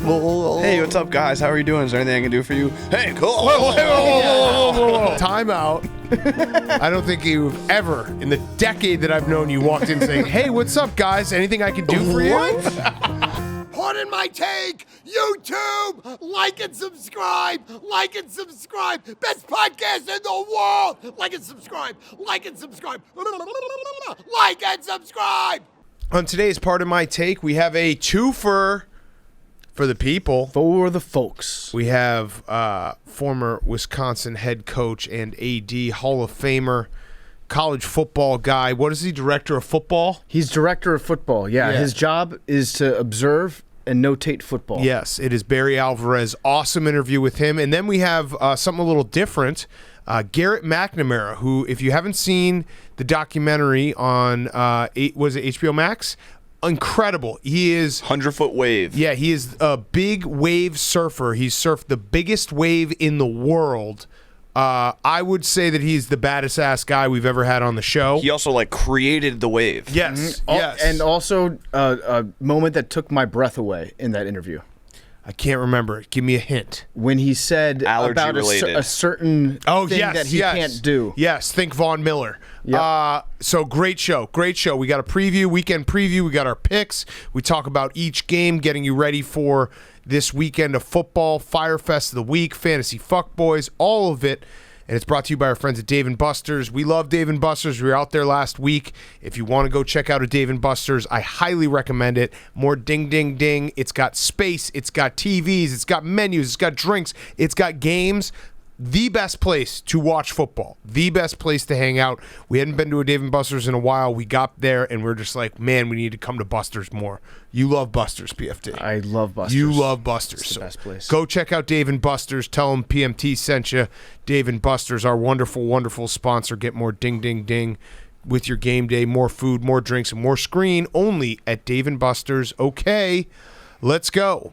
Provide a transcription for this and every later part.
Hey, what's up, guys? How are you doing? Is there anything I can do for you? Hey, cool. Whoa. Time out. I don't think you've ever, in the decade that I've known you, walked in saying, hey, what's up, guys? Anything I can do for you? Pardon my take, YouTube, like and subscribe, like and subscribe. Best podcast in the world. Like and subscribe, like and subscribe, like and subscribe. On today's Part of My Take, we have a twofer for the people. For the folks. We have former Wisconsin head coach and AD Hall of Famer, college football guy. What is he, director of football? He's director of football, yeah. His job is to observe and notate football. Yes, it is Barry Alvarez. Awesome interview with him. And then we have something a little different. Garrett Mcnamara, who, if you haven't seen the documentary on, was it HBO Max? Incredible. He is 100-foot wave. Yeah, he is a big wave surfer. He's surfed the biggest wave in the world. I would say that he's the baddest ass guy we've ever had on the show. He also created the wave. Yes, yes. And also a moment that took my breath away in that interview. I can't remember it. Give me a hint. When he said about a certain thing that he can't do. Yes, think Von Miller. Yep. So great show. Great show. We got a preview, weekend preview. We got our picks. We talk about each game, getting you ready for this weekend of football, Firefest of the Week, Fantasy Fuckboys, all of it. And it's brought to you by our friends at Dave & Buster's. We love Dave & Buster's. We were out there last week. If you want to go check out a Dave & Buster's, I highly recommend it. More ding, ding, ding. It's got space. It's got TVs. It's got menus. It's got drinks. It's got games. The best place to watch football. The best place to hang out. We hadn't been to a Dave & Buster's in a while. We got there, and we're just like, man, we need to come to Buster's more. You love Buster's, PFT. I love Buster's. You love Buster's. It's the best place. Go check out Dave & Buster's. Tell them PMT sent you. Dave & Buster's, our wonderful, wonderful sponsor. Get more ding, ding, ding with your game day. More food, more drinks, and more screen only at Dave & Buster's. Okay, let's go.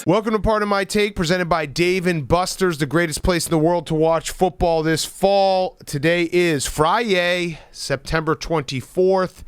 Welcome to Part of My Take, presented by Dave & Buster's, the greatest place in the world to watch football this fall. Today is Friday, September 24th,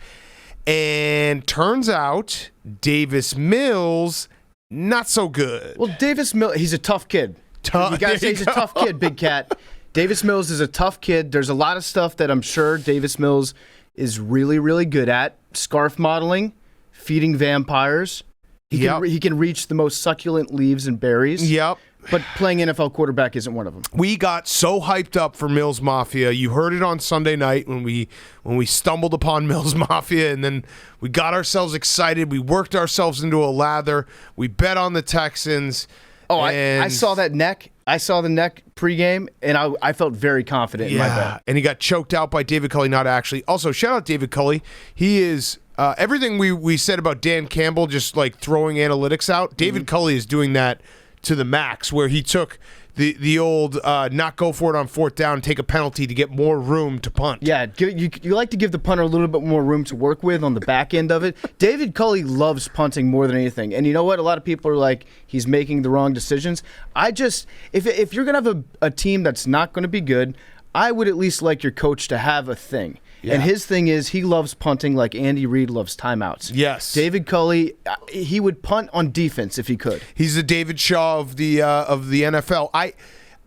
and turns out Davis Mills, not so good. Well, Davis Mills, he's a tough kid. You gotta say he's a tough kid, Big Cat. Davis Mills is a tough kid. There's a lot of stuff that I'm sure Davis Mills is really, really good at. Scarf modeling, feeding vampires. He can reach the most succulent leaves and berries. Yep. But playing NFL quarterback isn't one of them. We got so hyped up for Mills Mafia. You heard it on Sunday night when we stumbled upon Mills Mafia, and then we got ourselves excited. We worked ourselves into a lather. We bet on the Texans. Oh, I saw that neck. I saw the neck pregame, and I felt very confident in my bet. And he got choked out by David Culley, not actually. Also, shout out David Culley. He is... everything we said about Dan Campbell, just throwing analytics out, David Culley is doing that to the max, where he took the old not go for it on fourth down, take a penalty to get more room to punt. Yeah, you like to give the punter a little bit more room to work with on the back end of it. David Culley loves punting more than anything. And you know what? A lot of people are like, he's making the wrong decisions. If you're going to have a team that's not going to be good, I would at least like your coach to have a thing. Yeah. And his thing is he loves punting like Andy Reid loves timeouts. Yes. David Culley, he would punt on defense if he could. He's the David Shaw of the NFL. I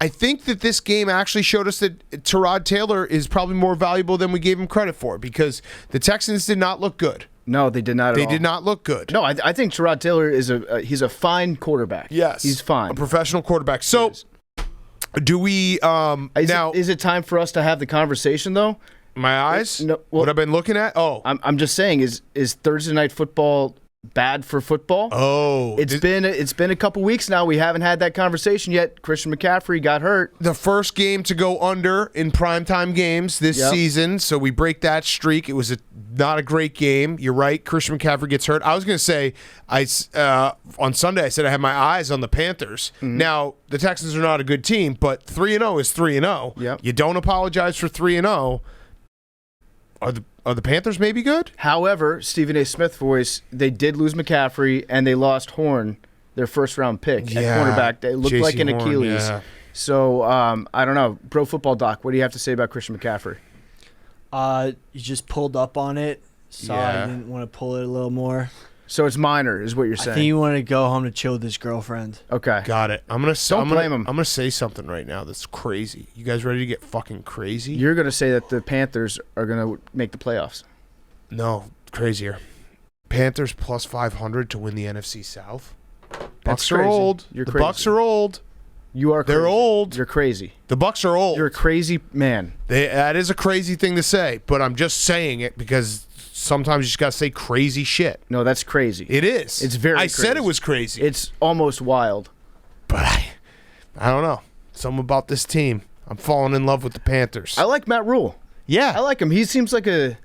think that this game actually showed us that Tyrod Taylor is probably more valuable than we gave him credit for, because the Texans did not look good. No, they did not at all. They did not look good. No, I think Tyrod Taylor is he's a fine quarterback. Yes. He's fine. A professional quarterback. So do we is it time for us to have the conversation though? My eyes? No, what I've been looking at? Oh. I'm just saying, is Thursday night football bad for football? Oh. It's been a couple weeks now. We haven't had that conversation yet. Christian McCaffrey got hurt. The first game to go under in primetime games this season, so we break that streak. It was not a great game. You're right. Christian McCaffrey gets hurt. I was going to say, on Sunday I said I had my eyes on the Panthers. Mm-hmm. Now, the Texans are not a good team, but 3-0 is 3-0. Yep. You don't apologize for 3-0. Are the Panthers maybe good? However, Stephen A. Smith voice, they did lose McCaffrey and they lost Horn, their first-round pick at cornerback. It looked like an Achilles. So I don't know. Pro Football Doc, what do you have to say about Christian McCaffrey? You just pulled up on it. Saw you didn't want to pull it a little more. So it's minor, is what you're saying. I think you want to go home to chill with his girlfriend. Okay. Got it. I'm Don't blame him. I'm gonna say something right now that's crazy. You guys ready to get fucking crazy? You're going to say that the Panthers are going to make the playoffs. No, crazier. Panthers plus 500 to win the NFC South. That's Bucks are crazy. old. You're the crazy. Bucks are old. You are crazy. They're old. You're crazy. The Bucks are old. You're a crazy man. That is a crazy thing to say, but I'm just saying it because sometimes you just gotta say crazy shit. No, that's crazy. It is. It's very I said crazy. it was crazy. It's almost wild. But I don't know. Something about this team. I'm falling in love with the Panthers. I like Matt Rule. Yeah. I like him. He seems like a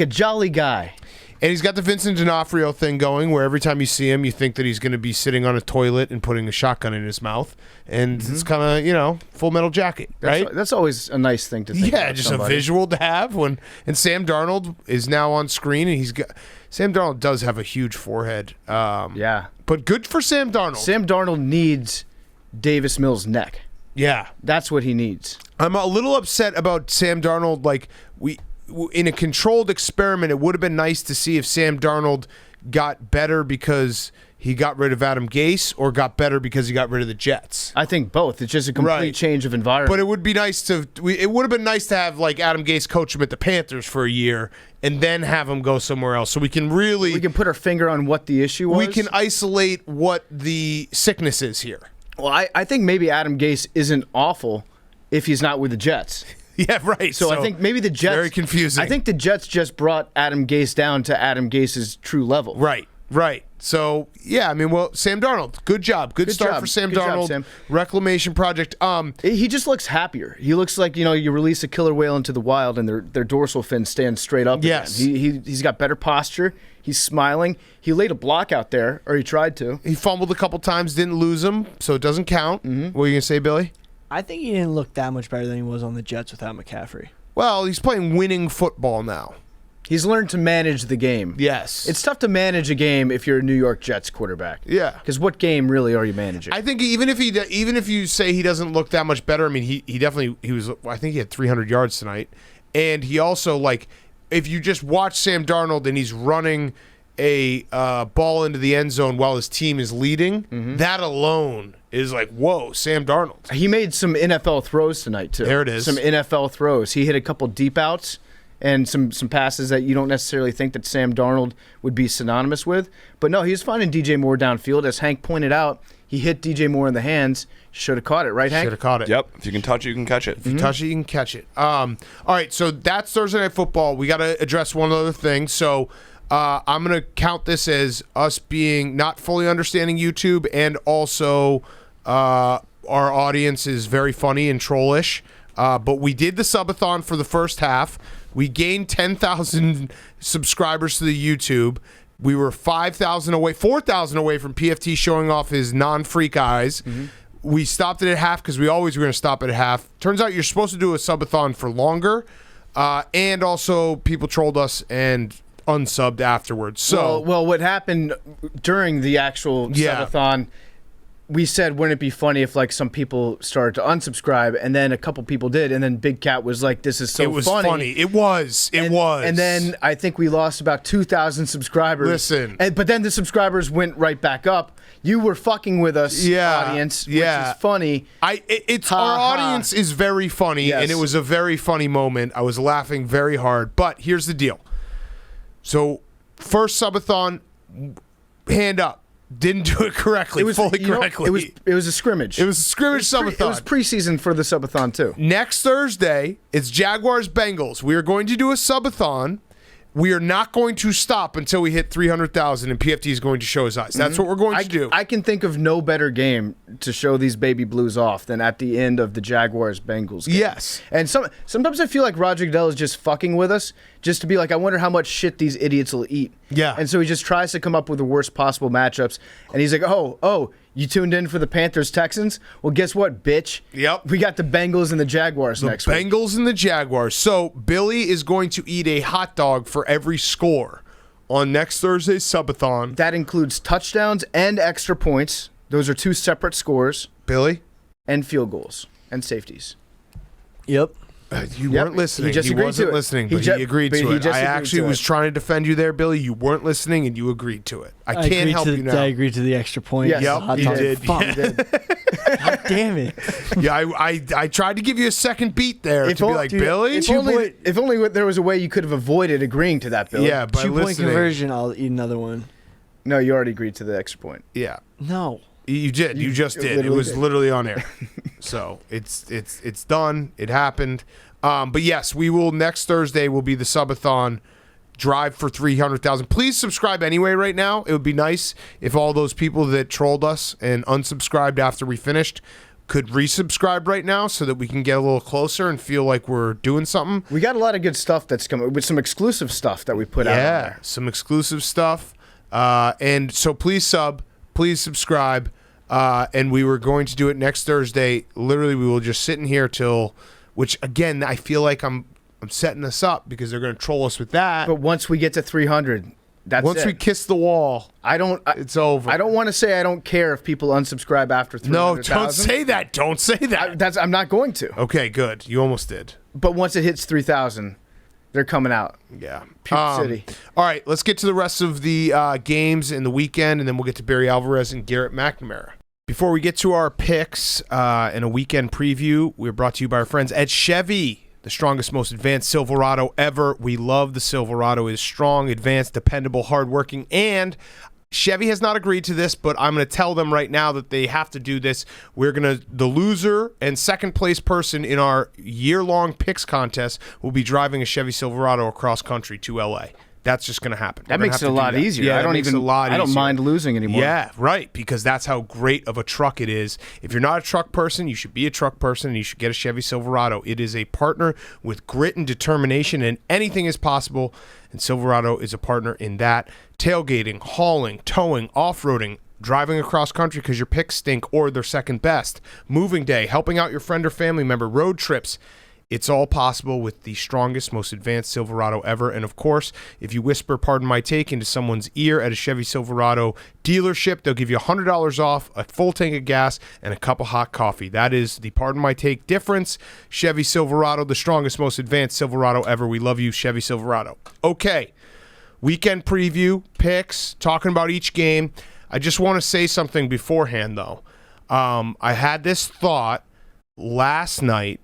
jolly guy. And he's got the Vincent D'Onofrio thing going where every time you see him, you think that he's going to be sitting on a toilet and putting a shotgun in his mouth. And it's kind of, Full Metal Jacket, right? That's always a nice thing to think Yeah, about just somebody. a visual to have. And Sam Darnold is now on screen, and Sam Darnold does have a huge forehead. Yeah. But good for Sam Darnold. Sam Darnold needs Davis Mills' neck. Yeah. That's what he needs. I'm a little upset about Sam Darnold. Like, in a controlled experiment, it would have been nice to see if Sam Darnold got better because he got rid of Adam Gase or got better because he got rid of the Jets. I think both. It's just a complete Right. change of environment. But it would be nice to. It would have been nice to have like Adam Gase coach him at the Panthers for a year and then have him go somewhere else, so we can really we can put our finger on what the issue was. we can isolate what the sickness is here. Well, I think maybe Adam Gase isn't awful if he's not with the Jets. Yeah, right. So I think maybe the Jets. very confusing. I think the Jets just brought Adam Gase down to Adam Gase's true level. Right. So yeah, I mean, Sam Darnold, good job, good start job. for Sam Good job, Darnold. Sam. Reclamation project. He just looks happier. He looks like, you release a killer whale into the wild and their dorsal fin stands straight up. Yes. Again. He's got better posture. He's smiling. He laid a block out there, or he tried to. He fumbled a couple times, didn't lose him, so it doesn't count. What are you gonna say, Billy? I think he didn't look that much better than he was on the Jets without McCaffrey. Well, he's playing winning football now. He's learned to manage the game. Yes. It's tough to manage a game if you're a New York Jets quarterback. Yeah. Because what game really are you managing? I think even if you say he doesn't look that much better, I mean he was I think he had 300 yards tonight, and he also like if you just watch Sam Darnold and he's running a ball into the end zone while his team is leading, that alone is like, whoa, Sam Darnold. He made some NFL throws tonight too. There it is. Some NFL throws. He hit a couple deep outs and some passes that you don't necessarily think that Sam Darnold would be synonymous with. But no, he was finding DJ Moore downfield. As Hank pointed out, he hit DJ Moore in the hands. Should have caught it, right, Hank? Should have caught it. Yep. If you can touch it, you can catch it. If you touch it, you can catch it. All right, so that's Thursday Night Football. We got to address one other thing. So I'm going to count this as us being not fully understanding YouTube, and also our audience is very funny and trollish. But we did the subathon for the first half. We gained 10,000 subscribers to the YouTube. We were 4,000 away from PFT showing off his non-freak eyes. We stopped it at half because we always were going to stop at half. Turns out you're supposed to do a subathon for longer. And also people trolled us and unsubbed afterwards. So well, what happened during the actual subathon, we said, wouldn't it be funny if like some people started to unsubscribe, and then a couple people did, and then Big Cat was like, "This is so it was funny. It was. And then I think we lost about 2,000 subscribers. Listen. But then the subscribers went right back up. You were fucking with us, audience, which is funny. Our audience is very funny, Yes. and it was a very funny moment. I was laughing very hard. But here's the deal. So first subathon, hand up. Didn't do it correctly, correctly. It was a scrimmage. It was a scrimmage subathon. It was preseason for the subathon too. Next Thursday, it's Jaguars-Bengals. We are going to do a subathon. We are not going to stop until we hit 300,000, and PFT is going to show his eyes. That's what we're going to do. I can think of no better game to show these baby blues off than at the end of the Jaguars-Bengals game. Yes. And sometimes I feel like Roger Goodell is just fucking with us, just to be like, I wonder how much shit these idiots will eat. Yeah. And so he just tries to come up with the worst possible matchups, and he's like, oh, you tuned in for the Panthers-Texans? Well, guess what, bitch? Yep. We got the Bengals and the Jaguars next week. Bengals and the Jaguars. So Billy is going to eat a hot dog for every score on next Thursday's subathon. That includes touchdowns and extra points. Those are two separate scores. Billy, and field goals and safeties. Yep. You Yep, weren't listening. he just He agreed wasn't to it. listening, He but ju- he agreed but to he it. just I agreed actually to was it. trying to defend you there, Billy. You weren't listening, and you agreed to it. I can't agreed help to you now. I agreed to the extra point. Yes, Yep, Hot he dog. did. Fuck. God damn it. Yeah, I tried to give you a second beat there If to be o- like, dude, Billy? If only there was a way you could have avoided agreeing to that, Billy. Yeah, by 2-point listening. conversion, I'll eat another one. No, you already agreed to the extra point. Yeah. No. You did. You just did. It literally was did. literally on air. So it's done. It happened. But yes, we will next Thursday will be the subathon drive for 300,000. Please subscribe anyway right now. It would be nice if all those people that trolled us and unsubscribed after we finished could resubscribe right now so that we can get a little closer and feel like we're doing something. We got a lot of good stuff that's coming with some exclusive stuff that we put out on Yeah, there. some exclusive stuff. And so please subscribe. And we were going to do it next Thursday. Literally, we will just sit in here till, which again, I feel like I'm setting us up because they're going to troll us with that. But once we get to 300, that's Once it. we kiss the wall, it's over. I don't want to say I don't care if people unsubscribe after 300,000. No, don't say that. Don't say that. I'm not going to. Okay, good. You almost did. But once it hits 3,000, they're coming out. Yeah. Puke City. All right, let's get to the rest of the games in the weekend, and then we'll get to Barry Alvarez and Garrett McNamara. Before we get to our picks and a weekend preview, we're brought to you by our friends at Chevy, the strongest, most advanced Silverado ever. We love the Silverado. It is strong, advanced, dependable, hardworking, and Chevy has not agreed to this, but I'm going to tell them right now that they have to do this. The loser and second place person in our year-long picks contest will be driving a Chevy Silverado across country to LA. That's just going to happen. That makes it a lot easier. Yeah, I don't mind losing anymore. Yeah, right, because that's how great of a truck it is. If you're not a truck person, you should be a truck person, and you should get a Chevy Silverado. It is a partner with grit and determination, and anything is possible, and Silverado is a partner in that. Tailgating, hauling, towing, off-roading, driving across country because your picks stink or they're second best, moving day, helping out your friend or family member, road trips. It's all possible with the strongest, most advanced Silverado ever. And, of course, if you whisper "pardon my take" into someone's ear at a Chevy Silverado dealership, they'll give you $100 off, a full tank of gas, and a cup of hot coffee. That is the pardon my take difference. Chevy Silverado, the strongest, most advanced Silverado ever. We love you, Chevy Silverado. Okay, weekend preview, picks, talking about each game. I just want to say something beforehand, though. I had this thought last night.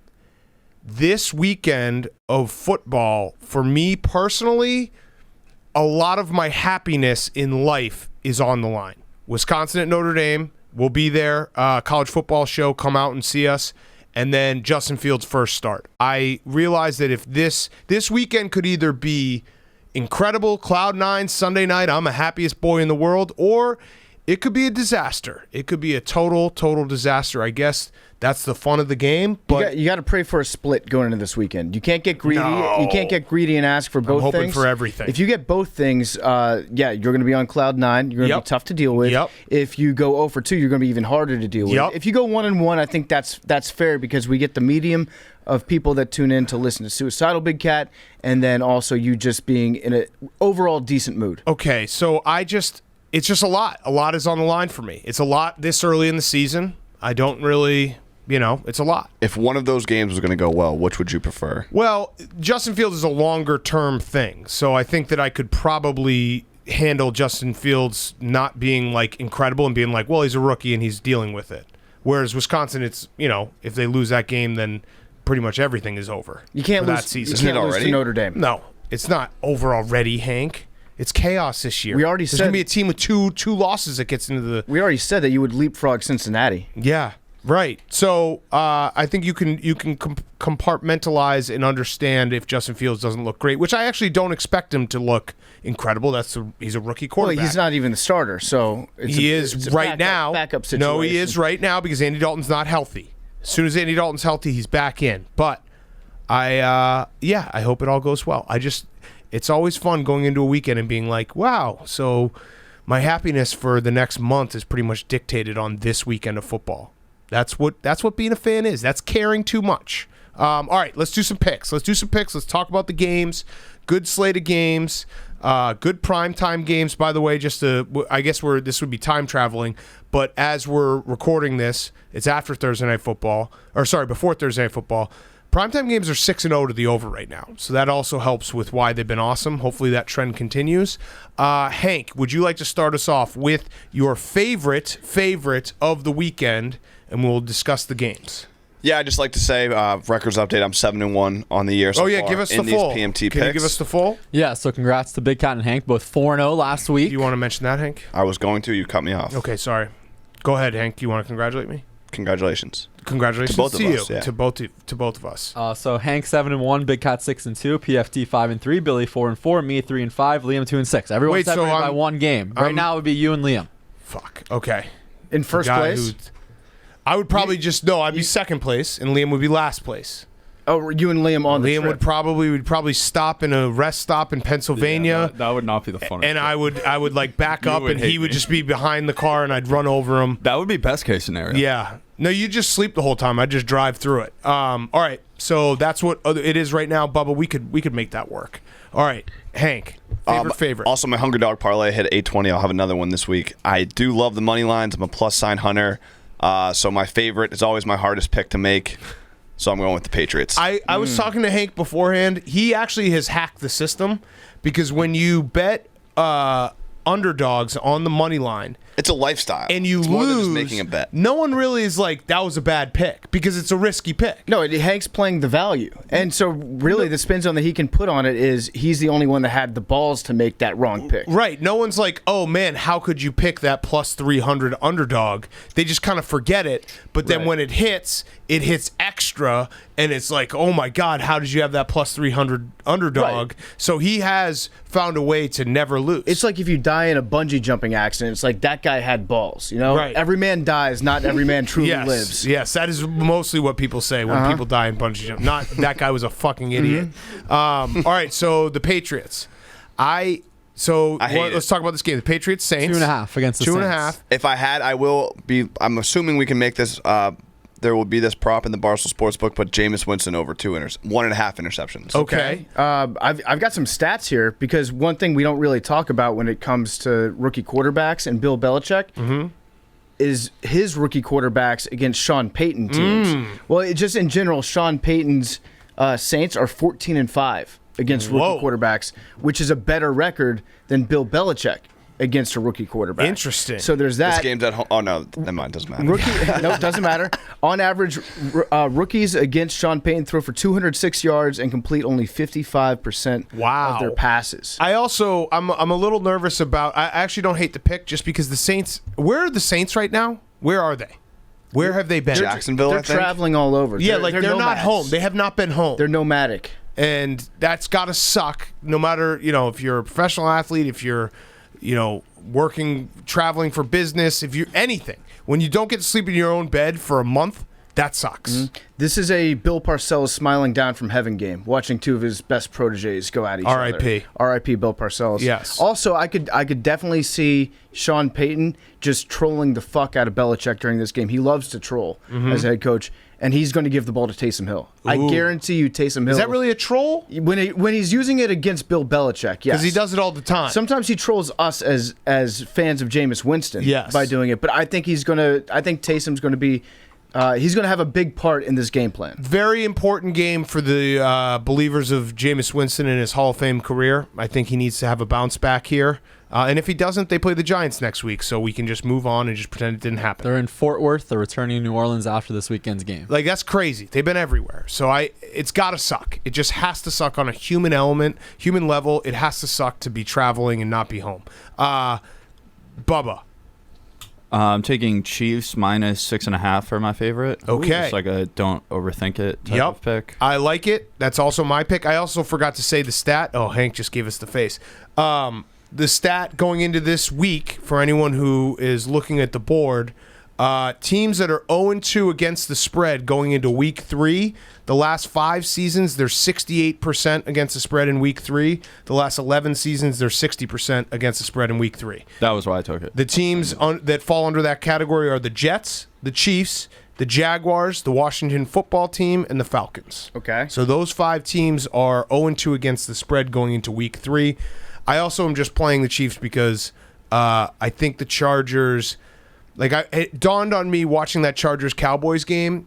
This weekend of football, for me personally, a lot of my happiness in life is on the line. Wisconsin at Notre Dame, we'll be there. College football show, come out and see us. And then Justin Fields' first start. I realized that if this weekend could either be incredible, cloud nine, Sunday night, I'm the happiest boy in the world, or it could be a disaster. It could be a total disaster. I guess that's the fun of the game. But you got to pray for a split going into this weekend. You can't get greedy. No. You can't get greedy and ask for both hoping things. for everything. If you get both things, you're going to be on cloud nine. You're going to be tough to deal with. Yep. If you go 0 for 2, you're going to be even harder to deal with. Yep. If you go 1-1, I think that's fair because we get the medium of people that tune in to listen to Suicidal Big Cat, and then also you just being in an overall decent mood. Okay, so it's just a lot. A lot is on the line for me. It's a lot this early in the season. I don't really, it's a lot. If one of those games was going to go well, which would you prefer? Well, Justin Fields is a longer-term thing, so I think that I could probably handle Justin Fields not being, incredible and being like, well, he's a rookie and he's dealing with it. Whereas Wisconsin, it's, if they lose that game, then pretty much everything is over. You can't for lose. that season. You can't lose already? to Notre Dame. No, it's not over already, Hank. It's chaos this year. We already There's said- going to be a team with two losses that gets into the... We already said that you would leapfrog Cincinnati. Yeah, right. So I think you can compartmentalize and understand if Justin Fields doesn't look great, which I actually don't expect him to look incredible. He's a rookie quarterback. Well, he's not even the starter, so He is right now. Backup situation. No, he is right now because Andy Dalton's not healthy. As soon as Andy Dalton's healthy, he's back in. But I hope it all goes well. It's always fun going into a weekend and being like, wow, so my happiness for the next month is pretty much dictated on this weekend of football. That's what being a fan is. That's caring too much All right, let's do some picks. Let's talk about the games. Good slate of games. Good primetime games, by the way. I guess this would be time traveling, but as we're recording this, it's after Thursday Night Football, before Thursday Night Football. Primetime games are 6-0 to the over right now, so that also helps with why they've been awesome. Hopefully that trend continues. Hank, would you like to start us off with your favorite of the weekend, and we'll discuss the games? Yeah, I'd just like to say, records update, I'm 7-1 on the year so far give us the in full. these PMT Can picks. you give us the full? Yeah, so congrats to Big Cat and Hank, both 4-0 last week. Do you want to mention that, Hank? I was going to. You cut me off. Okay, sorry. Go ahead, Hank. You want to congratulate me? Congratulations. Congratulations To both of you. us, yeah. To both of us. So Hank 7-1, Big Cat 6-2, PFT 5-3, Billy 4-4, me 3-5, Liam 2-6. Everyone's Wait, so separated by I'm- one game. Right now it would be you and Liam. Fuck. Okay. In first Guy place? I would probably I'd be second place, and Liam would be last place. Oh, you and Liam on the Liam trip. would probably stop in a rest stop in Pennsylvania. That would not be the funnest. And I would like back You up, would and he hate would me. just be behind the car, and I'd run over him. That would be best case scenario. Yeah. No, you just sleep the whole time. I just drive through it. All right. So that's what it is right now, Bubba. We could make that work. All right, Hank. Favorite. Also, my Hungry Dog parlay hit 820. I'll have another one this week. I do love the money lines. I'm a plus sign hunter. So my favorite is always my hardest pick to make. So I'm going with the Patriots. I was talking to Hank beforehand. He actually has hacked the system because when you bet underdogs on the money line, it's a lifestyle. and you it's lose, more than just making a bet. no one really is like, that was a bad pick because it's a risky pick. No, Hank's playing the value. And so really the spin zone that he can put on it is he's the only one that had the balls to make that wrong pick. Right. No one's like, oh, man, how could you pick that plus 300 underdog? They just kind of forget it. But then Right. when it hits extra, and it's like, oh, my God, how did you have that plus 300 underdog? Right. So he has found a way to never lose. It's like if you die in a bungee jumping accident, it's like that guy had balls, you know? Right. Every man dies, not every man truly yes, lives. Yes, that is mostly what people say when people die in bungee jump. Not that guy was a fucking idiot. All right, so the Patriots. hate Let's talk about this game. The Patriots Saints 2.5 against the Saints. 2.5. If I had, I will be. I'm assuming we can make this. There will be this prop in the Barstool Sports book, but Jameis Winston over 1.5 interceptions. Okay. I've got some stats here because one thing we don't really talk about when it comes to rookie quarterbacks and Bill Belichick is his rookie quarterbacks against Sean Payton teams. Well, just in general, Sean Payton's Saints are 14-5 against rookie quarterbacks, which is a better record than Bill Belichick against a rookie quarterback. Interesting. So there's that. This game's at home. Oh no, never mind. Doesn't matter. No, it doesn't matter. On average, rookies against Sean Payton throw for 206 yards and complete only 55% of their passes. I'm a little nervous about. I actually don't hate the pick just because the Saints. Where are the Saints right now? Where are they? Where have they been? Jacksonville, They're I think. traveling all over. Yeah, they're not nomads. home. They have not been home. They're nomadic. And that's got to suck no matter, if you're a professional athlete, if you're, working, traveling for business, if you're anything. When you don't get to sleep in your own bed for a month, that sucks. This is a Bill Parcells smiling down from heaven game, watching two of his best proteges go at each other. R.I.P.. R.I.P. Bill Parcells. Yes. Also, I could definitely see Sean Payton just trolling the fuck out of Belichick during this game. He loves to troll as a head coach, and he's going to give the ball to Taysom Hill. I guarantee you Taysom Hill. Is that really a troll? When he's using it against Bill Belichick, yes. Because he does it all the time. Sometimes he trolls us as fans of Jameis Winston by doing it, but I think Taysom's going to be he's going to have a big part in this game plan. Very important game for the believers of Jameis Winston in his Hall of Fame career. I think he needs to have a bounce back here. And if he doesn't, they play the Giants next week, so we can just move on and just pretend it didn't happen. They're in Fort Worth. They're returning to New Orleans after this weekend's game. Like, that's crazy. They've been everywhere. So it's got to suck. It just has to suck on a human level. It has to suck to be traveling and not be home. Bubba. I'm taking Chiefs minus 6.5 for my favorite. Okay. It's like a don't overthink it type of pick. I like it. That's also my pick. I also forgot to say the stat. Oh, Hank just gave us the face. The stat going into this week, for anyone who is looking at the board, teams that are 0-2 against the spread going into week 3, the last 5 seasons, they're 68% against the spread in week 3. The last 11 seasons, they're 60% against the spread in week 3. That was why I took it. The teams that fall under that category are the Jets, the Chiefs, the Jaguars, the Washington football team, and the Falcons. Okay. So those 5 teams are 0-2 against the spread going into week 3. I also am just playing the Chiefs because I think the Chargers, it dawned on me watching that Chargers-Cowboys game.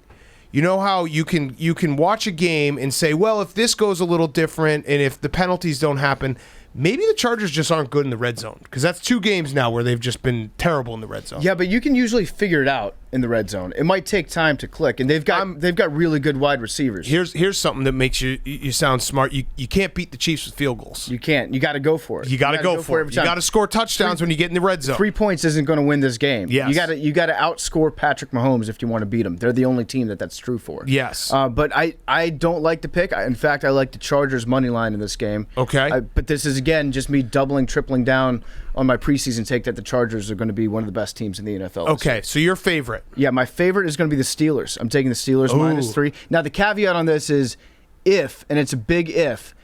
You know how you can watch a game and say, well, if this goes a little different and if the penalties don't happen, maybe the Chargers just aren't good in the red zone, because that's 2 games now where they've just been terrible in the red zone. Yeah, but you can usually figure it out in the red zone. It might take time to click, and they've got really good wide receivers. Here's something that makes you sound smart. You can't beat the Chiefs with field goals. You can't. You got to go for it. You got to go for it. every You time. got to score touchdowns when you get in the red zone. 3 points isn't going to win this game. Yes. You got to outscore Patrick Mahomes if you want to beat him. They're the only team that's true for. Yes. But I don't like the pick. In fact, I like the Chargers money line in this game. Okay. But this is again just me doubling, tripling down on my preseason take that the Chargers are going to be one of the best teams in the NFL. Okay, so your favorite. Yeah, my favorite is going to be the Steelers. I'm taking the Steelers -3. Now, the caveat on this is if, and it's a big if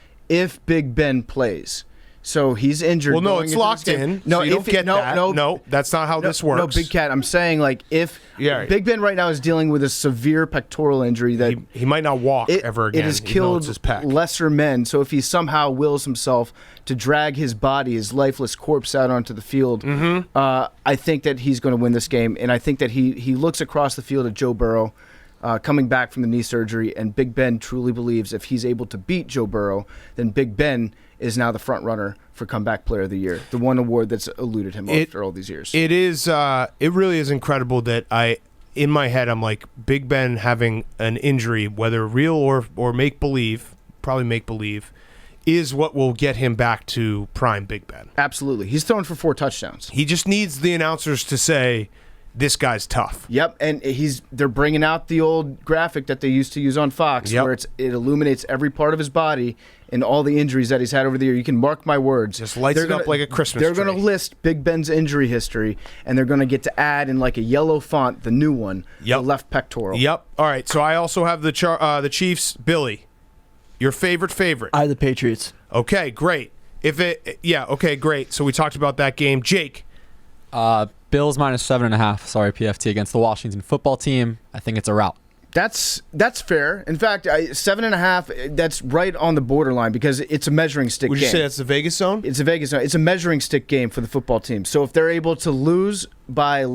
Big Ben plays. So he's injured. Well, no, going it's into locked this game. in. So you don't get that. No, that's not how this works. No, Big Cat, I'm saying if Yeah. Big Ben right now is dealing with a severe pectoral injury that He might not walk ever again. It has even though killed it's his pec. lesser men. So if he somehow wills himself to drag his body, his lifeless corpse out onto the field, I think that he's going to win this game. And I think that he looks across the field at Joe Burrow coming back from the knee surgery, and Big Ben truly believes if he's able to beat Joe Burrow, then Big Ben is now the front runner for Comeback Player of the Year, the one award that's eluded him after all these years. It is. It really is incredible that in my head, I'm like, Big Ben having an injury, whether real or make believe, probably make believe, is what will get him back to prime Big Ben. Absolutely, he's thrown for 4 touchdowns. He just needs the announcers to say, this guy's tough. Yep, and they're bringing out the old graphic that they used to use on Fox, where it illuminates every part of his body and all the injuries that he's had over the year. You can mark my words. Just lights it up like a Christmas tree. They're tree. going to list Big Ben's injury history, and they're going to get to add in like a yellow font, the new one, the left pectoral. Yep. All right, so I also have the Chiefs. Billy, your favorite? I have the Patriots. Okay, great. Okay, great. So we talked about that game. Jake. Bills -7.5. Sorry, PFT against the Washington football team. I think it's a rout. That's fair. In fact, 7.5. That's right on the borderline because it's a measuring stick. Would you game. say that's the Vegas zone? It's a Vegas zone. It's a measuring stick game for the football team. So if they're able to lose by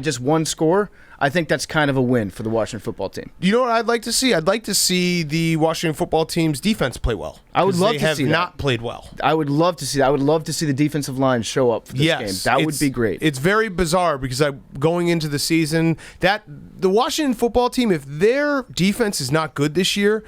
just one score, I think that's kind of a win for the Washington football team. You know what I'd like to see? I'd like to see the Washington football team's defense play well. I would love to see that. They have not played well. I would love to see that. I would love to see the defensive line show up for this game. That would be great. It's very bizarre because going into the season, that the Washington football team, if their defense is not good this year,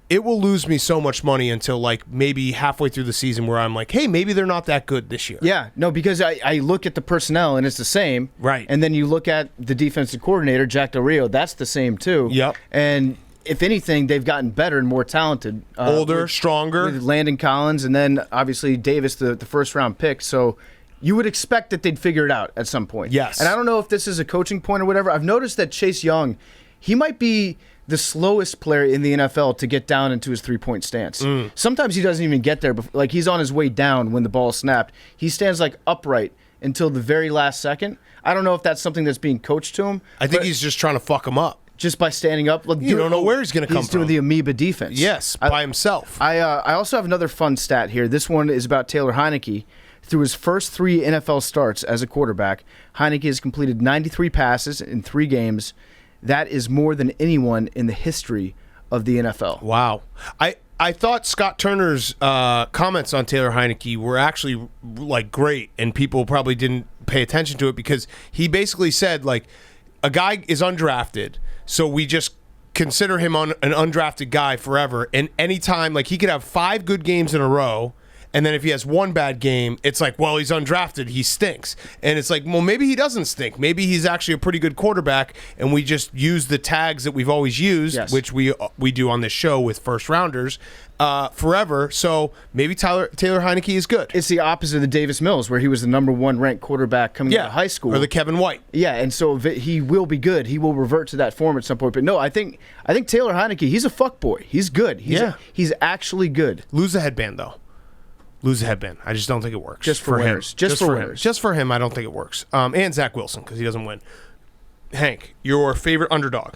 it will lose me so much money until like maybe halfway through the season where I'm like, hey, maybe they're not that good this year. Yeah, no, because I look at the personnel and it's the same. Right. And then you look at the defensive coordinator, Jack Del Rio, that's the same too. Yep. And if anything, they've gotten better and more talented. Older, stronger. With Landon Collins and then obviously Davis, the first round pick. So you would expect that they'd figure it out at some point. Yes. And I don't know if this is a coaching point or whatever. I've noticed that Chase Young, he might be the slowest player in the NFL to get down into his three-point stance. Sometimes he doesn't even get there. Like he's on his way down when the ball is snapped. He stands like upright until the very last second. I don't know if that's something that's being coached to him. I think he's just trying to fuck him up. Just by standing up. Like, you don't know where he's going to come from. He's doing the amoeba defense. Yes, by himself. I also have another fun stat here. This one is about Taylor Heineke. Through his first 3 NFL starts as a quarterback, Heineke has completed 93 passes in 3 games. That is more than anyone in the history of the NFL. Wow. I thought Scott Turner's comments on Taylor Heineke were actually like great, and people probably didn't pay attention to it because he basically said like a guy is undrafted, so we just consider him an undrafted guy forever, and anytime like he could have 5 good games in a row. And then if he has one bad game, it's like, well, he's undrafted. He stinks. And it's like, well, maybe he doesn't stink. Maybe he's actually a pretty good quarterback, and we just use the tags that we've always used, which we do on this show with first rounders, forever. So maybe Taylor Heineke is good. It's the opposite of the Davis Mills, where he was the number 1 ranked quarterback coming out of high school. Or the Kevin White. Yeah, and so he will be good. He will revert to that form at some point. But no, I think Taylor Heineke, he's a fuckboy. He's good. He's actually good. Lose the headband, though. Lose the headband. I just don't think it works. Just for winners. Him. Just for winners. Just for him, I don't think it works. And Zach Wilson, because he doesn't win. Hank, your favorite underdog?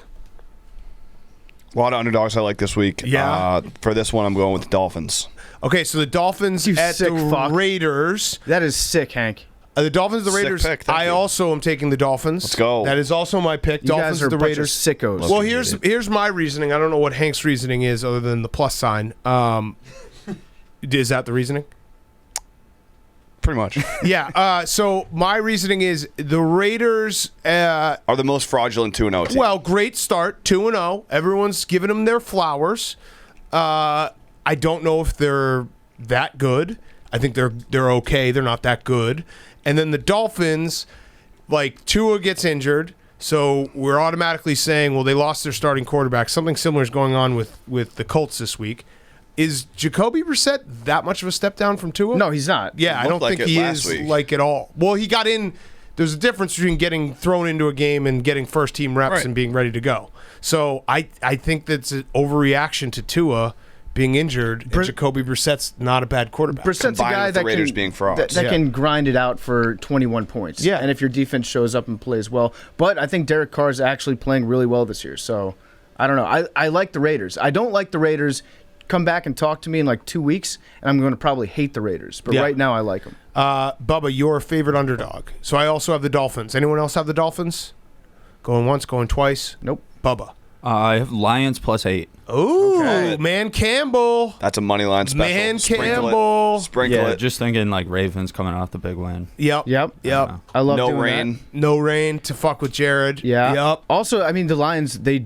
A lot of underdogs I like this week. Yeah. For this one, I'm going with the Dolphins. Okay, so the Dolphins You at sick the fuck. Raiders. That is sick, Hank. The Dolphins, the Sick Raiders. pick, thank I you. also am taking the Dolphins. Let's go. That is also my pick. You Dolphins, guys are the a bunch Raiders. of sickos. Well, here's my reasoning. I don't know what Hank's reasoning is other than the plus sign. Is that the reasoning? Pretty much. Yeah. So my reasoning is the Raiders Are the most fraudulent 2-0 team. well, great start, 2-0. Everyone's giving them their flowers. I don't know if they're that good. I think they're okay. They're not that good. And then the Dolphins, like Tua gets injured, so we're automatically saying, well, they lost their starting quarterback. Something similar is going on with the Colts this week. Is Jacoby Brissett that much of a step down from Tua? No, he's not. Yeah, I Looked don't like think it he last is week. like at all. Well, he got in. There's a difference between getting thrown into a game and getting first team reps Right. and being ready to go. So I think that's an overreaction to Tua being injured. And Jacoby Brissett's not a bad quarterback. Brissett's a Combined guy with the that Raiders can, being frauds. that Yeah. can grind it out for 21 points. Yeah. And if your defense shows up and plays well. But I think Derek Carr is actually playing really well this year. So I don't know. I like the Raiders. I don't like the Raiders. Come back and talk to me in like 2 weeks, and I'm going to probably hate the Raiders. But Yeah. right now, I like them. Bubba, your favorite underdog. So I also have the Dolphins. Anyone else have the Dolphins? Going once, going twice? Nope. Bubba. I have Lions +8. Ooh, Okay. man Campbell. That's a money line special. Man Sprinkle Campbell. It. Sprinkle Yeah, it. just thinking like Ravens coming off the big win. Yep. Yep. I love No doing rain. that. No rain to fuck with Jared. Yeah. Yep. Also, I mean, the Lions, they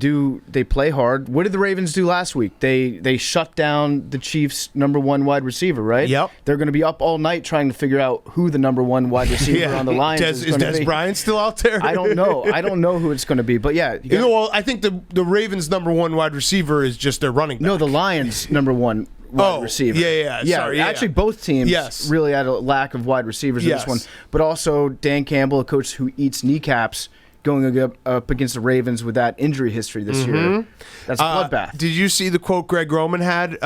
play hard. What did the Ravens do last week? They shut down the Chiefs' #1 wide receiver, right? Yep. They're going to be up all night trying to figure out who the #1 wide receiver on the Lions Is going to Des be. Bryant still out there? I don't know. I don't know who it's going to be. But yeah, You know, well, I think the Ravens' #1 wide receiver is just their running back. no, the Lions' #1 wide receiver. yeah. Sorry, yeah. Actually, both teams Yes. really had a lack of wide receivers in Yes. this one. But also, Dan Campbell, a coach who eats kneecaps, going up against the Ravens with that injury history this year. That's a bloodbath. Did you see the quote Greg Roman had?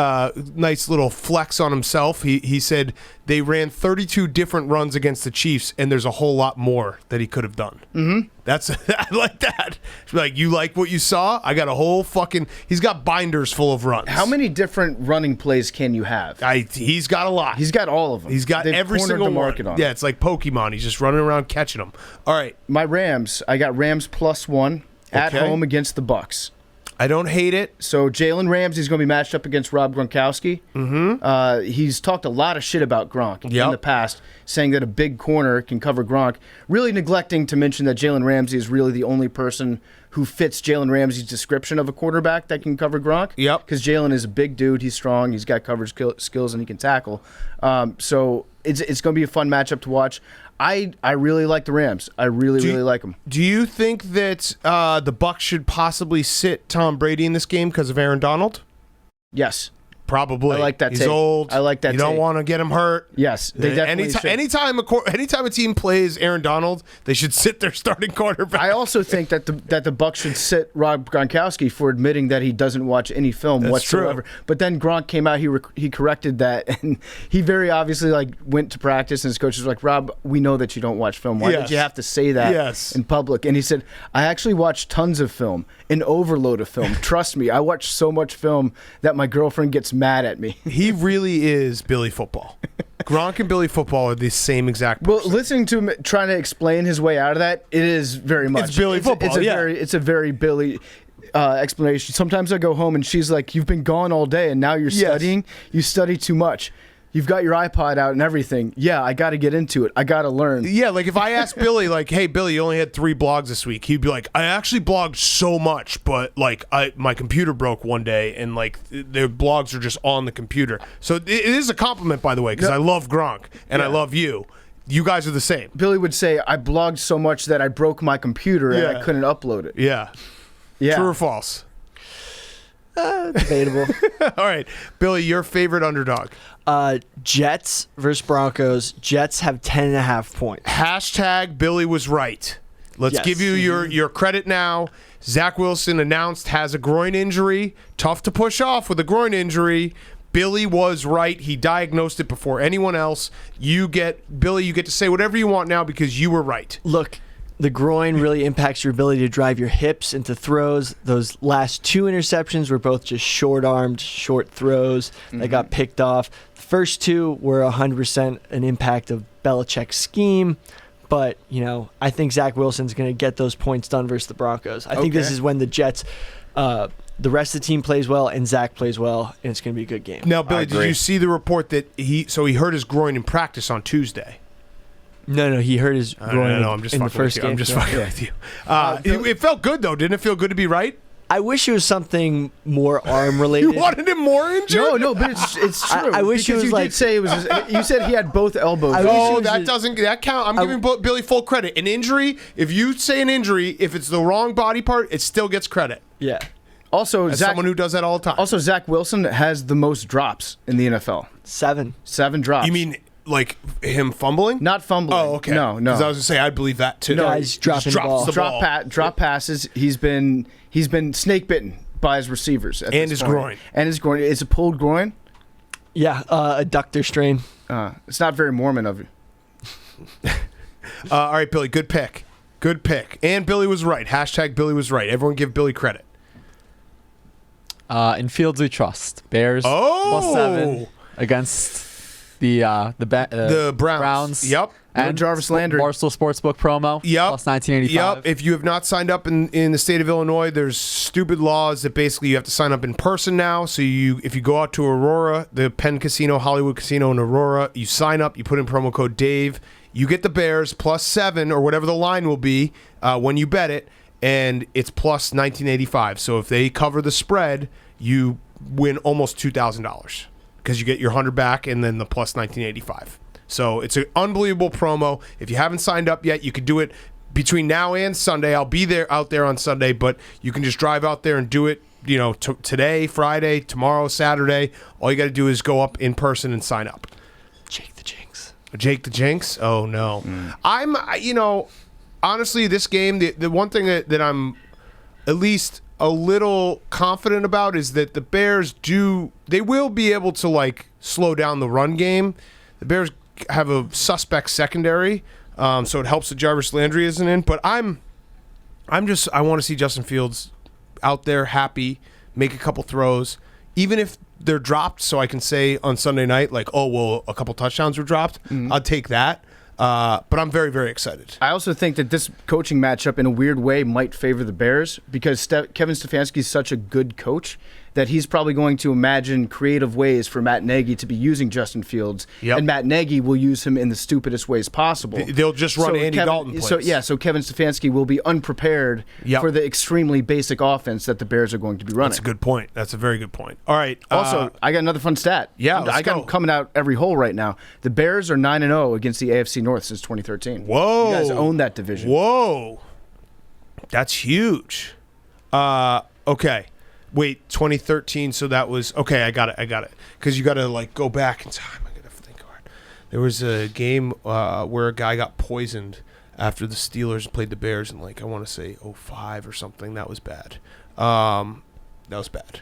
Nice little flex on himself. He said they ran 32 different runs against the Chiefs, and there's a whole lot more that he could have done. Mm-hmm. That's I like that. Like, you like what you saw? I got a whole fucking. He's got binders full of runs. How many different running plays can you have? He's got a lot. He's got all of them. He's got They've every cornered single the market one. on Yeah, it. it's like Pokemon. He's just running around catching them. All right, My Rams, I got Rams +1 at Okay. home against the Bucks. I don't hate it. So Jalen Ramsey's going to be matched up against Rob Gronkowski. Mm-hmm. He's talked a lot of shit about Gronk Yep. in the past, saying that a big corner can cover Gronk, really neglecting to mention that Jalen Ramsey is really the only person who fits Jalen Ramsey's description of a quarterback that can cover Gronk. Yep. Because Jalen is a big dude, he's strong, he's got coverage skills, and he can tackle. So it's going to be a fun matchup to watch. I really like the Rams. I really like them. Do you think that the Bucs should possibly sit Tom Brady in this game because of Aaron Donald? Yes. Probably. I like that He's take. old. I like that You don't take. want to get him hurt. Yes, they definitely should. Anytime a team plays Aaron Donald, they should sit their starting quarterback. I also think that the Bucs should sit Rob Gronkowski for admitting that he doesn't watch any film That's whatsoever. true. But then Gronk came out, he corrected that, and he very obviously went to practice, and his coach was like, "Rob, we know that you don't watch film. Why Yes. did you have to say that Yes. in public?" And he said, "I actually watch tons of film, an overload of film. Trust me, I watch so much film that my girlfriend gets mad at me." He really is Billy Football. Gronk and Billy Football are the same exact Well, person. listening to him trying to explain his way out of that, it is very much. Billy Football, yeah. It's a very Billy explanation. Sometimes I go home and she's like, "You've been gone all day and now you're Yes. studying. You study too much. You've got your iPod out and everything. Yeah, I got to get into it. I got to learn." Yeah, like if I asked Billy, like, "Hey, Billy, you only had 3 blogs this week," he'd be like, "I actually blogged so much, but like, my computer broke one day, and like, their blogs are just on the computer." So it is a compliment, by the way, because I love Gronk and I love you. You guys are the same. Billy would say, "I blogged so much that I broke my computer and Yeah. I couldn't upload it." Yeah. Yeah. True or false? Debatable. All right, Billy, your favorite underdog. Jets versus Broncos. Jets have 10.5 points. Hashtag Billy was right. Let's Yes. give you your credit now. Zach Wilson announced has a groin injury. Tough to push off with a groin injury. Billy was right. He diagnosed it before anyone else. Billy, you get to say whatever you want now because you were right. Look, the groin really impacts your ability to drive your hips into throws. Those last 2 interceptions were both just short-armed, short throws that got picked off. The first 2 were 100% an impact of Belichick's scheme. But, I think Zach Wilson's going to get those points done versus the Broncos. I think this is when the Jets, the rest of the team plays well and Zach plays well, and it's going to be a good game. Now, Billy, did you see the report that he hurt his groin in practice on Tuesday? No, he hurt his groin I'm just in the fucking first with you. game. I'm just fucking with you. It felt good, though. Didn't it feel good to be right? I wish it was something more arm related. You wanted him more injured? No, but it's true. I wish it because was you like did say it was. You said he had both elbows. No, that doesn't count. I'm giving Billy full credit. An injury, if you say an injury, if it's the wrong body part, it still gets credit. Yeah. Also, as someone who does that all the time. Also, Zach Wilson has the most drops in the NFL. 7 drops. You mean like him fumbling? Not fumbling. Oh, okay. No. Because I was gonna say I believe that too. No, guys dropping the ball. Drop passes. He's been snake bitten by his receivers at and this his point. groin. And his groin. It's a pulled groin. Yeah, adductor strain. It's not very Mormon of you. All right, Billy. Good pick. And Billy was right. # Billy was right. Everyone give Billy credit. In Fields we trust. Bears +7 against the Browns. Yep. And Jarvis Landry. Barstool Sportsbook promo. Yep. +1985. Yep. If you have not signed up in the state of Illinois, there's stupid laws that basically you have to sign up in person now. So if you go out to Aurora, the Penn Casino, Hollywood Casino in Aurora, you sign up, you put in promo code Dave, you get the Bears +7 or whatever the line will be when you bet it, and it's +1985. So if they cover the spread, you win almost $2,000 because you get your 100 back and then the +1985. So it's an unbelievable promo. If you haven't signed up yet, you could do it between now and Sunday. I'll be out there on Sunday, but you can just drive out there and do it, today, Friday, tomorrow, Saturday. All you got to do is go up in person and sign up. Jake the Jinx. Oh, no. I'm, honestly, this game, the one thing that I'm at least a little confident about is that the Bears they will be able to, slow down the run game. The Bears have a suspect secondary, so it helps that Jarvis Landry isn't in. But I want to see Justin Fields out there happy, make a couple throws, even if they're dropped, so I can say on Sunday night, a couple touchdowns were dropped. I'll take that. But I'm very, very excited. I also think that this coaching matchup, in a weird way, might favor the Bears because Kevin Stefanski is such a good coach that he's probably going to imagine creative ways for Matt Nagy to be using Justin Fields, and Matt Nagy will use him in the stupidest ways possible. They'll just run Andy Dalton plays. So Kevin Stefanski will be unprepared for the extremely basic offense that the Bears are going to be running. That's a good point. That's a very good point. All right. Also, I got another fun stat. Yeah, I got them coming out every hole right now. The Bears are 9-0 against the AFC North since 2013. Whoa. You guys own that division. Whoa. That's huge. Okay. Wait, 2013, so that was... Okay, I got it. Because you got to, go back in time. I got to think about it. There was a game where a guy got poisoned after the Steelers played the Bears in, I want to say 2005 or something. That was bad.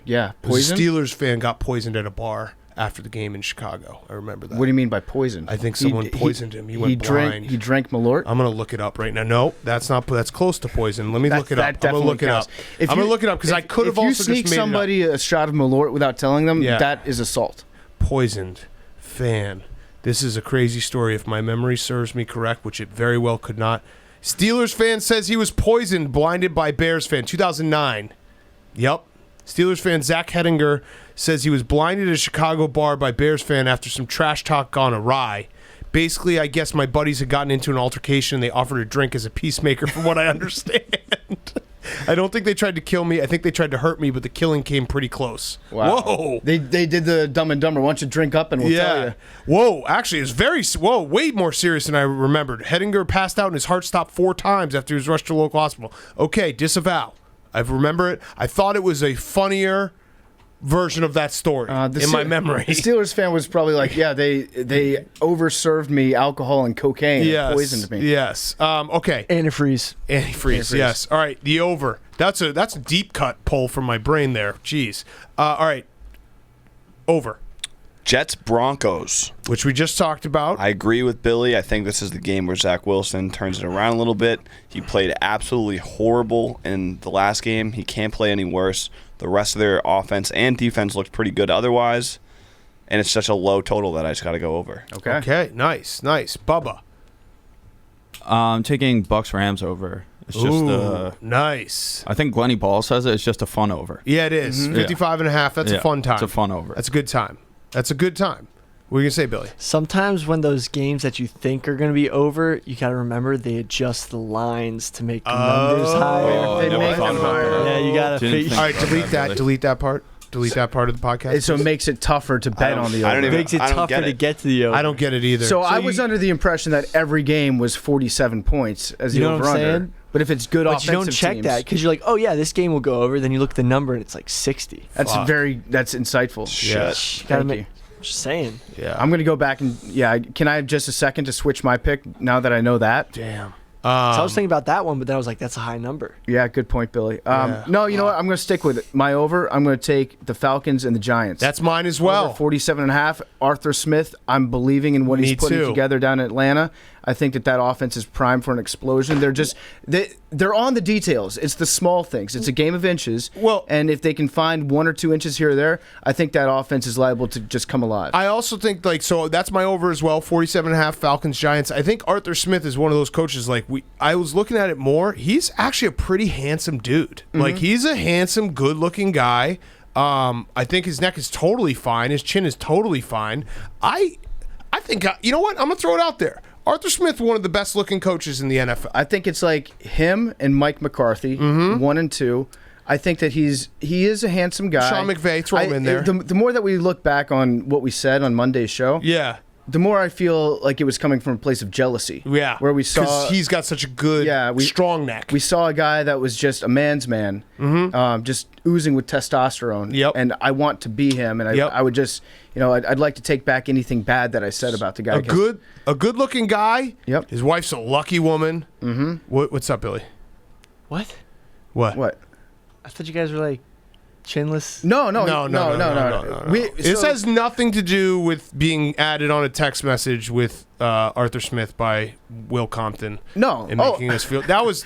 Yeah, poison? A Steelers fan got poisoned at a bar after the game in Chicago. I remember that. What do you mean by poison? I think someone poisoned him. He went blind. He drank Malort? I'm going to look it up right now. No, that's close to poison. Let me look it up. I'm going to look it up. I'm going to look it up because I could have also just made it up. If you sneak somebody a shot of Malort without telling them, that is assault. Poisoned fan. This is a crazy story if my memory serves me correct, which it very well could not. Steelers fan says he was poisoned, blinded by Bears fan. 2009. Yep. Steelers fan Zach Hettinger says he was blinded at a Chicago bar by Bears fan after some trash talk gone awry. Basically, I guess my buddies had gotten into an altercation and they offered a drink as a peacemaker from what I understand. I don't think they tried to kill me. I think they tried to hurt me, but the killing came pretty close. Wow. Whoa. They did the Dumb and Dumber. Why don't you drink up and we'll tell you. Whoa. Actually, it's way more serious than I remembered. Hettinger passed out and his heart stopped 4 times after he was rushed to a local hospital. Okay, disavow. I remember it. I thought it was a funnier version of that story in my memory. The Steelers fan was probably like, yeah, they overserved me alcohol and cocaine and poisoned me. Yes. Okay. Antifreeze. Yes. All right. The over. That's a deep cut pull from my brain there. Jeez. All right. Over. Jets Broncos, which we just talked about. I agree with Billy. I think this is the game where Zach Wilson turns it around a little bit. He played absolutely horrible in the last game. He can't play any worse. The rest of their offense and defense looked pretty good otherwise, and it's such a low total that I just got to go over. Okay, nice. Bubba. Taking Bucks Rams over. It's just nice. I think Glenny Ball says it. It's just a fun over. Yeah, it is. 55.5. That's a fun time. It's a fun over. That's a good time. What are you gonna say, Billy? Sometimes when those games that you think are going to be over, you got to remember they adjust the lines to make the numbers higher. They make them higher. Yeah, you got to figure. All right, delete that. Delete that part. Delete that part of the podcast. So it makes it tougher to bet on the over. It makes it tougher to get to the over. I don't get it either. So I was under the impression that every game was 47 points as the over-under. But if it's good offensive teams. But you don't check that because you're like, oh, yeah, this game will go over. Then you look at the number, and it's like 60. That's insightful. Shit. Thank you. Just saying. Yeah. I'm going to go back and, can I have just a second to switch my pick now that I know that? Damn. So I was thinking about that one, but then I was like, that's a high number. Yeah, good point, Billy. No, you know what? I'm going to stick with it. My over, I'm going to take the Falcons and the Giants. That's mine as well. Over 47.5. Arthur Smith, I'm believing in what he's putting together down in Atlanta. I think that offense is primed for an explosion. They're on the details. It's the small things. It's a game of inches. Well, and if they can find 1 or 2 inches here or there, I think that offense is liable to just come alive. I also think so that's my over as well. 47.5 Falcons Giants. I think Arthur Smith is one of those coaches. I was looking at it more. He's actually a pretty handsome dude. Mm-hmm. He's a handsome, good-looking guy. I think his neck is totally fine. His chin is totally fine. I think you know what? I'm gonna throw it out there. Arthur Smith, one of the best-looking coaches in the NFL. I think it's like him and Mike McCarthy, 1 and 2. I think that he is a handsome guy. Sean McVay, throw him in there. The more that we look back on what we said on Monday's show, the more I feel like it was coming from a place of jealousy. Yeah, where we saw because he's got such a good, strong neck. We saw a guy that was just a man's man, just oozing with testosterone. Yep. And I want to be him, and I would just, I'd like to take back anything bad that I said about the guy. A good-looking guy. Yep. His wife's a lucky woman. Mm-hmm. What's up, Billy? What? What? I thought you guys were like chinless. No. This has nothing to do with being added on a text message with Arthur Smith by Will Compton. No, and making us feel that was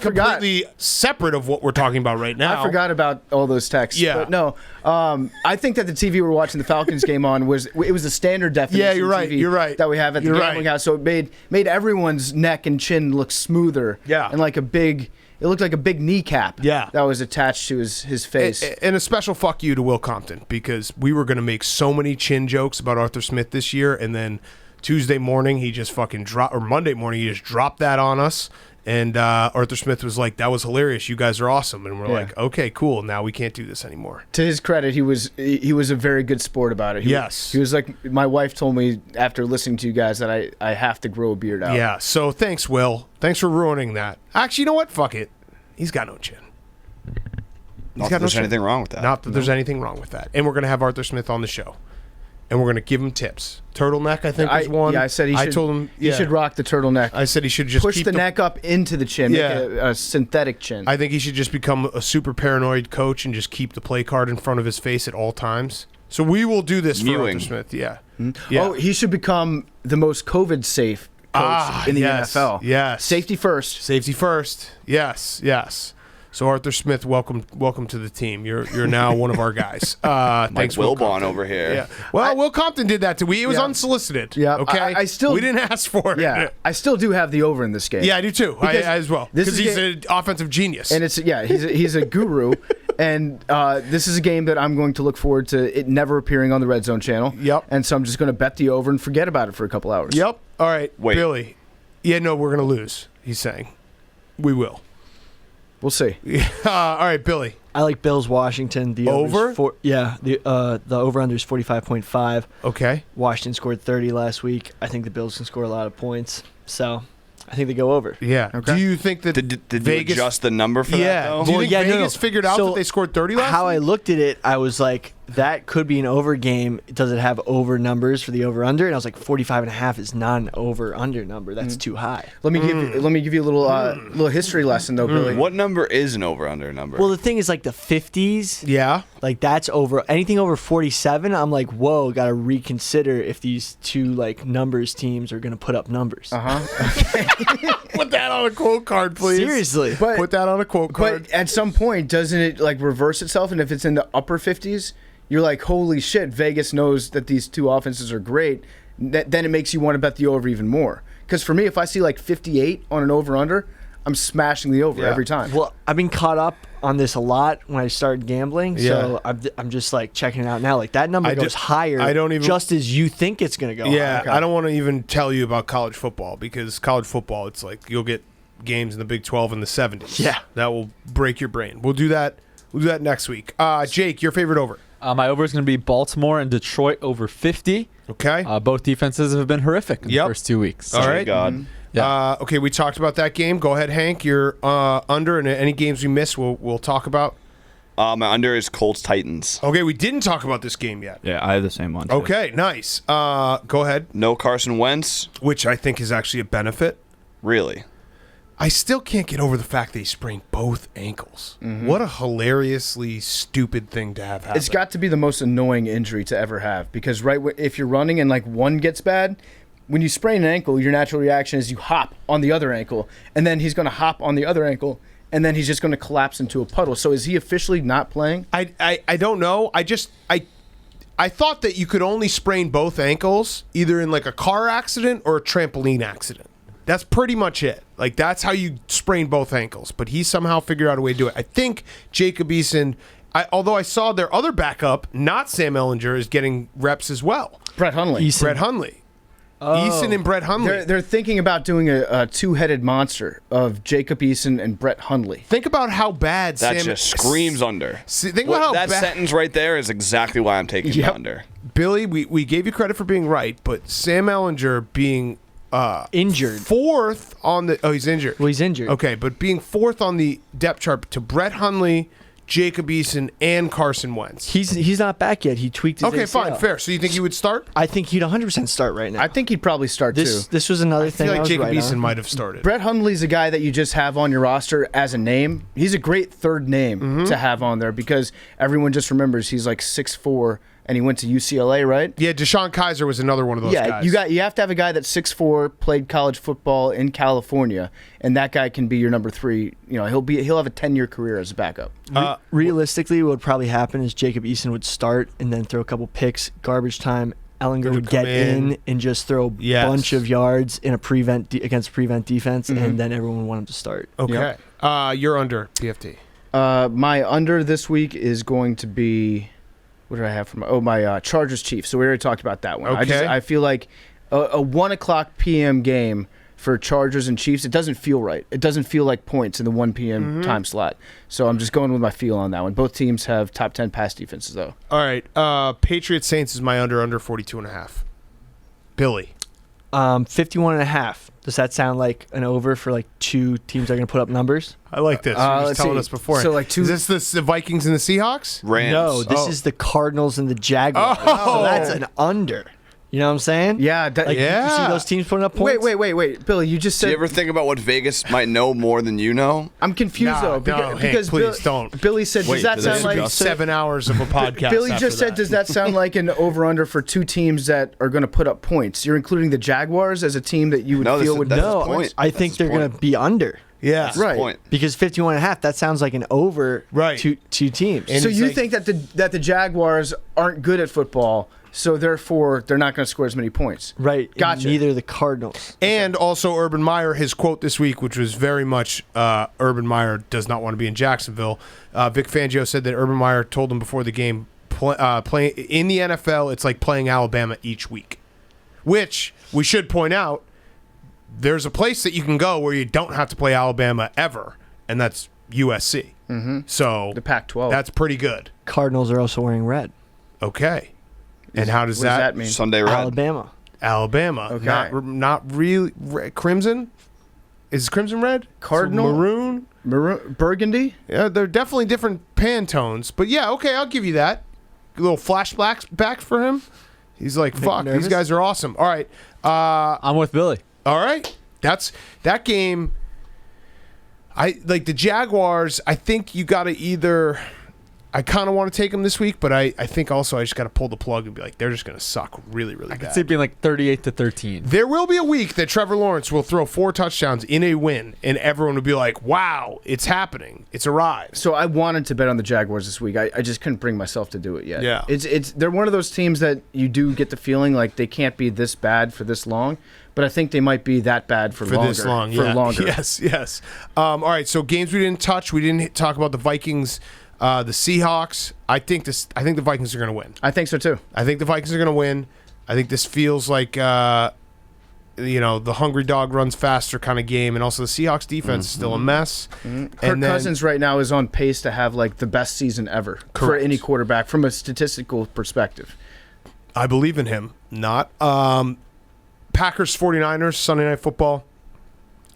completely separate of what we're talking about right now. I forgot about all those texts. Yeah, but no. I think that the TV we're watching the Falcons game on was the standard definition. Yeah, you're right. TV You're right. That we have at the gambling house, so it made everyone's neck and chin look smoother. Yeah, and like a big. It looked like a big kneecap that was attached to his face. And a special fuck you to Will Compton, because we were going to make so many chin jokes about Arthur Smith this year, and then Tuesday morning he just fucking dropped, or Monday morning he just dropped that on us, and Arthur Smith was like, that was hilarious, you guys are awesome, and we're like, okay, cool, now we can't do this anymore. To his credit, he was a very good sport about it. He was like, my wife told me after listening to you guys that I have to grow a beard out. Yeah, so thanks, Will. Thanks for ruining that. Actually, you know what? Fuck it. He's got no chin. Not that there's anything wrong with that. Not that there's anything wrong with that. And we're going to have Arthur Smith on the show. And we're going to give him tips. Turtleneck, I think, was one. Yeah, I said I told him he should rock the turtleneck. I said he should just push the neck up into the chin, make a synthetic chin. I think he should just become a super paranoid coach and just keep the play card in front of his face at all times. So we will do this for Arthur Smith. Yeah. Mm-hmm. Oh, he should become the most COVID-safe coach in the NFL. Yes. Safety first. Safety first. Yes. So Arthur Smith, welcome to the team. You're now one of our guys. Thanks, Will Compton over here. Yeah. Well, Will Compton did that too. It was unsolicited. Yeah. Okay. We didn't ask for it. Yeah. I still do have the over in this game. Yeah, I do too. I as well. Because he's an offensive genius. And he's a guru. And this is a game that I'm going to look forward to it never appearing on the Red Zone channel. Yep. And so I'm just going to bet the over and forget about it for a couple hours. Yep. All right. Wait. Billy. Yeah, no, we're going to lose, he's saying. We will. We'll see. All right, Billy. I like Bills Washington. The over? The over-under is 45.5. Okay. Washington scored 30 last week. I think the Bills can score a lot of points. So I think they go over. Yeah. Okay. Do you think that Did Vegas you adjust the number for that, though? Do you think Vegas figured out that they scored 30 last How week? I looked at it, I was like, that could be an over game. Does it have over numbers for the over under? And I was like, 45.5 is not an over under number. That's too high. Let me give you a little history lesson though, Billy. What number is an over/under number? Well, the thing is, like the 50s, Yeah. like that's over. Anything over 47, I'm like, whoa, got to reconsider if these two like numbers teams are gonna put up numbers. Put that on a quote card, please. Seriously. But- Put that on a quote card. But at some point, doesn't it like reverse itself? And if it's in the upper 50s, you're like, holy shit, Vegas knows that these two offenses are great. Then it makes you want to bet the over even more. Because for me, if I see like 58 on an over/under, I'm smashing the over every time. Well, I've been caught up on this a lot when I started gambling, so I'm just like checking it out now. Like that number goes higher. I don't even- just as you think it's gonna go. Yeah, higher. I don't want to even tell you about college football because college football, it's like you'll get games in the Big 12 in the 70s. Yeah. That will break your brain. We'll do that next week. Jake, your favorite over. My over is going to be Baltimore and Detroit over 50. Okay. Both defenses have been horrific in the Yep. first 2 weeks. All right. God. Yeah. Okay, we talked about that game. Go ahead, Hank. You're under, and any games we miss, we'll talk about. My under is Colts Titans. Okay, we didn't talk about this game yet. Yeah, I have the same one. Too. Okay, nice. Go ahead. No Carson Wentz. Which I think is actually a benefit. Really? I still can't get over the fact that he sprained both ankles. What a hilariously stupid thing to have happen. It's got to be the most annoying injury to ever have because if you're running and like one gets bad, when you sprain an ankle, your natural reaction is you hop on the other ankle, and then he's going to hop on the other ankle, and then he's just going to collapse into a puddle. So is he officially not playing? I don't know. I thought that you could only sprain both ankles either in like a car accident or a trampoline accident. That's pretty much it. Like, that's how you sprain both ankles. But he somehow figured out a way to do it. I think Jacob Eason, although I saw their other backup, not Sam Ehlinger, is getting reps as well. Brett Hundley. Brett Hundley. Eason and Brett Hundley. They're thinking about doing a two-headed monster of Jacob Eason and Brett Hundley. Think about how bad That Sam... just screams under. Think about how That bad... sentence right there is exactly why I'm taking the under. Billy, we gave you credit for being right, but Sam Ehlinger being... injured. Fourth on the... Oh, he's injured. Well, he's injured. Okay, but being fourth on the depth chart to Brett Hundley, Jacob Eason, and Carson Wentz. He's not back yet. He tweaked his Okay, ACL. fine, fair. So you think he would start? I think he'd 100% start right now. I think he'd probably start too. This was another I thing feel I like was Jacob right Eason on. might have started. Brett Hundley's a guy that you just have on your roster as a name. He's a great third name to have on there because everyone just remembers he's like 6'4", and he went to UCLA, right? Yeah, Deshaun Kaiser was another one of those guys. You have to have a guy that's 6'4", played college football in California, and that guy can be your number 3. You know, he'll have a 10-year career as a backup. Realistically, what would probably happen is Jacob Eason would start and then throw a couple picks, garbage time. Ellinger would come get in. and just throw a Yes. bunch of yards in a against prevent defense, and then everyone would want him to start. Okay. You're under, PFT. My under this week is going to be... What did I have for my Chargers Chiefs? So we already talked about that one. Okay. I feel like a 1:00 p.m. game for Chargers and Chiefs, it doesn't feel right. It doesn't feel like points in the 1 p.m. time slot. So I'm just going with my feel on that one. Both teams have top 10 pass defenses, though. All right. Patriots Saints is my under 42.5. Billy. 51.5. Does that sound like an over for like two teams that are going to put up numbers? I like this. You were just let's telling see. us before. So, like, Is this the Vikings and the Seahawks? Rams. No, this is the Cardinals and the Jaguars. Oh. So that's an under. You know what I'm saying? Yeah. Like, Yeah. You see those teams putting up points? Wait. Billy, you just Do said... you ever think about what Vegas might know more than you know? I'm confused, No, though. no, Hank, please don't. Billy said, Wait, does that does sound this like... be 7 hours of a podcast. Billy after just said, that. does that sound like an over-under for two teams that are going to put up points? You're including the Jaguars as a team that you would No, feel would... that's No, his point. I think That's they're his going to be under. Yeah. That's his Right. point. Because 51.5, that sounds like an over Right. to two teams. And So it's you like- think that the Jaguars aren't good at football, so therefore they're not going to score as many points? Right. Gotcha. Neither are the Cardinals. And also Urban Meyer, his quote this week, which was very much Urban Meyer does not want to be in Jacksonville. Vic Fangio said that Urban Meyer told him before the game, play in the NFL, it's like playing Alabama each week. Which, we should point out, there's a place that you can go where you don't have to play Alabama ever, and that's USC. Mm-hmm. So The Pac-12. that's pretty good. Cardinals are also wearing red. Okay. And how does what does that mean? Sunday Red. Alabama. Alabama. Okay. Not really. Crimson? Is crimson red? Cardinal? Maroon? Burgundy? Yeah, they're definitely different Pantones. But yeah, okay, I'll give you that. little flashbacks back for him. He's like, fuck, nervous? these guys are awesome. All right. I'm with Billy. All right. That's that game. I like the Jaguars. I think you got to either. I kind of want to take them this week, but I think also I just got to pull the plug and be like, they're just going to suck really, really I bad. could see it being like 38-13. There will be a week that Trevor Lawrence will throw 4 touchdowns in a win, and everyone will be like, wow, it's happening. It's arrived. So I wanted to bet on the Jaguars this week. I just couldn't bring myself to do it yet. Yeah. They're one of those teams that you do get the feeling like they can't be this bad for this long, but I think they might be that bad for longer. This long. For Yeah. longer. Yes. All right, so games we didn't touch. We didn't talk about the Vikings, the Seahawks. I think the Vikings are going to win. I think so too. I think the Vikings are going to win. I think this feels like the hungry dog runs faster kind of game, and also the Seahawks defense is still a mess. Kirk And then, Cousins right now is on pace to have like the best season ever for Correct. any quarterback from a statistical perspective. I believe in him. Not Packers 49ers Sunday Night Football,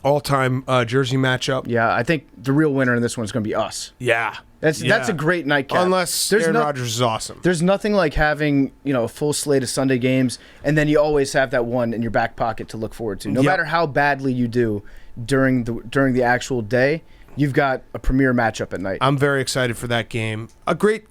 all-time jersey matchup. Yeah, I think the real winner in this one is going to be us. Yeah. That's a great nightcap. Unless Aaron Rodgers is awesome. There's nothing like having, a full slate of Sunday games, and then you always have that one in your back pocket to look forward to. No Yep. matter how badly you do during the actual day, you've got a premier matchup at night. I'm very excited for that game. A great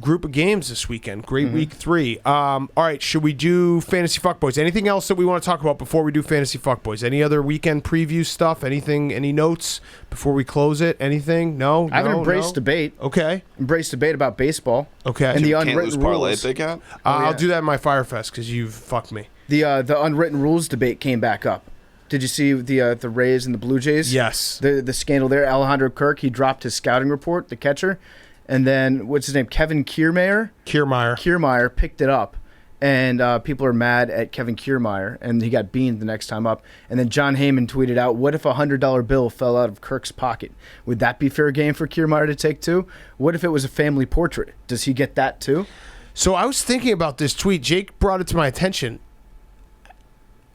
group of games this weekend. Great week 3. All right, should we do Fantasy Fuckboys? Anything else that we want to talk about before we do Fantasy Fuckboys? Any other weekend preview stuff? Anything? Any notes before we close it? Anything? No? I haven't embraced no? debate. Okay. Embraced debate about baseball. Okay. And the Can't unwritten lose parlay, rules. Big Cat. I'll do that in my Firefest because you've fucked me. The unwritten rules debate came back up. Did you see the Rays and the Blue Jays? Yes. The scandal there. Alejandro Kirk, he dropped his scouting report, the catcher, and then what's his name? Kevin Kiermaier picked it up, and people are mad at Kevin Kiermaier, and he got beaned the next time up. And then John Heyman tweeted out, "What if a $100 bill fell out of Kirk's pocket? Would that be fair game for Kiermaier to take too? What if it was a family portrait? Does he get that too?" So I was thinking about this tweet. Jake brought it to my attention.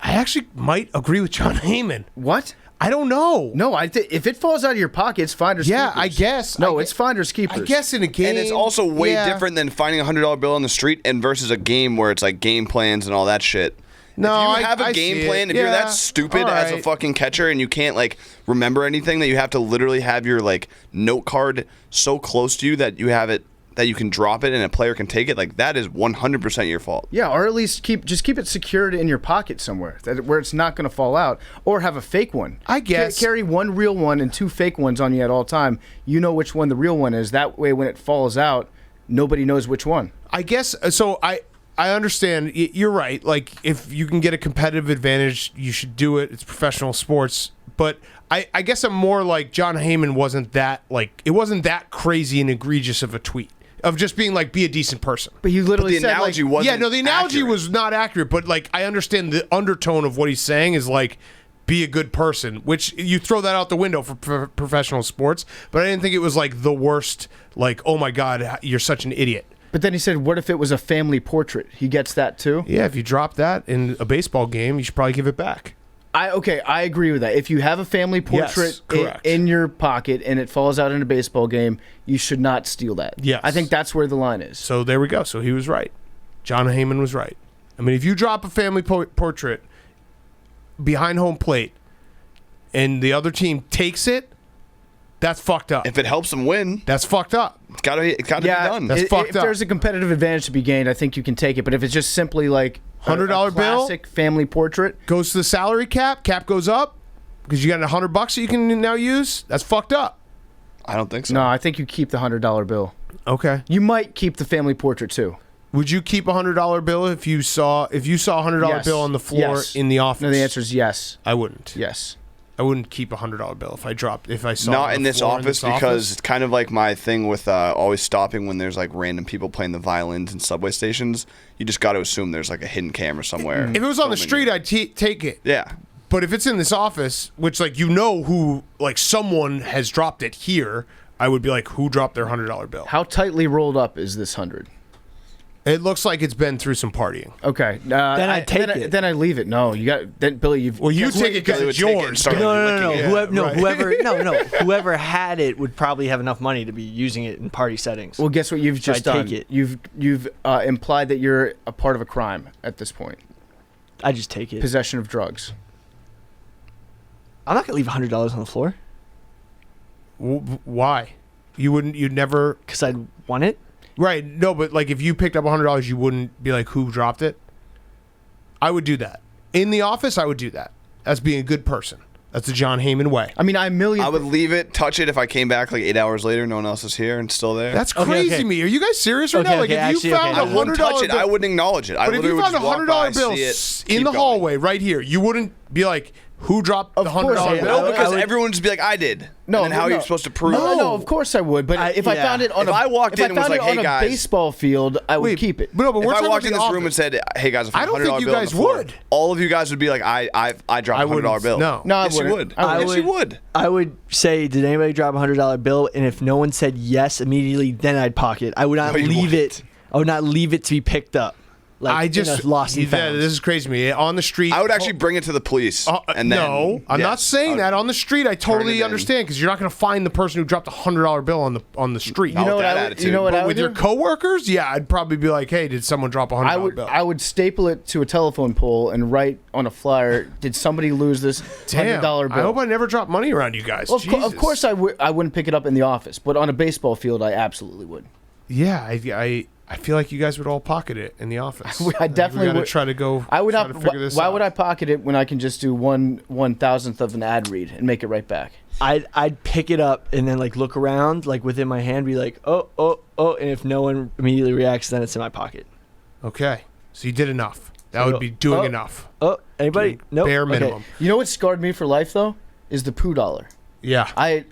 I actually might agree with John Heyman. What? I don't know. No, if it falls out of your pocket, it's finders keepers. Yeah, I guess. No, it's finders keepers. I guess in a game. And it's also way yeah. different than finding a $100 bill on the street and versus a game where it's like game plans and all that shit. No, if you have a I game see plan, it. if you're Yeah. that stupid All as a right. fucking catcher and you can't like remember anything, that you have to literally have your like note card so close to you that you have it, that you can drop it and a player can take it, like that is 100% your fault. Yeah, or at least keep it secured in your pocket somewhere where it's not going to fall out, or have a fake one. I guess. Carry one real one and 2 fake ones on you at all time. You know which one the real one is. That way, when it falls out, nobody knows which one. I guess so. I understand. You're right. Like if you can get a competitive advantage, you should do it. It's professional sports. But I guess I'm more like John Heyman wasn't that like it wasn't that crazy and egregious of a tweet of just being like be a decent person. But you literally the said analogy like, wasn't Yeah, no, the analogy accurate. was not accurate. But like I understand the undertone of what he's saying is like be a good person, which you throw that out the window for professional sports. But I didn't think it was like the worst. Like oh my god, you're such an idiot. But then he said, "What if it was a family portrait?" He gets that too. Yeah, if you drop that in a baseball game, you should probably give it back. I agree with that. If you have a family portrait correct. in your pocket and it falls out in a baseball game, you should not steal that. Yes. I think that's where the line is. So there we go. So he was right. John Heyman was right. I mean, if you drop a family portrait behind home plate and the other team takes it, that's fucked up. If it helps them win, That's fucked up. it's gotta be done. That's fucked if up. there's a competitive advantage to be gained, I think you can take it. But if it's just simply like $100 bill? classic family portrait, Goes to the salary cap. Cap goes up because you got $100 that you can now use. That's fucked up. I don't think so. no, I think you keep the $100 bill. Okay. You might keep the family portrait too. Would you keep a $100 bill if you saw a $100 Yes. bill on the floor Yes. in the office? No, the answer is yes. I wouldn't. Yes. I wouldn't keep a $100 bill if I saw it Not on in the this floor office because it's kind of like my thing with always stopping when there's like random people playing the violins in subway stations. You just got to assume there's like a hidden camera somewhere. If it was on the filming street, I'd take it. Yeah. But if it's in this office, which like you know who, like someone has dropped it here, I would be like, who dropped their $100 bill? How tightly rolled up is this 100? It looks like it's been through some partying. Okay. Then I take it. Then I leave it. No, you got. Then Billy, you've. Well, you take it because it's yours. Whoever had it would probably have enough money to be using it in party settings. Well, guess what you've just done? Take it. You've implied that you're a part of a crime at this point. I just take it. Possession of drugs. I'm not gonna leave $100 on the floor. Why? You'd never. Because I'd want it. Right. No, but like if you picked up $100, you wouldn't be like, who dropped it? I would do that. In the office, I would do that. That's being a good person. That's the John Heyman way. I mean, I would leave it, touch it if I came back like 8 hours later, no one else is here and still there. That's crazy to me. Are you guys serious right now? Like if you found I wouldn't touch it. I wouldn't acknowledge it. But if you found a $100 bill in the hallway right here, you wouldn't be like, who dropped the $100 bill? No, because everyone would just be like, I did. No, and then how are you supposed to prove it? No, of course I would. But if I found it on I walked in and was like, hey guys, a baseball field, I would keep it. But if I walked in this room and said, hey guys, I don't think you guys would. All of you guys would be like, I dropped a $100 bill. No, yes, you would. Yes, you would. I would say, did anybody drop a $100 bill? And if no one said yes immediately, then I'd pocket. I would not leave it. I would not leave it to be picked up. Like, I just lost and found. This is crazy to me. On the street, I would actually bring it to the police. And then, no, I'm not saying that. On the street, I totally understand because you're not going to find the person who dropped a $100 bill on the street. You know what I would with do? your coworkers, yeah, I'd probably be like, hey, did someone drop a $100 bill? I would staple it to a telephone pole and write on a flyer, did somebody lose this $100 bill? I hope I never drop money around you guys. Well, of course I wouldn't pick it up in the office, but on a baseball field, I absolutely would. Yeah, I feel like you guys would all pocket it in the office. I definitely would try to go. I would try have. to figure this why out. would I pocket it when I can just do 1/1000th of an ad read and make it right back? I'd pick it up and then like look around like within my hand, be like, oh, and if no one immediately reacts, then it's in my pocket. Okay, so you did enough. That would be doing enough. Oh, anybody? No. Bare minimum. Okay. You know what scarred me for life though is the poo dollar. Yeah, I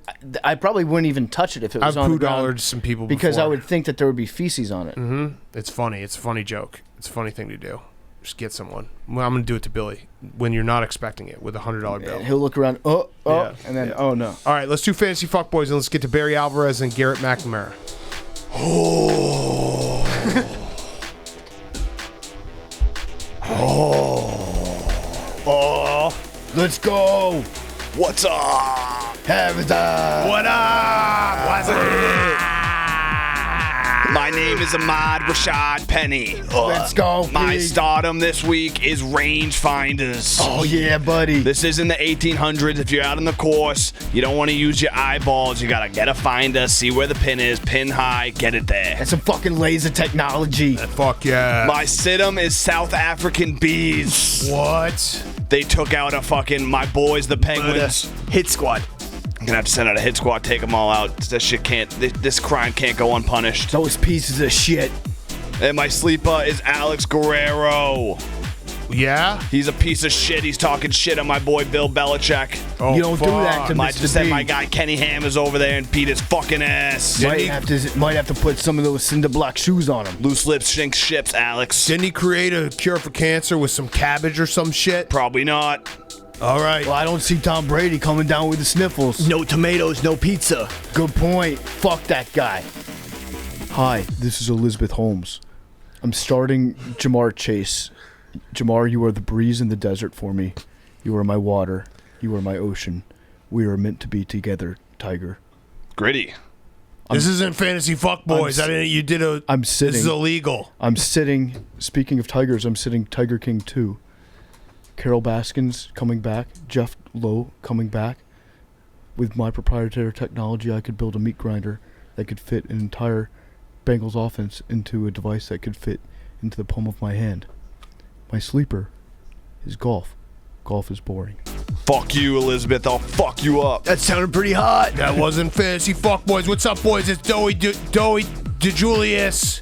probably wouldn't even touch it if it was on the ground. I've poo-dollared some people because before. I would think that there would be feces on it. Mm-hmm. It's funny. It's a funny joke. It's a funny thing to do. Just get someone. Well, I'm gonna do it to Billy when you're not expecting it with a $100 bill. And he'll look around. And then oh no. All right, let's do fantasy fuckboys and let's get to Barry Alvarez and Garrett McNamara. Let's go. What's up? What up? What's up? My name is Ahmad Rashad Penny. Let's go. My Pete. stardom this week is rangefinders. Oh yeah, buddy. This is in the 1800s. If you're out on the course, you don't want to use your eyeballs. You gotta get a finder, see where the pin is, pin high, get it there. That's some fucking laser technology. Fuck yeah. My situm is South African bees. What? They took out my boys, the Penguins. Hit squad. I'm gonna have to send out a hit squad, take them all out. This crime can't go unpunished. Those pieces of shit. And my sleeper is Alex Guerrero. Yeah? He's a piece of shit. He's talking shit on my boy Bill Belichick. Oh, You don't do that to Might Mr. just send B. my guy Kenny Hammers over there and beat his fucking ass. Might have to put some of those cinder block shoes on him. Loose lips sink ships, Alex. Didn't he create a cure for cancer with some cabbage or some shit? Probably not. All right. Well, I don't see Tom Brady coming down with the sniffles. No tomatoes, no pizza. Good point. Fuck that guy. Hi, this is Elizabeth Holmes. I'm starting Jamar Chase. Jamar, you are the breeze in the desert for me. You are my water. You are my ocean. We are meant to be together, Tiger. Gritty. This isn't fantasy fuckboys. I'm sitting. This is illegal. I'm sitting. Speaking of tigers, I'm sitting Tiger King 2. Carol Baskins coming back. Jeff Lowe coming back. With my proprietary technology, I could build a meat grinder that could fit an entire Bengals offense into a device that could fit into the palm of my hand. My sleeper is golf. Golf is boring. Fuck you, Elizabeth. I'll fuck you up. That sounded pretty hot. That wasn't fantasy fuckboys. What's up, boys? It's Doey DeJulius.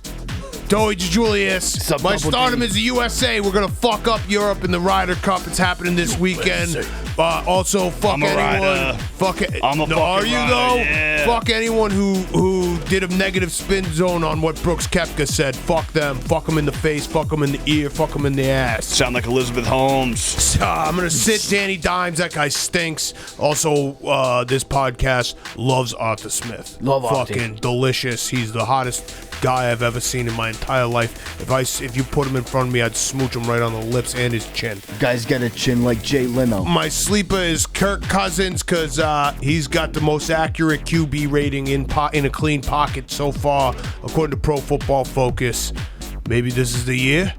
My stardom is the USA. We're gonna fuck up Europe in the Ryder Cup. It's happening this weekend. Also, fuck I'm a anyone. rider. I'm a no, are fucking you rider, though? yeah. Fuck anyone who did a negative spin zone on what Brooks Koepka said. Fuck them. Fuck them in the face. Fuck them in the ear. Fuck them in the ass. Sound like Elizabeth Holmes. I'm gonna sit Danny Dimes. That guy stinks. Also, this podcast loves Arthur Smith. Love Artie. Fucking delicious. He's the hottest guy I've ever seen in my entire life. If you put him in front of me, I'd smooch him right on the lips and his chin. Guy's got a chin like Jay Leno. My sleeper is Kirk Cousins because he's got the most accurate QB rating in a clean pocket so far, according to Pro Football Focus. Maybe this is the year.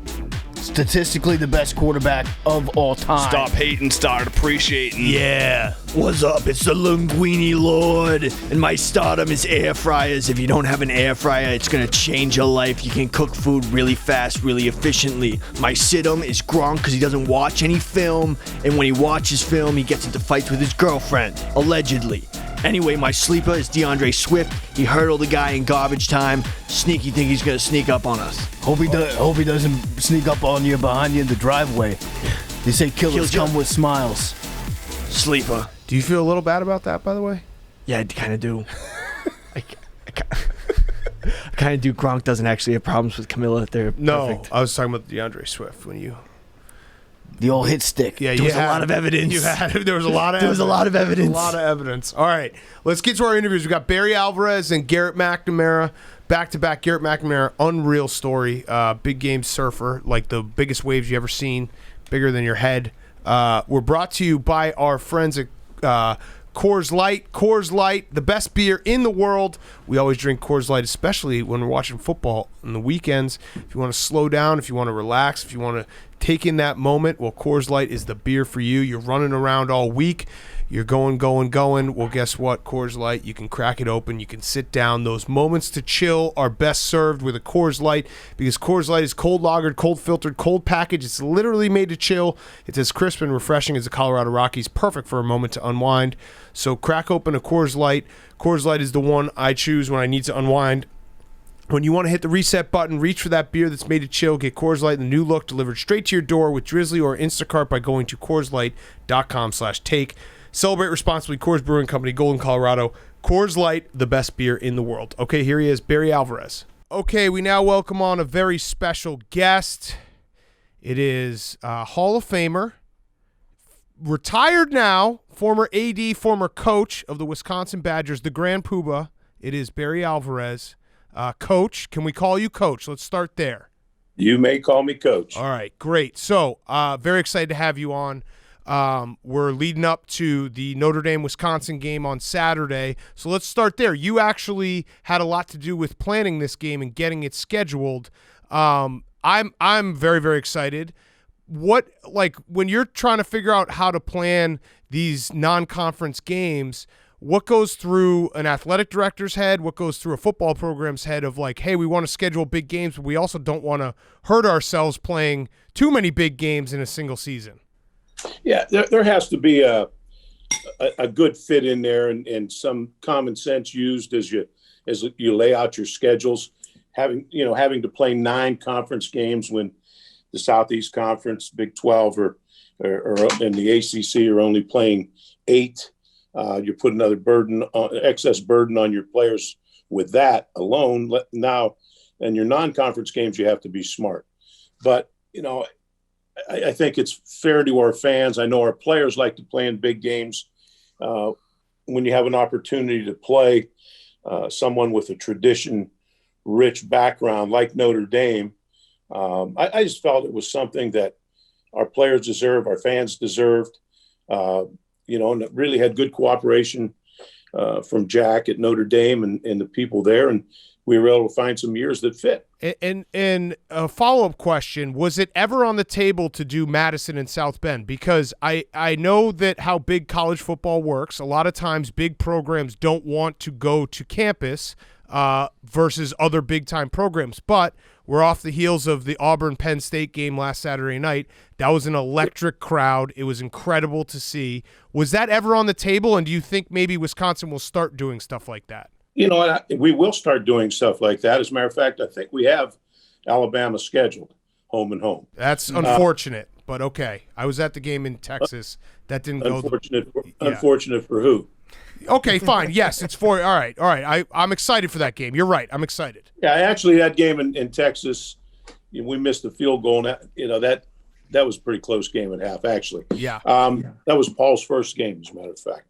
Statistically the best quarterback of all time. Stop hating, start appreciating. Yeah. What's up? It's the Linguini Lord, and my stardom is air fryers. If you don't have an air fryer, it's gonna change your life. You can cook food really fast, really efficiently. My situm is Gronk because he doesn't watch any film, and when he watches film, he gets into fights with his girlfriend, allegedly. Anyway, my sleeper is DeAndre Swift. He hurdled a guy in garbage time. Sneaky think he's gonna sneak up on us. Hope he doesn't sneak up on you behind you in the driveway. They say killers come with smiles. Sleeper. Do you feel a little bad about that, by the way? Yeah, I kind of do. I kind of do. Gronk doesn't actually have problems with Camilla. They're perfect. I was talking about DeAndre Swift when you... The old hit stick. Yeah, There was a lot of evidence. There was a lot of There was a lot of evidence. A lot of evidence. All right, let's get to our interviews. We got Barry Alvarez and Garrett McNamara. Back-to-back. Garrett McNamara, unreal story. Big game surfer, like the biggest waves you ever seen, bigger than your head. We're brought to you by our friends at Coors Light. Coors Light, the best beer in the world. We always drink Coors Light, especially when we're watching football on the weekends. If you want to slow down, if you want to relax, if you want to take in that moment, well, Coors Light is the beer for you. You're running around all week. You're going. Well, guess what? Coors Light, you can crack it open. You can sit down. Those moments to chill are best served with a Coors Light because Coors Light is cold lagered, cold filtered, cold packaged. It's literally made to chill. It's as crisp and refreshing as the Colorado Rockies. Perfect for a moment to unwind. So crack open a Coors Light. Coors Light is the one I choose when I need to unwind. When you want to hit the reset button, reach for that beer that's made to chill. Get Coors Light in the new look delivered straight to your door with Drizzly or Instacart by going to CoorsLight.com/take. Celebrate responsibly. Coors Brewing Company, Golden, Colorado. Coors Light, the best beer in the world. Okay, here he is, Barry Alvarez. Okay, we now welcome on a very special guest. It is Hall of Famer, retired now, former AD, former coach of the Wisconsin Badgers, the Grand Poobah. It is Barry Alvarez. Coach, can we call you Coach? Let's start there. You may call me Coach. All right, great. So, very excited to have you on. We're leading up to the Notre Dame-Wisconsin game on Saturday. So let's start there. You actually had a lot to do with planning this game and getting it scheduled. I'm very, very excited. When you're trying to figure out how to plan these non-conference games, what goes through an athletic director's head? What goes through a football program's head of like, hey, we want to schedule big games, but we also don't want to hurt ourselves playing too many big games in a single season? Yeah, there has to be a good fit in there and some common sense used as you lay out your schedules. Having to play 9 conference games when the Southeast Conference, Big 12, or and the ACC are only playing 8. You put another excess burden on your players with that alone. Now, in your non-conference games, you have to be smart. But, I think it's fair to our fans. I know our players like to play in big games. When you have an opportunity to play someone with a tradition-rich background like Notre Dame, I just felt it was something that our players deserve, our fans deserved. And it really had good cooperation from Jack at Notre Dame and the people there, and we were able to find some years that fit. And a follow-up question, was it ever on the table to do Madison and South Bend? Because I know that how big college football works. A lot of times big programs don't want to go to campus versus other big-time programs. But we're off the heels of the Auburn-Penn State game last Saturday night. That was an electric crowd. It was incredible to see. Was that ever on the table, and do you think maybe Wisconsin will start doing stuff like that? We will start doing stuff like that. As a matter of fact, I think we have Alabama scheduled home and home. That's unfortunate, but okay. I was at the game in Texas. That didn't go. Unfortunate for who? Okay, fine. Yes, it's for. All right. I'm excited for that game. You're right. I'm excited. Yeah, actually, that game in Texas, we missed the field goal. And that was a pretty close game at half, actually. Yeah. That was Paul's first game, as a matter of fact.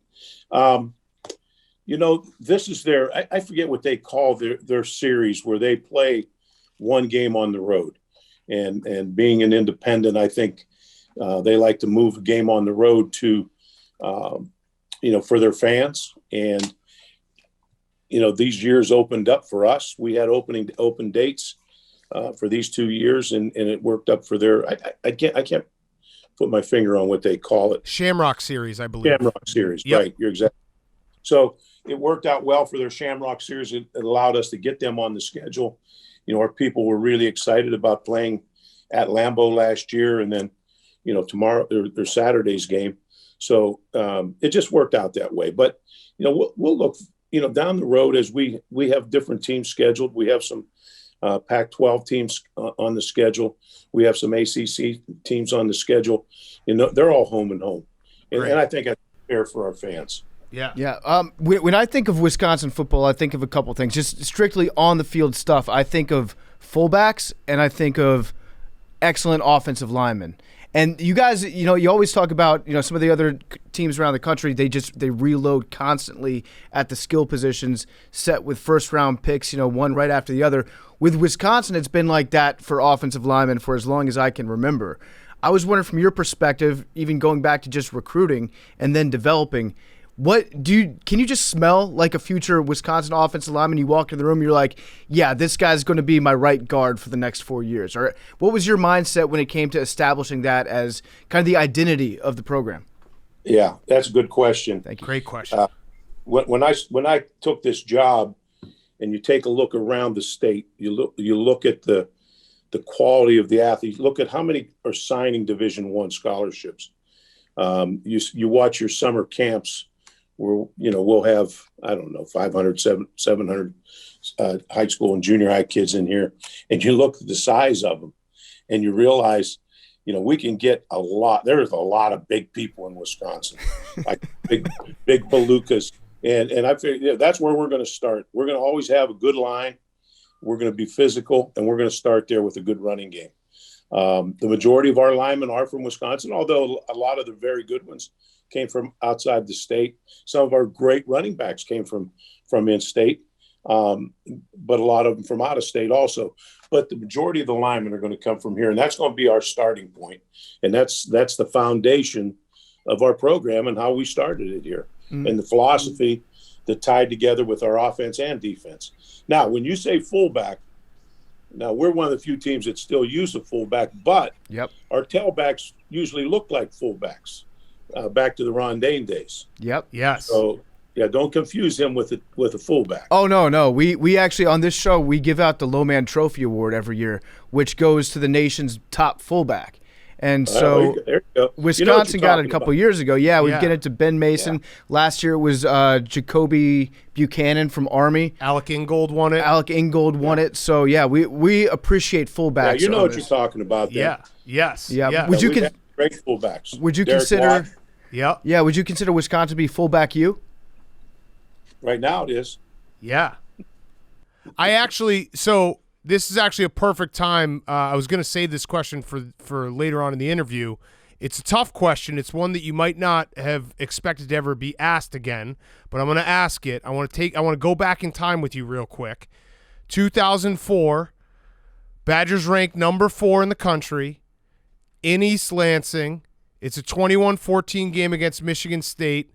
This is I forget what they call their series where they play one game on the road. And being an independent, I think they like to move a game on the road to, for their fans. And, these years opened up for us. We had open dates for these 2 years, and it worked up for I can't put my finger on what they call it. Shamrock Series, I believe. Shamrock Series, yep. Right. You're exactly. So it worked out well for their Shamrock Series. It allowed us to get them on the schedule. Our people were really excited about playing at Lambeau last year, and then, tomorrow their Saturday's game. So it just worked out that way. But we'll look, down the road as we have different teams scheduled. We have some Pac-12 teams on the schedule. We have some ACC teams on the schedule. They're all home and home, and I think that's fair for our fans. Yeah. Yeah. When I think of Wisconsin football, I think of a couple things. Just strictly on the field stuff. I think of fullbacks and I think of excellent offensive linemen. And you guys, you always talk about, some of the other teams around the country, they reload constantly at the skill positions, set with first round picks, one right after the other. With Wisconsin, it's been like that for offensive linemen for as long as I can remember. I was wondering from your perspective, even going back to just recruiting and then developing, can you just smell like a future Wisconsin offensive lineman? You walk in the room, you're like, yeah, this guy's going to be my right guard for the next 4 years. Or what was your mindset when it came to establishing that as kind of the identity of the program? Yeah, that's a good question. Thank you. Great question. When I took this job, and you take a look around the state, you look at the quality of the athletes. Look at how many are signing Division I scholarships. You watch your summer camps. We'll have, 500, 700 high school and junior high kids in here. And you look at the size of them and you realize, we can get a lot. There's a lot of big people in Wisconsin, like big palookas. And I figure that's where we're going to start. We're going to always have a good line. We're going to be physical, and we're going to start there with a good running game. The majority of our linemen are from Wisconsin, although a lot of the very good ones came from outside the state. Some of our great running backs came from in-state, but a lot of them from out of state also. But the majority of the linemen are going to come from here, and that's going to be our starting point. And that's the foundation of our program and how we started it here, and the philosophy that tied together with our offense and defense. Now, when you say fullback, now we're one of the few teams that still use a fullback, but our tailbacks usually look like fullbacks. Back to the Ron Dane days. Yep. Yes. So don't confuse him with a fullback. Oh no. We actually on this show we give out the Lowman Trophy Award every year, which goes to the nation's top fullback. And so there you go. Wisconsin got it a couple years ago. Yeah, we get it to Ben Mason. Yeah. Last year it was Jacoby Buchanan from Army. Alec Ingold won it. So yeah, we appreciate fullbacks. Yeah, you know what you're talking about. Then. Yeah. Yes. Yeah. Yeah. Would you great fullbacks? Would you Derek consider? Watt. Yeah. Would you consider Wisconsin to be fullback you? Right now it is. Yeah. This is actually a perfect time. I was going to save this question for later on in the interview. It's a tough question. It's one that you might not have expected to ever be asked again, but I'm going to ask it. I want to go back in time with you real quick. 2004, Badgers ranked number 4 in the country in East Lansing. It's a 21-14 game against Michigan State.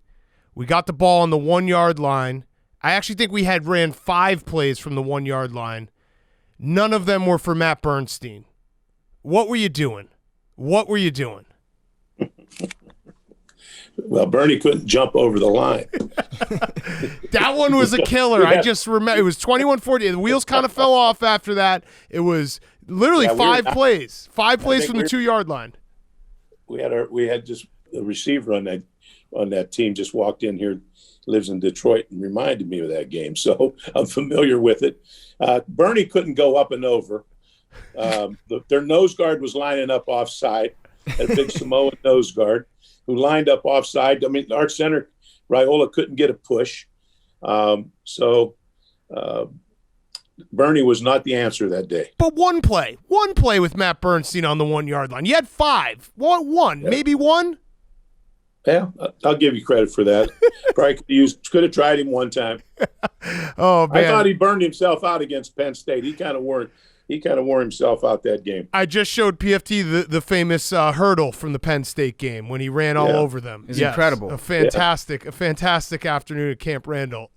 We got the ball on the 1-yard line. I actually think we had ran 5 plays from the 1-yard line. None of them were for Matt Bernstein. What were you doing? Well, Bernie couldn't jump over the line. That one was a killer. I just remember it was 21-14. The wheels kind of fell off after that. It was literally 5 plays. 5 plays from the 2-yard line. We had just a receiver on that team just walked in here, lives in Detroit, and reminded me of that game. So I'm familiar with it. Bernie couldn't go up and over. Their nose guard was lining up offside, a big Samoan nose guard who lined up offside. I mean, our center, Raiola, couldn't get a push. So Bernie was not the answer that day. But one play with Matt Bernstein on the 1-yard line. You had 5. One, maybe one. Yeah, I'll give you credit for that. Probably could have tried him one time. Oh man, I thought he burned himself out against Penn State. He kind of wore himself out that game. I just showed PFT the famous hurdle from the Penn State game when he ran all over them. It's incredible. A fantastic afternoon at Camp Randall.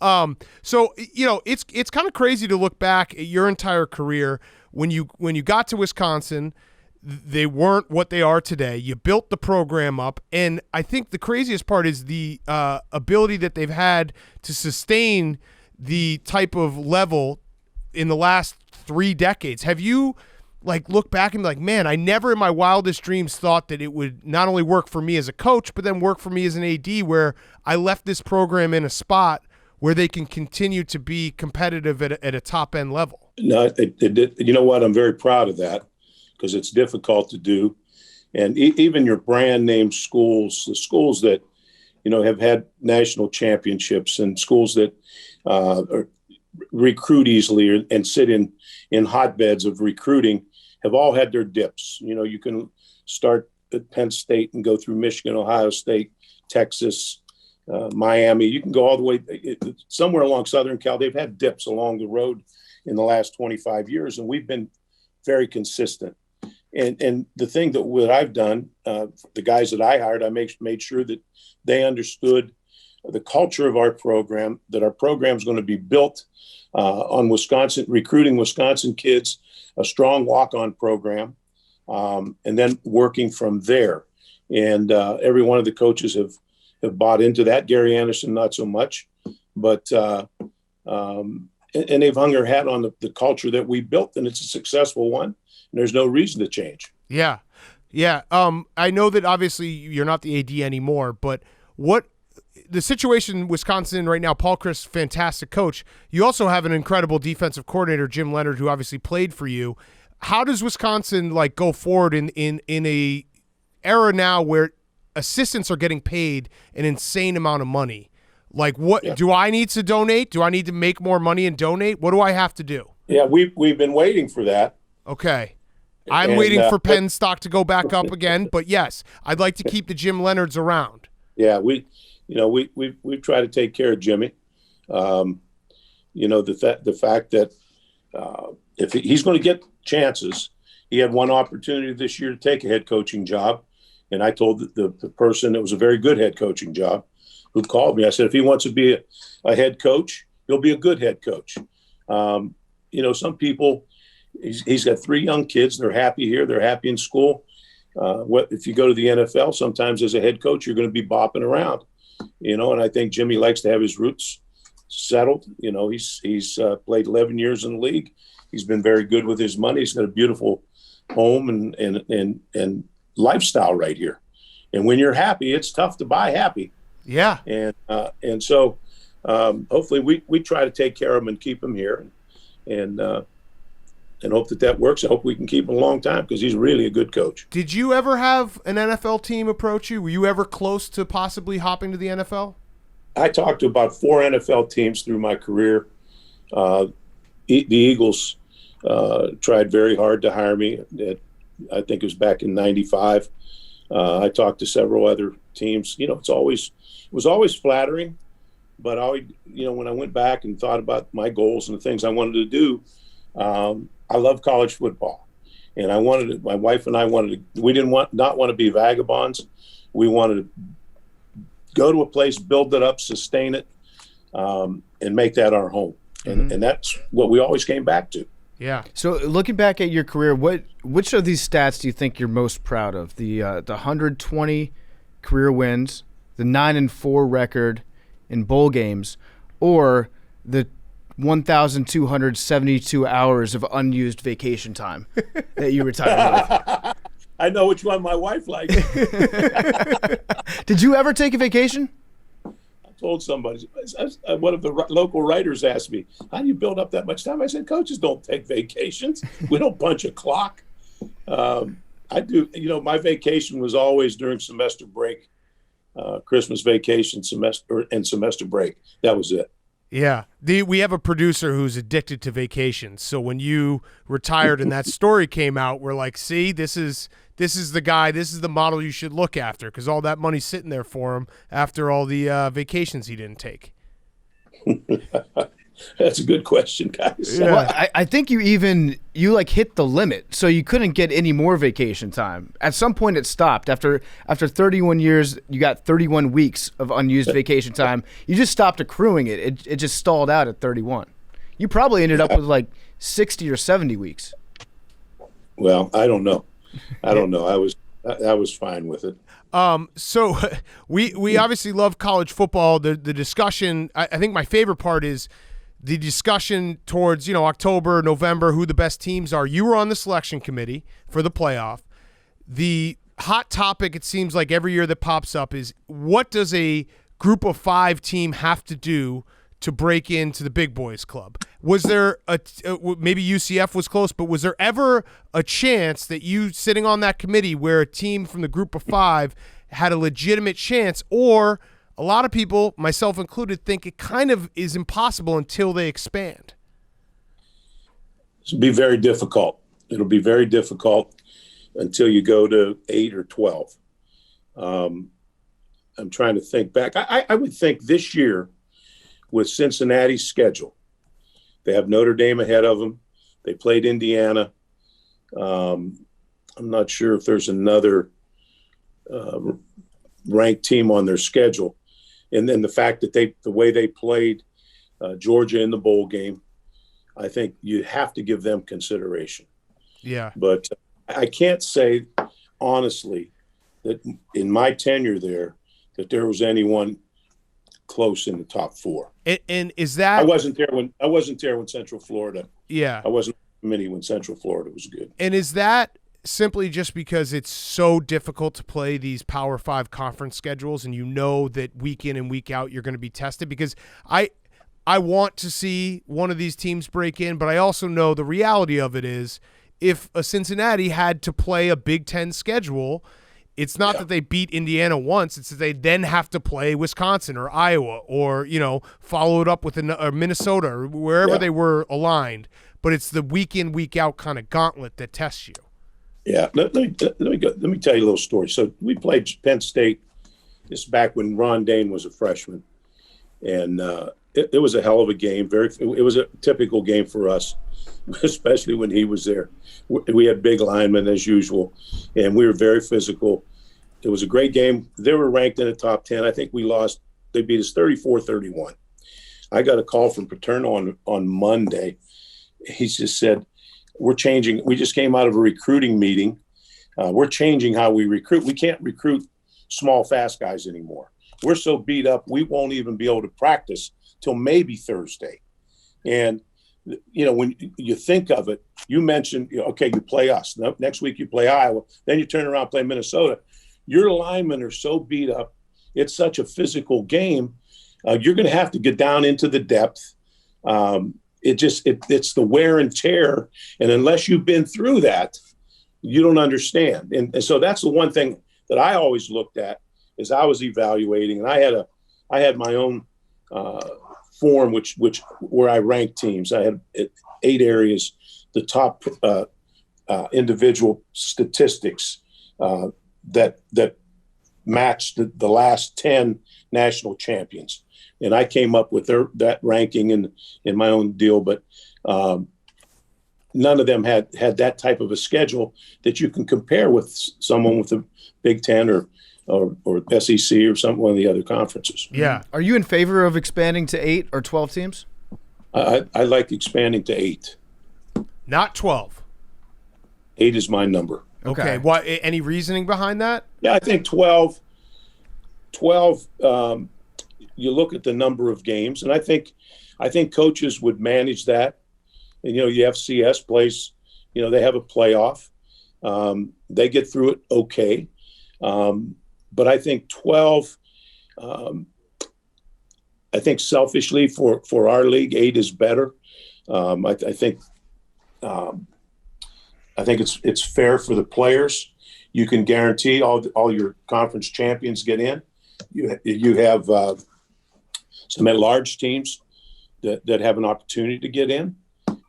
So it's kind of crazy to look back at your entire career when you got to Wisconsin. They weren't what they are today. You built the program up, and I think the craziest part is the ability that they've had to sustain the type of level in the last 3 decades. Have you look back and be like, man, I never in my wildest dreams thought that it would not only work for me as a coach, but then work for me as an AD, where I left this program in a spot where they can continue to be competitive at a top end level? No, it did. You know what? I'm very proud of that, because it's difficult to do. And even your brand name schools, the schools that, have had national championships, and schools that recruit easily and sit in hotbeds of recruiting, have all had their dips. You can start at Penn State and go through Michigan, Ohio State, Texas, Miami. You can go all the way somewhere along Southern Cal. They've had dips along the road in the last 25 years, and we've been very consistent. And the thing that I've done, the guys that I hired, I made sure that they understood the culture of our program, that our program is going to be built on Wisconsin, recruiting Wisconsin kids, a strong walk-on program, and then working from there. And every one of the coaches have bought into that. Gary Anderson, not so much, but and they've hung their hat on the culture that we built, and it's a successful one. And there's no reason to change. Yeah. I know that obviously you're not the AD anymore, but what the situation in Wisconsin right now, Paul Chryst, fantastic coach. You also have an incredible defensive coordinator, Jim Leonard, who obviously played for you. How does Wisconsin go forward in a era now where assistants are getting paid an insane amount of money? Do I need to donate? Do I need to make more money and donate? What do I have to do? Yeah, we've been waiting for that. Okay. I'm waiting for Penn stock to go back up again, but yes, I'd like to keep the Jim Leonards around. Yeah, we try to take care of Jimmy. The fact that if he's going to get chances, he had one opportunity this year to take a head coaching job, and I told the person it was a very good head coaching job, who called me. I said, if he wants to be a head coach, he'll be a good head coach. Some people. He's got 3 young kids. They're happy here. They're happy in school. If you go to the NFL, sometimes as a head coach, you're going to be bopping around, and I think Jimmy likes to have his roots settled. He's played 11 years in the league. He's been very good with his money. He's got a beautiful home and lifestyle right here. And when you're happy, it's tough to buy happy. Yeah. And so hopefully we try to take care of him and keep him here. And hope that works. I hope we can keep him a long time, because he's really a good coach. Did you ever have an NFL team approach you? Were you ever close to possibly hopping to the NFL? I talked to about 4 NFL teams through my career. The Eagles tried very hard to hire me. I think it was back in '95. I talked to several other teams. It was always flattering, but when I went back and thought about my goals and the things I wanted to do, I love college football, and my wife and I we didn't want to be vagabonds. We wanted to go to a place, build it up, sustain it, and make that our home. And that's what we always came back to. Yeah. So looking back at your career, which of these stats do you think you're most proud of? The 120 career wins, the 9-4 record in bowl games, or the 1,272 hours of unused vacation time that you retired with? I know which one my wife likes. Did you ever take a vacation? I told somebody, one of the local writers asked me, how do you build up that much time? I said, coaches don't take vacations. We don't punch a clock. I do. My vacation was always during semester break, Christmas vacation, semester break. That was it. Yeah. We have a producer who's addicted to vacations. So when you retired and that story came out, we're like, see, this is the guy, this is the model you should look after, because all that money's sitting there for him after all the vacations he didn't take. That's a good question, guys. Yeah. Well, I think you hit the limit, so you couldn't get any more vacation time. At some point, it stopped. After 31 years, you got 31 weeks of unused vacation time. You just stopped accruing it. It just stalled out at 31. You probably ended up with like 60 or 70 weeks. Well, I don't know. I was fine with it. So we obviously love college football. The discussion, I think my favorite part is the discussion towards, October, November, who the best teams are. You were on the selection committee for the playoff. The hot topic, it seems like every year that pops up, is what does a group of 5 team have to do to break into the big boys club? Was there maybe UCF was close, but was there ever a chance that you sitting on that committee where a team from the group of 5 had a legitimate chance? Or a lot of people, myself included, think it kind of is impossible until they expand. It'll be very difficult. It'll be very difficult until you go to 8 or 12. I'm trying to think back. I would think this year with Cincinnati's schedule, they have Notre Dame ahead of them. They played Indiana. I'm not sure if there's another ranked team on their schedule. And then the fact that the way they played Georgia in the bowl game, I think you have to give them consideration. Yeah. But I can't say honestly that in my tenure there that there was anyone close in the top 4. And is that I wasn't there when Central Florida. Yeah. I wasn't on the committee when Central Florida was good. And is that simply just because it's so difficult to play these Power 5 conference schedules, and that week in and week out you're going to be tested? Because I want to see one of these teams break in, but I also know the reality of it is if a Cincinnati had to play a Big Ten schedule, it's not that they beat Indiana once, it's that they then have to play Wisconsin or Iowa or, follow it up with Minnesota or wherever they were aligned. But it's the week in, week out kind of gauntlet that tests you. Yeah, let me tell you a little story. So we played Penn State. This is back when Ron Dane was a freshman, and it was a hell of a game. It was a typical game for us, especially when he was there. We had big linemen as usual, and we were very physical. It was a great game. They were ranked in the top 10. I think we lost. They beat us 34-31. I got a call from Paterno on Monday. He just said, we're changing. We just came out of a recruiting meeting. We're changing how we recruit. We can't recruit small, fast guys anymore. We're so beat up, we won't even be able to practice till maybe Thursday. And, when you think of it, you mentioned, okay, you play us. Next week you play Iowa. Then you turn around and play Minnesota. Your linemen are so beat up. It's such a physical game. You're going to have to get down into the depth. It's the wear and tear. And unless you've been through that, you don't understand. And so that's the one thing that I always looked at as I was evaluating. And I had my own form, where I ranked teams. I had 8 areas, the top individual statistics that matched the last 10 national champions. And I came up with that ranking in my own deal, but none of them had that type of a schedule that you can compare with someone with the Big Ten or SEC or one of the other conferences. Yeah. Are you in favor of expanding to 8 or 12 teams? I like expanding to 8. Not 12. 8 is my number. Okay. What? Any reasoning behind that? Yeah, I think 12. You look at the number of games, and I think coaches would manage that. And the FCS plays. They have a playoff. They get through it okay. But I think 12. I think selfishly for our league, 8 is better. I think it's fair for the players. You can guarantee all your conference champions get in. You have some at-large teams that have an opportunity to get in,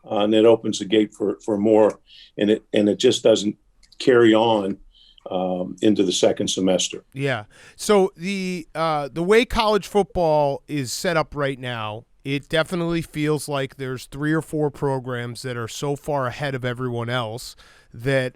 and it opens the gate for more, and it just doesn't carry on into the second semester. Yeah. So the way college football is set up right now, it definitely feels like there's 3 or 4 programs that are so far ahead of everyone else that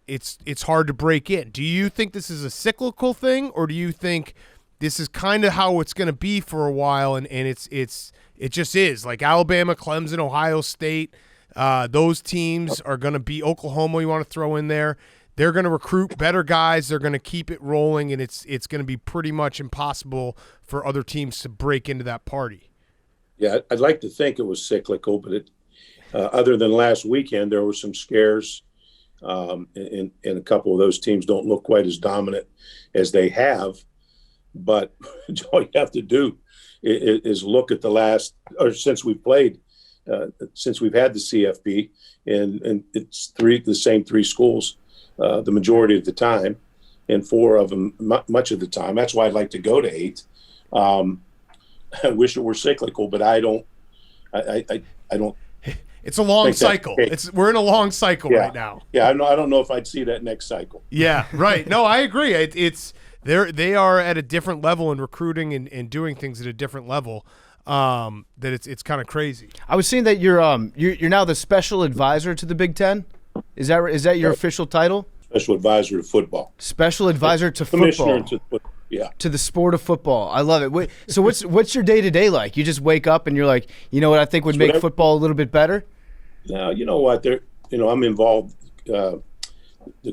it's hard to break in. Do you think this is a cyclical thing, or do you think this is kind of how it's going to be for a while, and it just is like Alabama, Clemson, Ohio State? Those teams are going to be Oklahoma. You want to throw in there? They're going to recruit better guys. They're going to keep it rolling, and it's going to be pretty much impossible for other teams to break into that party. Yeah, I'd like to think it was cyclical, but other than last weekend, there were some scares, and a couple of those teams don't look quite as dominant as they have. But all you have to do is look at since we've played, since we've had the CFP, and it's the same 3 schools. The majority of the time, and 4 of them much of the time. That's why I'd like to go to 8. I wish it were cyclical, but I don't. I don't. It's a long cycle. We're in a long cycle right now. Yeah, I don't know if I'd see that next cycle. Yeah, right. No, I agree. They are at a different level in recruiting and doing things at a different level. That it's kind of crazy. I was seeing that you're now the special advisor to the Big Ten. Is that your official title? Special advisor to football. Special advisor to Commissioner football. Yeah. To the sport of football. I love it. So what's your day-to-day like? You just wake up and you're like, you know what I think would make football a little bit better? Now, you know what? I'm involved. The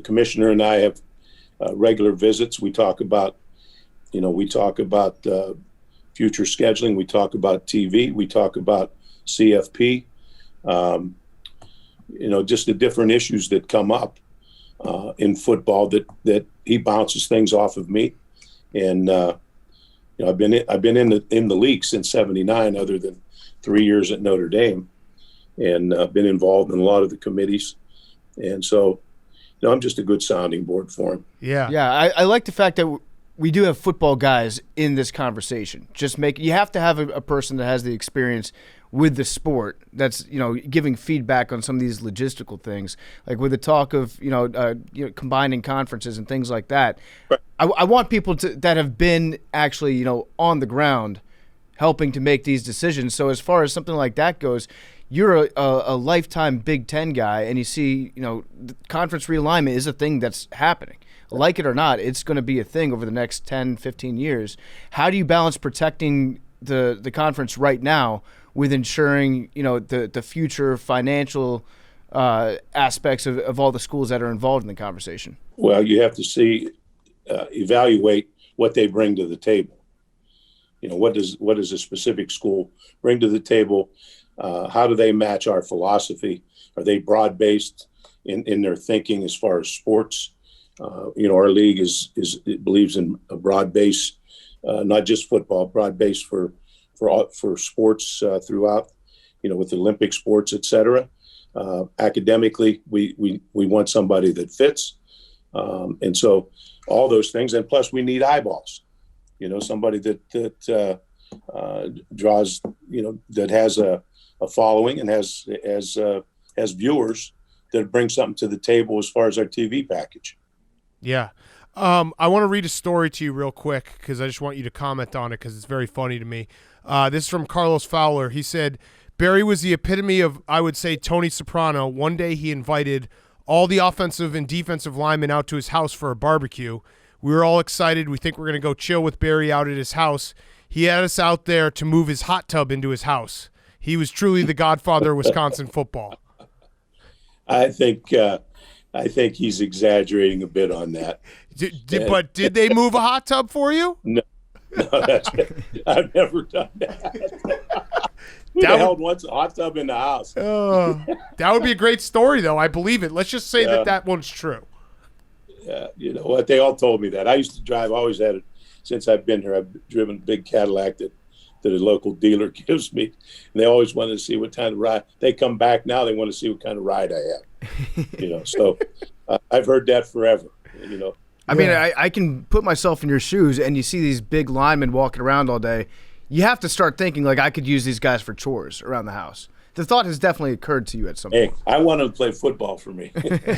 commissioner and I have regular visits. We talk about future scheduling. We talk about TV. We talk about CFP. Just the different issues that come up in football that he bounces things off of me. And I've been in the league since '79, other than 3 years at Notre Dame, and been involved in a lot of the committees. And so, I'm just a good sounding board for him. Yeah. Yeah. I like the fact that we do have football guys in this conversation. You have to have a person that has the experience with the sport that's giving feedback on some of these logistical things, like with the talk of combining conferences and things like that. Right. I want people that have been actually on the ground helping to make these decisions. So as far as something like that goes, you're a lifetime Big Ten guy, and you see conference realignment is a thing that's happening. Like it or not, it's going to be a thing over the next 10, 15 years. How do you balance protecting the conference right now with ensuring the future financial aspects of all the schools that are involved in the conversation? Well, you have to evaluate what they bring to the table. What does a specific school bring to the table? How do they match our philosophy? Are they broad-based in their thinking as far as sports? Our league it believes in a broad base, not just football, broad base for sports throughout, with Olympic sports, et cetera. Academically, we want somebody that fits. And so all those things, and plus we need eyeballs, somebody that draws, that has a following and has viewers that bring something to the table as far as our TV package. Yeah. I want to read a story to you real quick because I just want you to comment on it because it's very funny to me. This is from Carlos Fowler. He said, Barry was the epitome of, I would say, Tony Soprano. One day he invited all the offensive and defensive linemen out to his house for a barbecue. We were all excited. We think we're going to go chill with Barry out at his house. He had us out there to move his hot tub into his house. He was truly the godfather of Wisconsin football. I think he's exaggerating a bit on that. But did they move a hot tub for you? No, I've never done that. Who the hell wants a hot tub in the house? That would be a great story, though. I believe it. Let's just say that one's true. Yeah, you know what? They all told me that. I used to drive. Always had it since I've been here. I've driven a big Cadillac that a local dealer gives me, and they always wanted to see what kind of ride. They come back now. They want to see what kind of ride I have. So I've heard that forever. I mean, I can put myself in your shoes, and you see these big linemen walking around all day. you have to start thinking like I could use these guys for chores around the house. The thought has definitely occurred to you at some Hey, point. I want him to play football for me.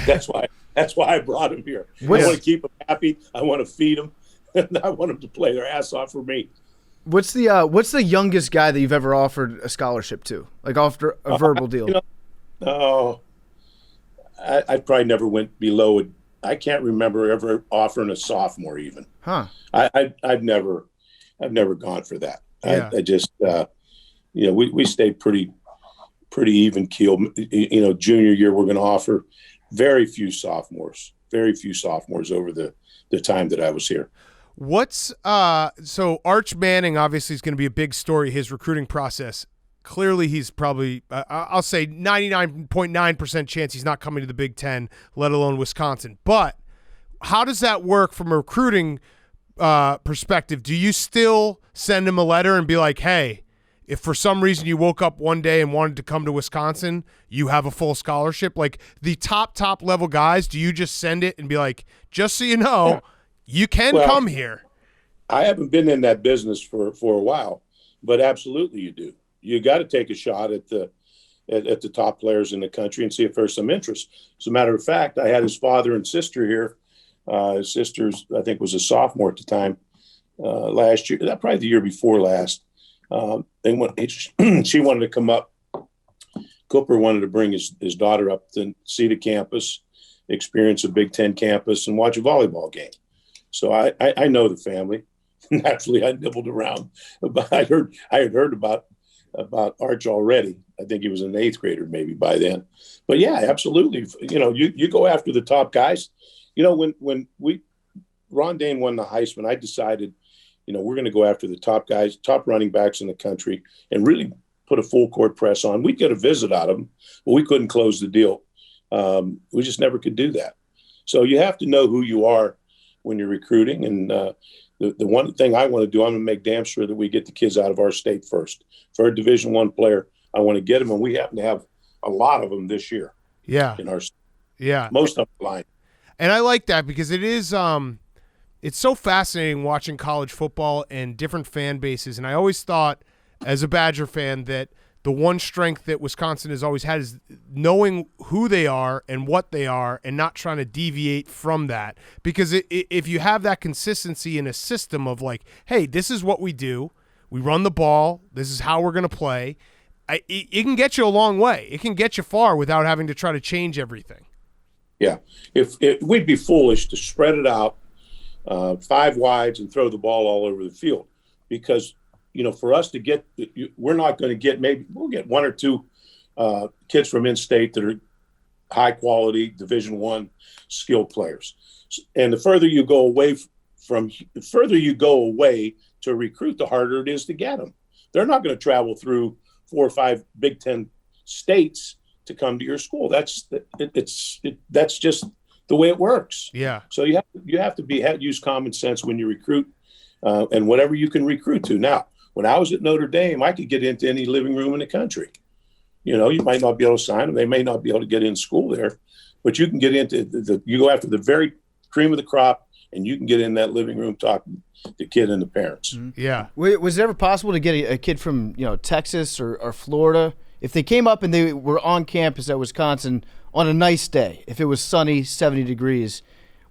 That's why I brought him here. I want to keep him happy. I want to feed him. And I want them to play their ass off for me. What's the youngest guy that you've ever offered a scholarship to, like after a verbal deal? I probably never went below it. I can't remember ever offering a sophomore even. Huh? I've never gone for that. Yeah. I just we stayed pretty even keel. Junior year we're going to offer very few sophomores over the time that I was here. What's so Arch Manning obviously is going to be a big story, his recruiting process. Clearly he's probably I'll say 99.9% chance he's not coming to the Big Ten, let alone Wisconsin. But how does that work from a recruiting perspective? Do you still send him a letter and be like, hey, if for some reason you woke up one day and wanted to come to Wisconsin, you have a full scholarship? Like the top level guys, do you just send it and be like, just so you know, you can come here? I haven't been in that business for a while, but absolutely you do. You got to take a shot at the top players in the country and see if there's some interest. As a matter of fact, I had his father and sister here. His sister's, I think, was a sophomore at the time last year. That probably the year before last. She wanted to come up. Cooper wanted to bring his daughter up to see the campus, experience a Big Ten campus, and watch a volleyball game. So I know the family. Naturally, I nibbled around, but I had heard about Arch already. I think he was an 8th grader maybe by then. But yeah, absolutely. You go after the top guys. When Ron Dane won the Heisman, I decided, we're going to go after the top guys, top running backs in the country, and really put a full court press on. We'd get a visit out of them, but we couldn't close the deal. We just never could do that. So you have to know who you are when you're recruiting. And the one thing I want to do, I'm going to make damn sure that we get the kids out of our state first. For a Division I player, I want to get them, and we happen to have a lot of them this year. Yeah. In our state. Yeah. Most of them line. And I like that because it is it's so fascinating watching college football and different fan bases. And I always thought, as a Badger fan, that the one strength that Wisconsin has always had is knowing who they are and what they are and not trying to deviate from that. Because if you have that consistency in a system of like, hey, this is what we do. We run the ball. This is how we're going to play. It can get you a long way. It can get you far without having to try to change everything. Yeah. If we'd be foolish to spread it out 5 wides and throw the ball all over the field because, for us to get, we're not going to get, maybe we'll get 1 or 2 kids from in-state that are high quality Division I skilled players. And the further you go away to recruit, the harder it is to get them. They're not going to travel through 4 or 5 Big Ten states to come to your school. That's just the way it works. Yeah. So you have to use common sense when you recruit, and whatever you can recruit to. Now, when I was at Notre Dame, I could get into any living room in the country. You might not be able to sign them. They may not be able to get in school there, but you can get into you go after the very cream of the crop, and you can get in that living room talking to the kid and the parents. Mm-hmm. Yeah. Was it ever possible to get a kid from Texas or Florida if they came up and they were on campus at Wisconsin on a nice day? If it was sunny, 70 degrees,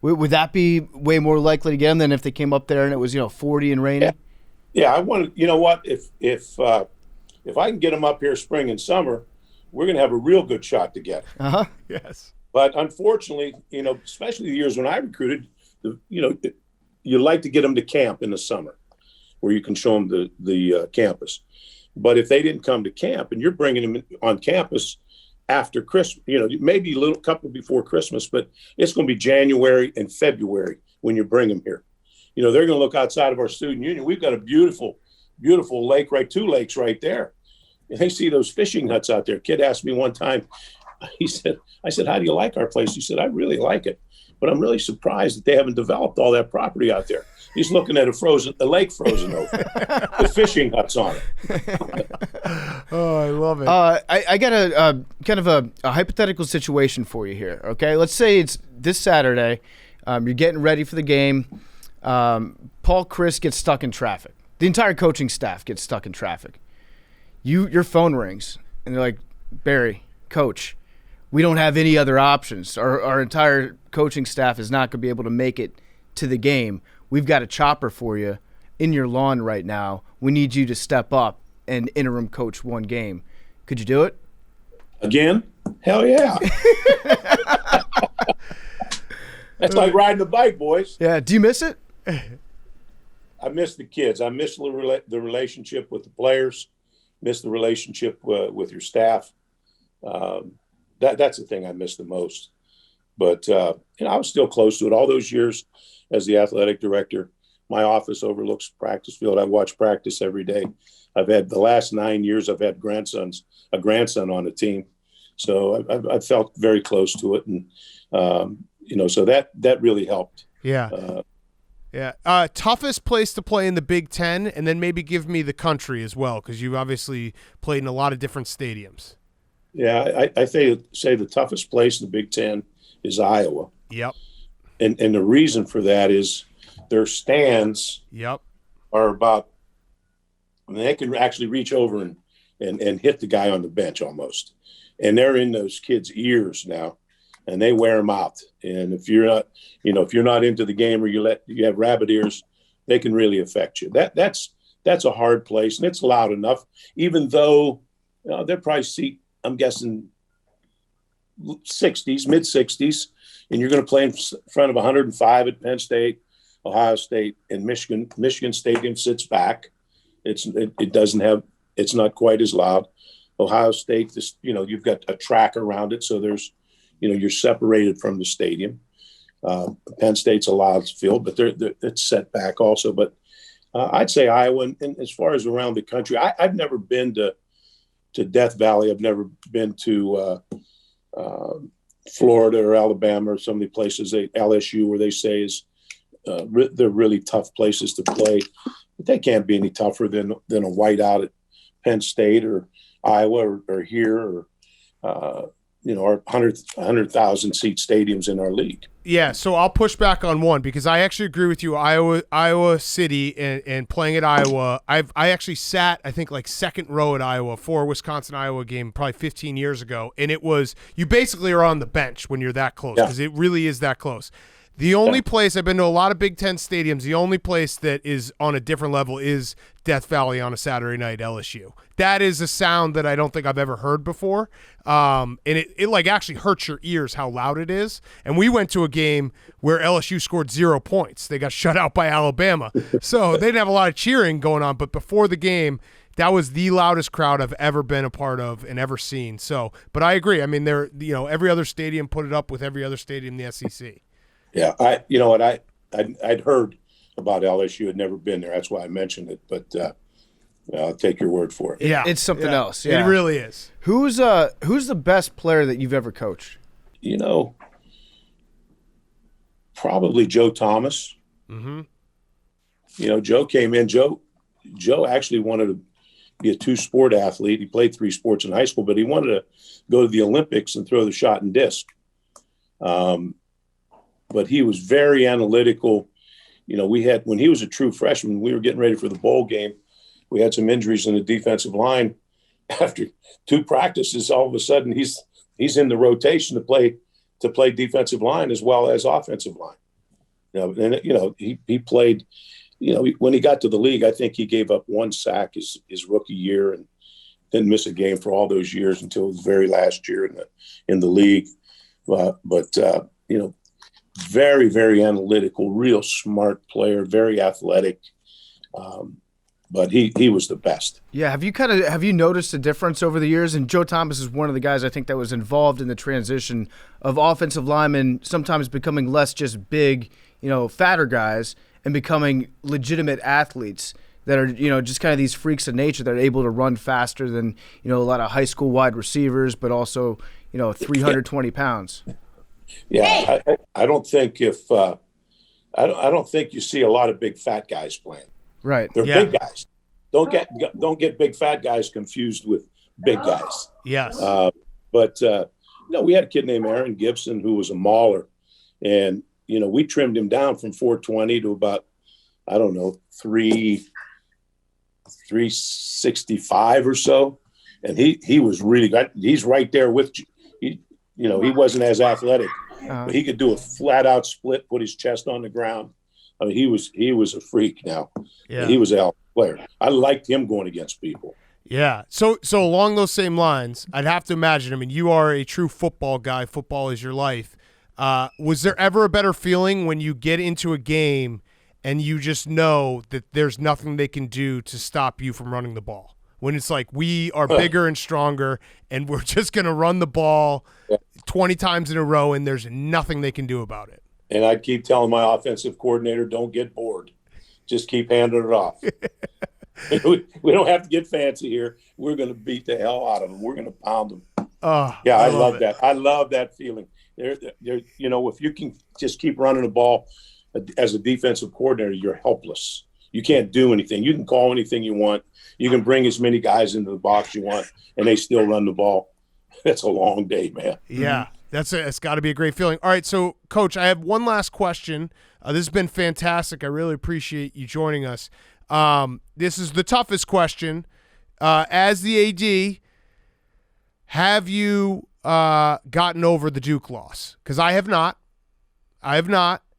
would that be way more likely to get them than if they came up there and it was 40 and rainy? Yeah, I want to. You know what? If I can get them up here spring and summer, we're going to have a real good shot to get them. Uh-huh. Yes. But unfortunately, especially the years when I recruited, you like to get them to camp in the summer, where you can show them the campus. But if they didn't come to camp, and you're bringing them on campus after Christmas, maybe a little couple before Christmas, but it's going to be January and February when you bring them here. They're going to look outside of our student union. We've got a beautiful, beautiful lake, 2 lakes right there. And they see those fishing huts out there. Kid asked me one time, I said, how do you like our place? He said, I really like it, but I'm really surprised that they haven't developed all that property out there. He's looking at a lake frozen over, the fishing huts on it. Oh, I love it. I got a kind of a hypothetical situation for you here. Okay, let's say it's this Saturday. You're getting ready for the game. Paul Chryst gets stuck in traffic. The entire coaching staff gets stuck in traffic. Your phone rings, and they're like, Barry, coach, we don't have any other options. Our entire coaching staff is not going to be able to make it to the game. We've got a chopper for you in your lawn right now. We need you to step up and interim coach one game. Could you do it? Again? Hell yeah. That's like riding a bike, boys. Yeah. Do you miss it? I miss the kids. I miss the relationship with the players. Miss the relationship with your staff. That's the thing I miss the most. But I was still close to it all those years as the athletic director. My office overlooks practice field. I watch practice every day. I've had the last 9 years. I've had a grandson on the team, so I felt very close to it, and so that really helped. Yeah. Toughest place to play in the Big Ten, and then maybe give me the country as well, because you've obviously played in a lot of different stadiums. Yeah, I say the toughest place in the Big Ten is Iowa. Yep. And the reason for that is their stands are about, they can actually reach over and hit the guy on the bench almost. And they're in those kids' ears now, and they wear them out. And if you're not into the game, or you have rabbit ears, they can really affect you. That's a hard place, and it's loud enough, even though they're probably seat, I'm guessing, 60s, mid 60s, and you're going to play in front of 105 at Penn State, Ohio State, and Michigan. Michigan Stadium sits back. It's not quite as loud. Ohio State, you've got a track around it, so there's, you're separated from the stadium. Penn State's a loud field, but it's set back also. But I'd say Iowa, and as far as around the country, I've never been to Death Valley. I've never been to Florida or Alabama or some of the places, LSU, where they say is they're really tough places to play. But they can't be any tougher than a whiteout at Penn State or Iowa or here or our 100,000 seat stadiums in our league. Yeah, so I'll push back on one, because I actually agree with you. Iowa City and playing at Iowa, I actually sat, I think, like second row at Iowa for a Wisconsin-Iowa game probably 15 years ago, and it was, you basically are on the bench when you're that close, because it really is that close. The only place, I've been to a lot of Big Ten stadiums, the only place that is on a different level is Death Valley on a Saturday night, LSU. That is a sound that I don't think I've ever heard before. And it like actually hurts your ears how loud it is. And we went to a game where LSU scored 0 points. They got shut out by Alabama. So they didn't have a lot of cheering going on. But before the game, that was the loudest crowd I've ever been a part of and ever seen. So, but I agree. I mean, every other stadium put it up with every other stadium in the SEC. Yeah, I'd heard about LSU, had never been there. That's why I mentioned it, but I'll take your word for it. Yeah, it's something else. Yeah. It really is. Who's the best player that you've ever coached? Probably Joe Thomas. Mm-hmm. Joe came in. Joe actually wanted to be a two-sport athlete. He played 3 sports in high school, but he wanted to go to the Olympics and throw the shot and disc. But he was very analytical. When he was a true freshman, we were getting ready for the bowl game. We had some injuries in the defensive line. After 2 practices, all of a sudden he's in the rotation to play defensive line as well as offensive line. He played. When he got to the league, I think he gave up 1 sack his rookie year and didn't miss a game for all those years until his very last year in the league. Very, very analytical, real smart player, very athletic. But he was the best. Yeah, have you noticed a difference over the years? And Joe Thomas is one of the guys I think that was involved in the transition of offensive linemen sometimes becoming less just big, fatter guys and becoming legitimate athletes that are, just kind of these freaks of nature that are able to run faster than, a lot of high school wide receivers, but also, 320 pounds. Yeah, I don't think I don't think you see a lot of big fat guys playing. Right. They're big guys. Don't get big fat guys confused with big guys. Yes. But we had a kid named Aaron Gibson who was a mauler, and we trimmed him down from 420 to about 3 365 or so. And he was really good. He's right there with he, you know, he wasn't as athletic, but he could do a flat out split, put his chest on the ground. I mean, he was a freak now. Yeah. He was a hell of a player. I liked him going against people. Yeah. So along those same lines, I'd have to imagine, I mean, you are a true football guy. Football is your life. Was there ever a better feeling when you get into a game and you just know that there's nothing they can do to stop you from running the ball? When it's like, we are bigger and stronger and we're just going to run the ball 20 times in a row and there's nothing they can do about it. And I'd keep telling my offensive coordinator, don't get bored. Just keep handing it off. We don't have to get fancy here. We're going to beat the hell out of them. We're going to pound them. Yeah, I love that. I love that feeling. They're, you know, if you can just keep running the ball as a defensive coordinator, you're helpless. You can't do anything. You can call anything you want. You can bring as many guys into the box you want, and they still run the ball. That's a long day, man. Yeah, it's got to be a great feeling. All right, so, Coach, I have one last question. This has been fantastic. I really appreciate you joining us. This is the toughest question. As the AD, have you gotten over the Duke loss? Because I have not.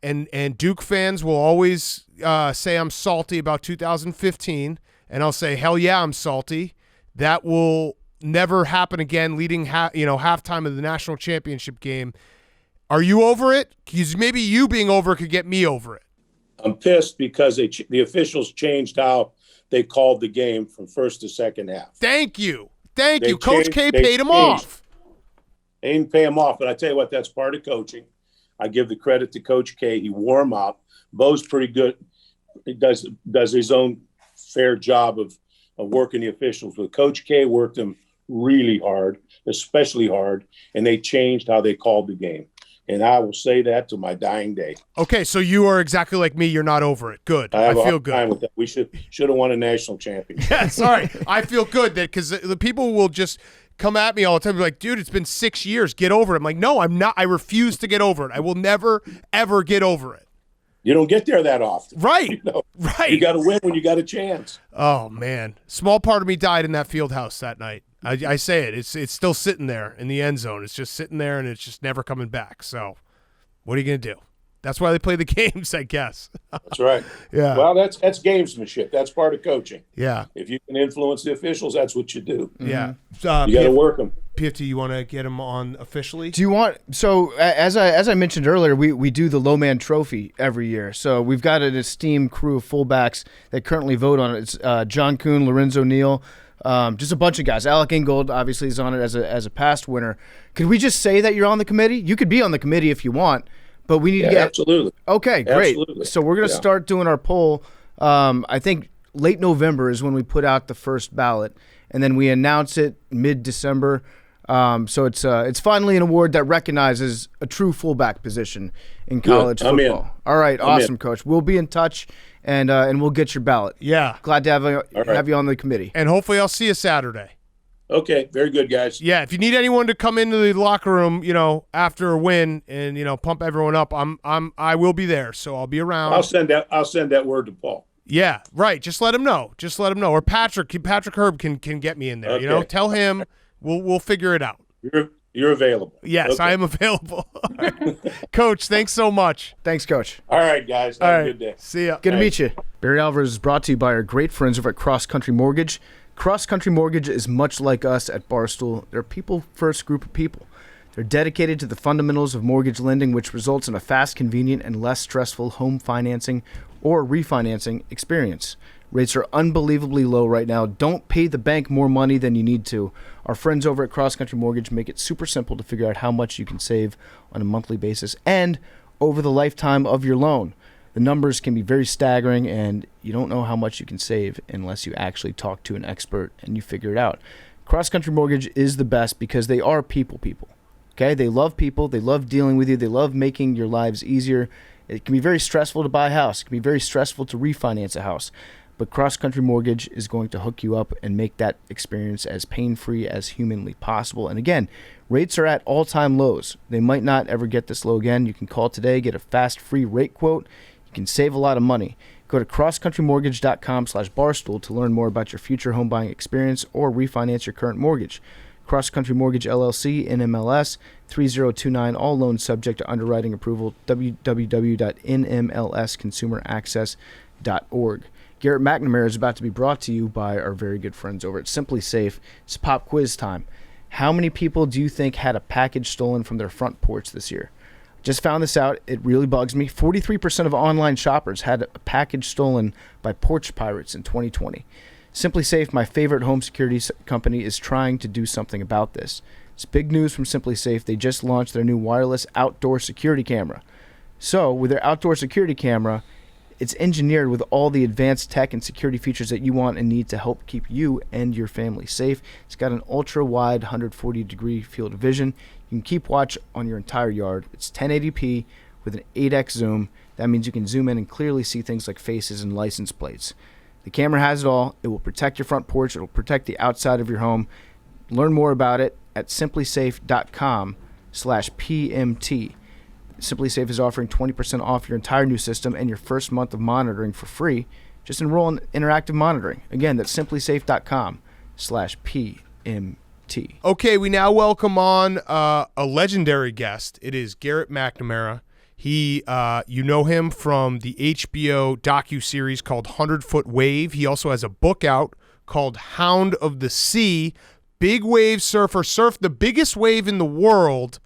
And Duke fans will always say I'm salty about 2015, and I'll say, hell yeah, I'm salty. That will never happen again, leading halftime of the national championship game. Are you over it? Because maybe you being over it could get me over it. I'm pissed because the officials changed how they called the game from first to second half. Thank you. Coach K paid him off. They didn't pay him off, but I tell you what, that's part of coaching. I give the credit to Coach K. He wore him out. Bo's pretty good. He does his own fair job of working the officials. But Coach K worked them really hard, especially hard, and they changed how they called the game. And I will say that to my dying day. Okay, so you are exactly like me. You're not over it. Good. I feel good. Time with that. We should have won a national championship. Yeah, sorry. I feel good that because the people will just come at me all the time and be like, dude, it's been 6 years. Get over it. I'm like, no, I'm not. I refuse to get over it. I will never, ever get over it. You don't get there that often. Right. You know? Right. You got to win when you got a chance. Oh, man. Small part of me died in that field house that night. I say it. It's still sitting there in the end zone. It's just sitting there, and it's just never coming back. So what are you going to do? That's why they play the games, I guess. That's right. Yeah. Well, that's gamesmanship. That's part of coaching. Yeah. If you can influence the officials, that's what you do. Yeah. You got to work them. PFT, you want to get him on officially? Do you want? So as I mentioned earlier, we do the Low Man Trophy every year. So we've got an esteemed crew of fullbacks that currently vote on it. It's John Kuhn, Lorenzo Neal, just a bunch of guys. Alec Ingold obviously is on it as a past winner. Could we just say that you're on the committee? You could be on the committee if you want, but we need to get absolutely. Okay, great. Absolutely. So we're gonna start doing our poll. I think late November is when we put out the first ballot, and then we announce it mid-December. So it's finally an award that recognizes a true fullback position in college football. All right, awesome, Coach. We'll be in touch, and we'll get your ballot. Yeah, glad to have you on the committee. And hopefully, I'll see you Saturday. Okay, very good, guys. Yeah, if you need anyone to come into the locker room, after a win and pump everyone up, I will be there. So I'll be around. I'll send that word to Paul. Yeah, right. Just let him know. Or Patrick Herb can get me in there. Okay. Tell him. We'll figure it out. You're available. Yes, okay. I am available. Right. Coach, thanks so much. Thanks, Coach. All right, guys. Have a good day. See ya. Good to meet you. Barry Alvarez is brought to you by our great friends over at Cross Country Mortgage. Cross Country Mortgage is much like us at Barstool. They're a people-first group of people. They're dedicated to the fundamentals of mortgage lending, which results in a fast, convenient, and less stressful home financing or refinancing experience. Rates are unbelievably low right now. Don't pay the bank more money than you need to. Our friends over at Cross Country Mortgage make it super simple to figure out how much you can save on a monthly basis and over the lifetime of your loan. The numbers can be very staggering, and you don't know how much you can save unless you actually talk to an expert and you figure it out. Cross Country Mortgage is the best because they are people. Okay? They love people. They love dealing with you. They love making your lives easier. It can be very stressful to buy a house. It can be very stressful to refinance a house. But Cross Country Mortgage is going to hook you up and make that experience as pain-free as humanly possible. And again, rates are at all-time lows. They might not ever get this low again. You can call today, get a fast, free rate quote. You can save a lot of money. Go to crosscountrymortgage.com/barstool to learn more about your future home buying experience or refinance your current mortgage. Cross Country Mortgage LLC, NMLS 3029, all loans subject to underwriting approval, www.nmlsconsumeraccess.org. Garrett Mcnamara is about to be brought to you by our very good friends over at Simply Safe. It's pop quiz time. How many people do you think had a package stolen from their front porch this year? Just found this out. It really bugs me. 43% of online shoppers had a package stolen by porch pirates in 2020. Simply Safe, my favorite home security company, is trying to do something about this. It's big news from Simply Safe. They just launched their new wireless outdoor security camera. So, with their outdoor security camera, it's engineered with all the advanced tech and security features that you want and need to help keep you and your family safe. It's got an ultra-wide 140-degree field of vision. You can keep watch on your entire yard. It's 1080p with an 8x zoom. That means you can zoom in and clearly see things like faces and license plates. The camera has it all. It will protect your front porch. It will protect the outside of your home. Learn more about it at simplysafe.com/PMT. Simply Safe is offering 20% off your entire new system and your first month of monitoring for free. Just enroll in interactive monitoring. Again, that's simplysafe.com/PMT. Okay, we now welcome on a legendary guest. It is Garrett Mcnamara. He, you know him from the HBO docuseries called 100-Foot Wave. He also has a book out called Hound of the Sea. Big wave surfer, surfed the biggest wave in the world.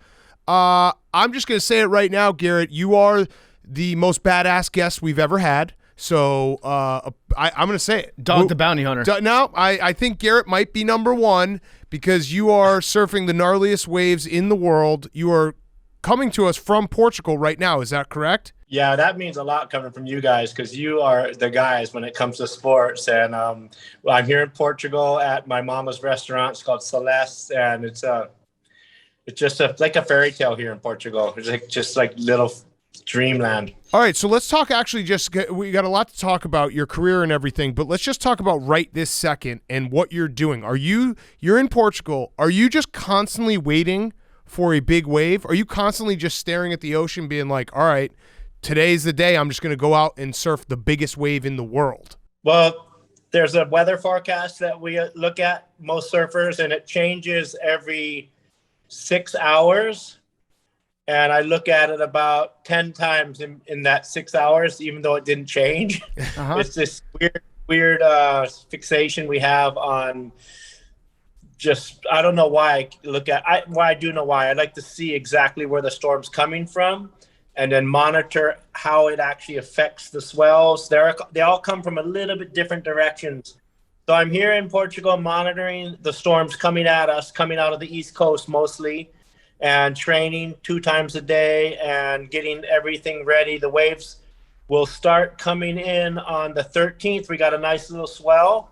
I'm just going to say it right now, Garrett. You are the most badass guest we've ever had. So I'm going to say it. Dog the Bounty Hunter. No, I think Garrett might be number one because you are surfing the gnarliest waves in the world. You are coming to us from Portugal right now. Is that correct? Yeah, that means a lot coming from you guys because you are the guys when it comes to sports. And I'm here in Portugal at my mama's restaurant. It's called Celeste, and it's just like a fairy tale here in Portugal. It's just like little dreamland. All right, so let's talk. Actually, we got a lot to talk about your career and everything, but let's just talk about right this second and what you're doing. You're in Portugal? Are you just constantly waiting for a big wave? Are you constantly just staring at the ocean, being like, "All right, today's the day. I'm just going to go out and surf the biggest wave in the world"? Well, there's a weather forecast that we look at, most surfers, and it changes every 6 hours. And I look at it about 10 times in that 6 hours, even though it didn't change. Uh-huh. It's this weird fixation we have on just, I don't know why I do know why. I like to see exactly where the storm's coming from and then monitor how it actually affects the swells. They all come from a little bit different directions. So I'm here in Portugal monitoring the storms coming at us, coming out of the East Coast mostly, and training 2 times a day and getting everything ready. The waves will start coming in on the 13th. We got a nice little swell.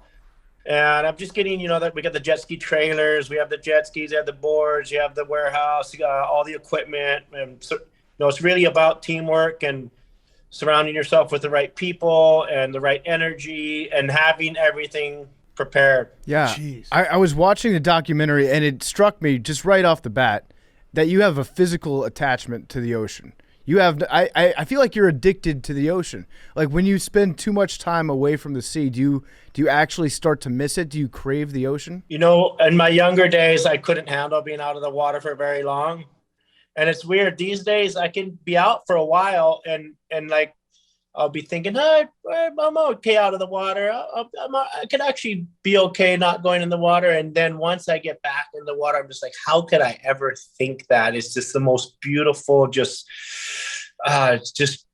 And I'm just getting, that we got the jet ski trailers, we have the jet skis, we have the boards, you have the warehouse, you got all the equipment. And so, it's really about teamwork and surrounding yourself with the right people and the right energy and having everything prepared. Yeah. I was watching the documentary and it struck me just right off the bat that you have a physical attachment to the ocean. You have, I feel like you're addicted to the ocean. Like when you spend too much time away from the sea, do you actually start to miss it? Do you crave the ocean? In my younger days, I couldn't handle being out of the water for very long. And it's weird. These days, I can be out for a while and like, I'll be thinking, hey, I'm okay out of the water. I could actually be okay not going in the water. And then once I get back in the water, I'm just like, how could I ever think that? It's just the most beautiful, just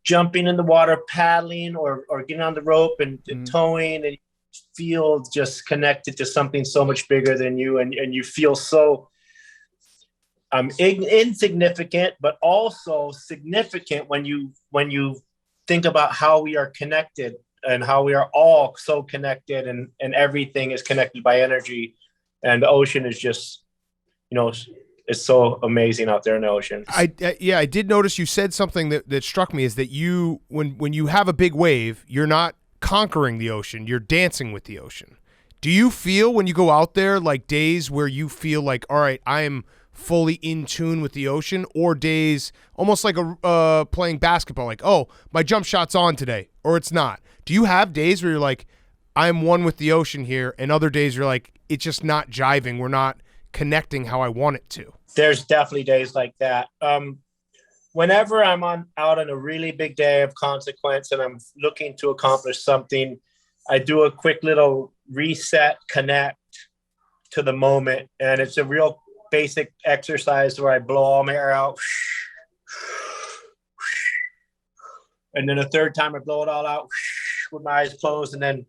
jumping in the water, paddling or getting on the rope and towing, and you feel just connected to something so much bigger than you. And you feel so insignificant, but also significant when you think about how we are connected and how we are all so connected and everything is connected by energy. And the ocean is just, it's so amazing out there in the ocean. I did notice you said something that struck me is that you, when you have a big wave, you're not conquering the ocean, you're dancing with the ocean. Do you feel when you go out there like days where you feel like, all right, I am fully in tune with the ocean, or days almost like playing basketball, like, oh, my jump shot's on today, or it's not? Do you have days where you're like, I'm one with the ocean here, and other days you're like, it's just not jiving. We're not connecting how I want it to. There's definitely days like that. Whenever I'm out on a really big day of consequence and I'm looking to accomplish something, I do a quick little reset, connect to the moment. And it's a real basic exercise where I blow all my air out. And then a third time I blow it all out with my eyes closed. And then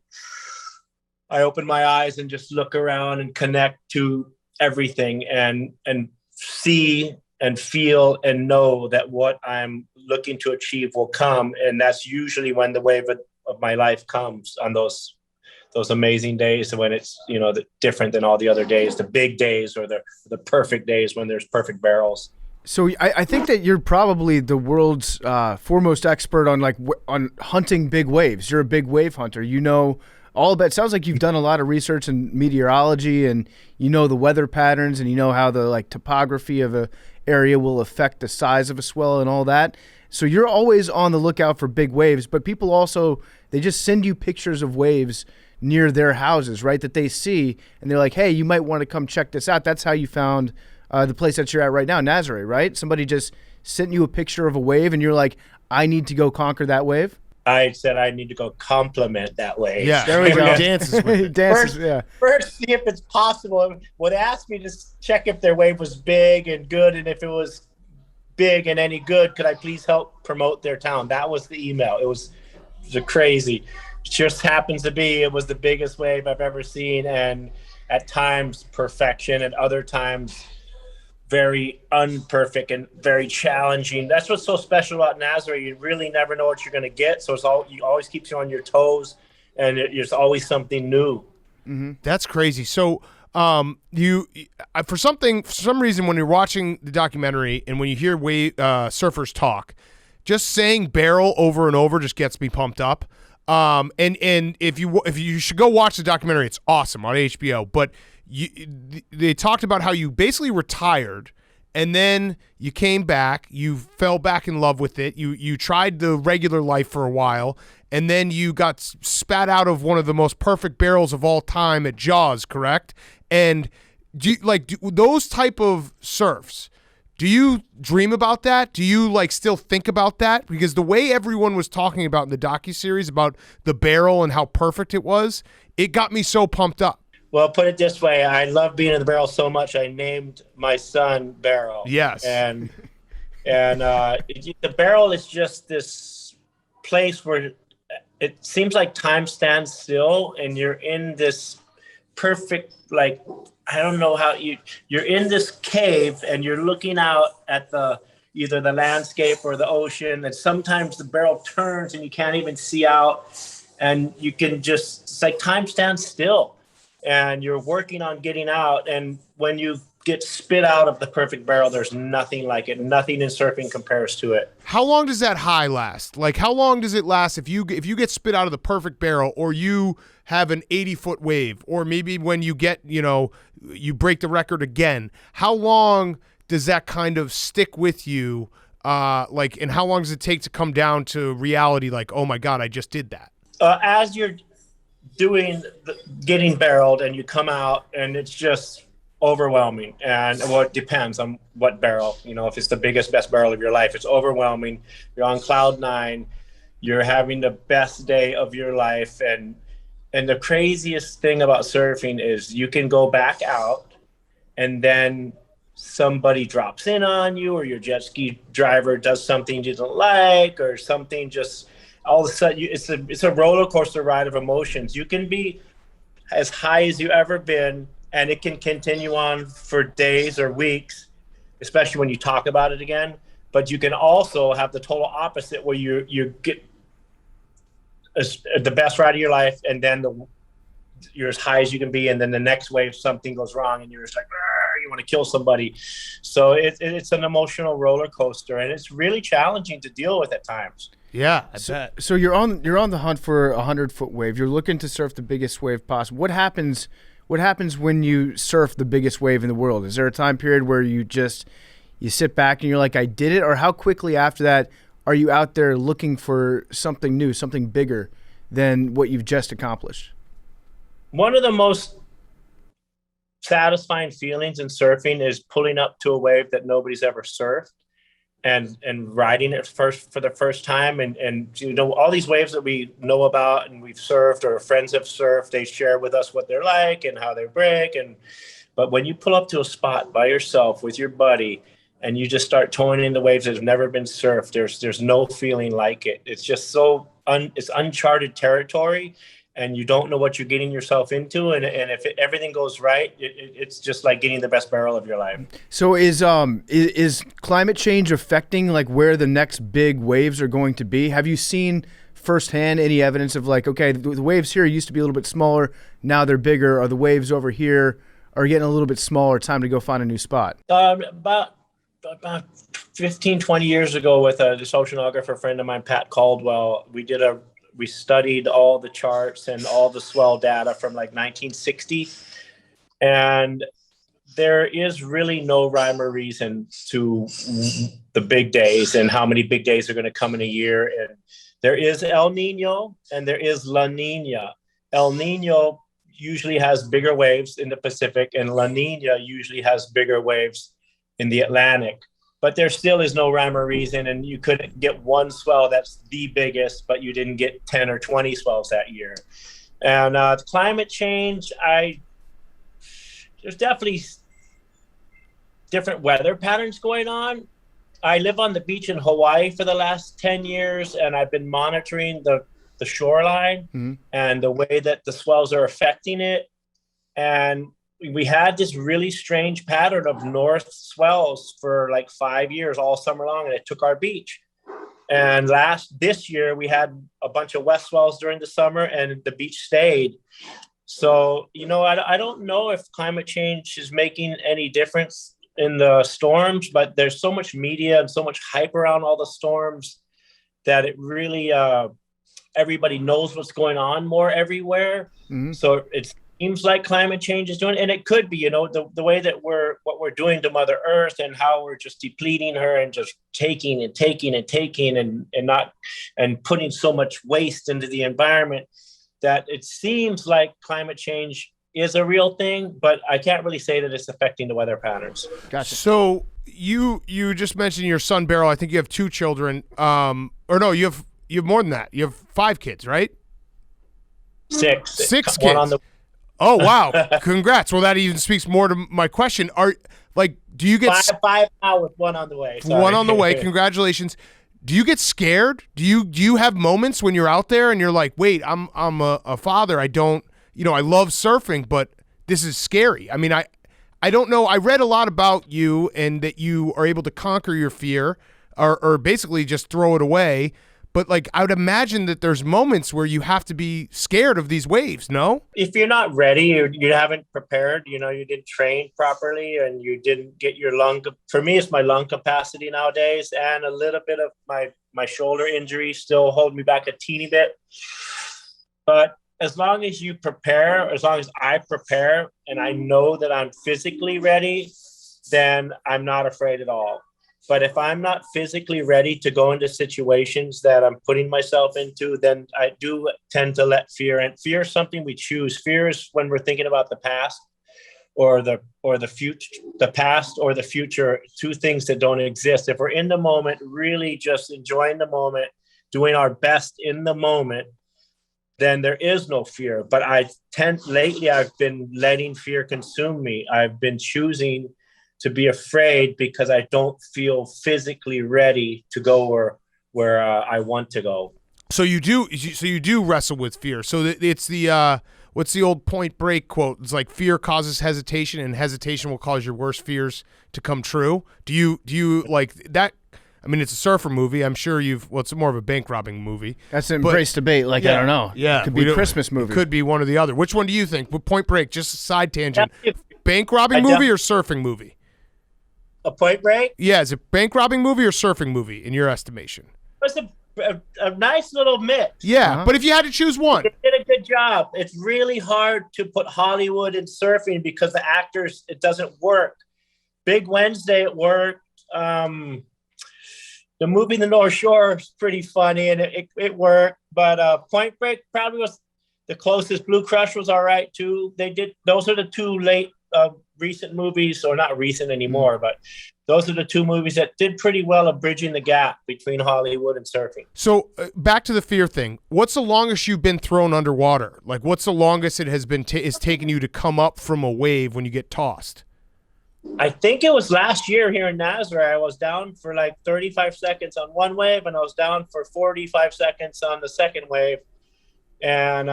I open my eyes and just look around and connect to everything and see and feel and know that what I'm looking to achieve will come. And that's usually when the wave of my life comes, on those amazing days when it's, different than all the other days, the big days or the perfect days when there's perfect barrels. So I think that you're probably the world's foremost expert on on hunting big waves. You're a big wave hunter. You know all about. It sounds like you've done a lot of research in meteorology, and you know the weather patterns, and you know how the topography of a area will affect the size of a swell and all that. So you're always on the lookout for big waves. But people also, they just send you pictures of waves near their houses, right? That they see, and they're like, "Hey, you might want to come check this out." That's how you found the place that you're at right now, Nazare, right? Somebody just sent you a picture of a wave, and you're like, I need to go conquer that wave? I said I need to go compliment that wave. Yeah, there we go. Dances with it. First, see if it's possible. Would ask me to check if their wave was big and good, and if it was big and any good, could I please help promote their town? That was the email. It was crazy. It just happens to be it was the biggest wave I've ever seen, and at times perfection, at other times very unperfect and very challenging. That's what's so special about Nazare. You really never know what you're going to get. So you always keeps you on your toes, and there's always something new. Mm-hmm. That's crazy. So for some reason, when you're watching the documentary and when you hear surfers talk, just saying barrel over and over just gets me pumped up. And if you should go watch the documentary, it's awesome on HBO. But they talked about how you basically retired, and then you came back. You fell back in love with it. You tried the regular life for a while, and then you got spat out of one of the most perfect barrels of all time at Jaws, correct? And do those type of surfs? Do you dream about that? Do you still think about that? Because the way everyone was talking about in the docuseries about the barrel and how perfect it was, it got me so pumped up. Well, put it this way. I love being in the barrel so much, I named my son Barrel. Yes. And the barrel is just this place where it seems like time stands still, and you're in this perfect, I don't know how you're in this cave, and you're looking out at either the landscape or the ocean, and sometimes the barrel turns and you can't even see out, and you can just, it's like time stands still. And you're working on getting out, and when you get spit out of the perfect barrel, there's nothing like it. Nothing in surfing compares to it. How long does that high last? How long does it last if you get spit out of the perfect barrel, or you have an 80-foot wave, or maybe when you get, you break the record again? How long does that kind of stick with you? And how long does it take to come down to reality? Oh my God, I just did that. As you're getting barreled and you come out, and it's just overwhelming. And it depends on what barrel, if it's the biggest, best barrel of your life, it's overwhelming. You're on cloud 9, you're having the best day of your life. And the craziest thing about surfing is you can go back out, and then somebody drops in on you, or your jet ski driver does something you don't like, or something just all of a sudden, it's a roller coaster ride of emotions. You can be as high as you ever been, and it can continue on for days or weeks, especially when you talk about it again. But you can also have the total opposite, where you get the best ride of your life, and then you're as high as you can be, and then the next wave something goes wrong, and you're just like, you want to kill somebody. So it's an emotional roller coaster, and it's really challenging to deal with at times. Yeah, I bet. So you're on the hunt for a 100-foot wave. You're looking to surf the biggest wave possible. What happens when you surf the biggest wave in the world? Is there a time period where you sit back and you're like, I did it? Or how quickly after that are you out there looking for something new, something bigger than what you've just accomplished? One of the most satisfying feelings in surfing is pulling up to a wave that nobody's ever surfed and riding it for the first time. And you know, all these waves that we know about and we've surfed or friends have surfed, they share with us what they're like and how they break. But when you pull up to a spot by yourself with your buddy and you just start towing into waves that have never been surfed, there's no feeling like it. It's just so it's uncharted territory, and you don't know what you're getting yourself into. And if everything goes right, it's just like getting the best barrel of your life. So is climate change affecting like where the next big waves are going to be? Have you seen firsthand any evidence of like, okay, the waves here used to be a little bit smaller, now they're bigger, or the waves over here are getting a little bit smaller, time to go find a new spot? About 15, 20 years ago with this oceanographer friend of mine, Pat Caldwell, we studied all the charts and all the swell data from like 1960. And there is really no rhyme or reason to the big days and how many big days are going to come in a year. And there is El Nino and there is La Nina. El Nino usually has bigger waves in the Pacific, and La Nina usually has bigger waves in the Atlantic. But there still is no rhyme or reason, and you could get one swell that's the biggest, but you didn't get 10 or 20 swells that year. And climate change, there's definitely different weather patterns going on. I live on the beach in Hawaii for the last 10 years, and I've been monitoring the shoreline and the way that the swells are affecting it. And we had this really strange pattern of north swells for like 5 years, all summer long, and it took our beach. And this year we had a bunch of west swells during the summer, and the beach stayed. So, you know, I don't know if climate change is making any difference in the storms, but there's so much media and so much hype around all the storms that it really, everybody knows what's going on more everywhere. So it's seems like climate change is doing, and it could be, you know, the way that what we're doing to Mother Earth and how we're just depleting her and just taking and putting so much waste into the environment that it seems like climate change is a real thing, but I can't really say that it's affecting the weather patterns. Gotcha. So you just mentioned your son Beryl. I think you have 2 children. Or no, you have more than that. You have 5 kids, right? 6. 6 One kids. on the Oh, wow. Congrats. Well, that even speaks more to my question. Do you get five now with one on the way? Sorry. One on the way. Congratulations. Do you get scared? Do you have moments when you're out there and you're like, wait, I'm a father. I don't, I love surfing, but this is scary. I mean, I don't know. I read a lot about you and that you are able to conquer your fear or basically just throw it away. But like, I would imagine that there's moments where you have to be scared of these waves, no? If you're not ready, you haven't prepared, you didn't train properly and you didn't get your for me, it's my lung capacity nowadays and a little bit of my shoulder injury still hold me back a teeny bit. But as long as you prepare, as long as I prepare and I know that I'm physically ready, then I'm not afraid at all. But if I'm not physically ready to go into situations that I'm putting myself into, then I do tend to let fear in. Fear is something we choose. Fear is when we're thinking about the past or the future, the past or the future, 2 things that don't exist. If we're in the moment, really just enjoying the moment, doing our best in the moment, then there is no fear. But lately I've been letting fear consume me. I've been choosing to be afraid because I don't feel physically ready to go where I want to go. So you do wrestle with fear. So it's the what's the old Point Break quote? It's like fear causes hesitation, and hesitation will cause your worst fears to come true. Do you like that? I mean, it's a surfer movie. I'm sure it's more of a bank robbing movie. That's an embrace debate. Like, yeah, I don't know. Yeah. It could be a Christmas movie. It could be one or the other. Which one do you think? Point Break, just a side tangent. Bank robbing movie or surfing movie? A Point Break? Yeah, is it bank robbing movie or surfing movie in your estimation? It's a nice little mix. Yeah, but if you had to choose one. They did a good job. It's really hard to put Hollywood in surfing because the actors, it doesn't work. Big Wednesday, it worked. the movie The North Shore is pretty funny, and it worked. But Point Break probably was the closest. Blue Crush was all right too. Those are the two late recent movies, or not recent anymore, but those are the two movies that did pretty well of bridging the gap between Hollywood and surfing. So back to the fear thing. What's the longest you've been thrown underwater? Like, what's the longest it has been is taken you to come up from a wave when you get tossed? I think it was last year here in Nazareth. I was down for like 35 seconds on one wave, and I was down for 45 seconds on the second wave. And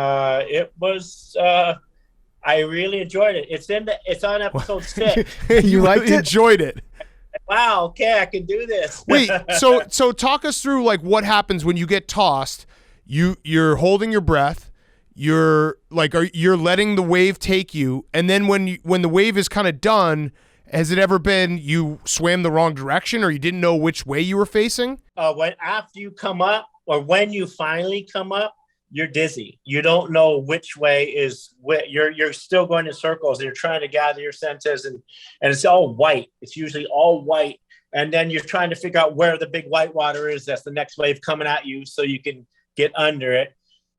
it was I really enjoyed it. It's on episode 6. You liked really it? Enjoyed it. Wow, okay, I can do this. Wait, so talk us through like what happens when you get tossed. You're holding your breath. You're letting the wave take you, and then when the wave is kind of done, has it ever been you swam the wrong direction or you didn't know which way you were facing? After you come up, or when you finally come up, you're dizzy. You don't know which way is where. You're still going in circles. You're trying to gather your senses, and it's all white. It's usually all white, and then you're trying to figure out where the big white water is. That's the next wave coming at you, so you can get under it.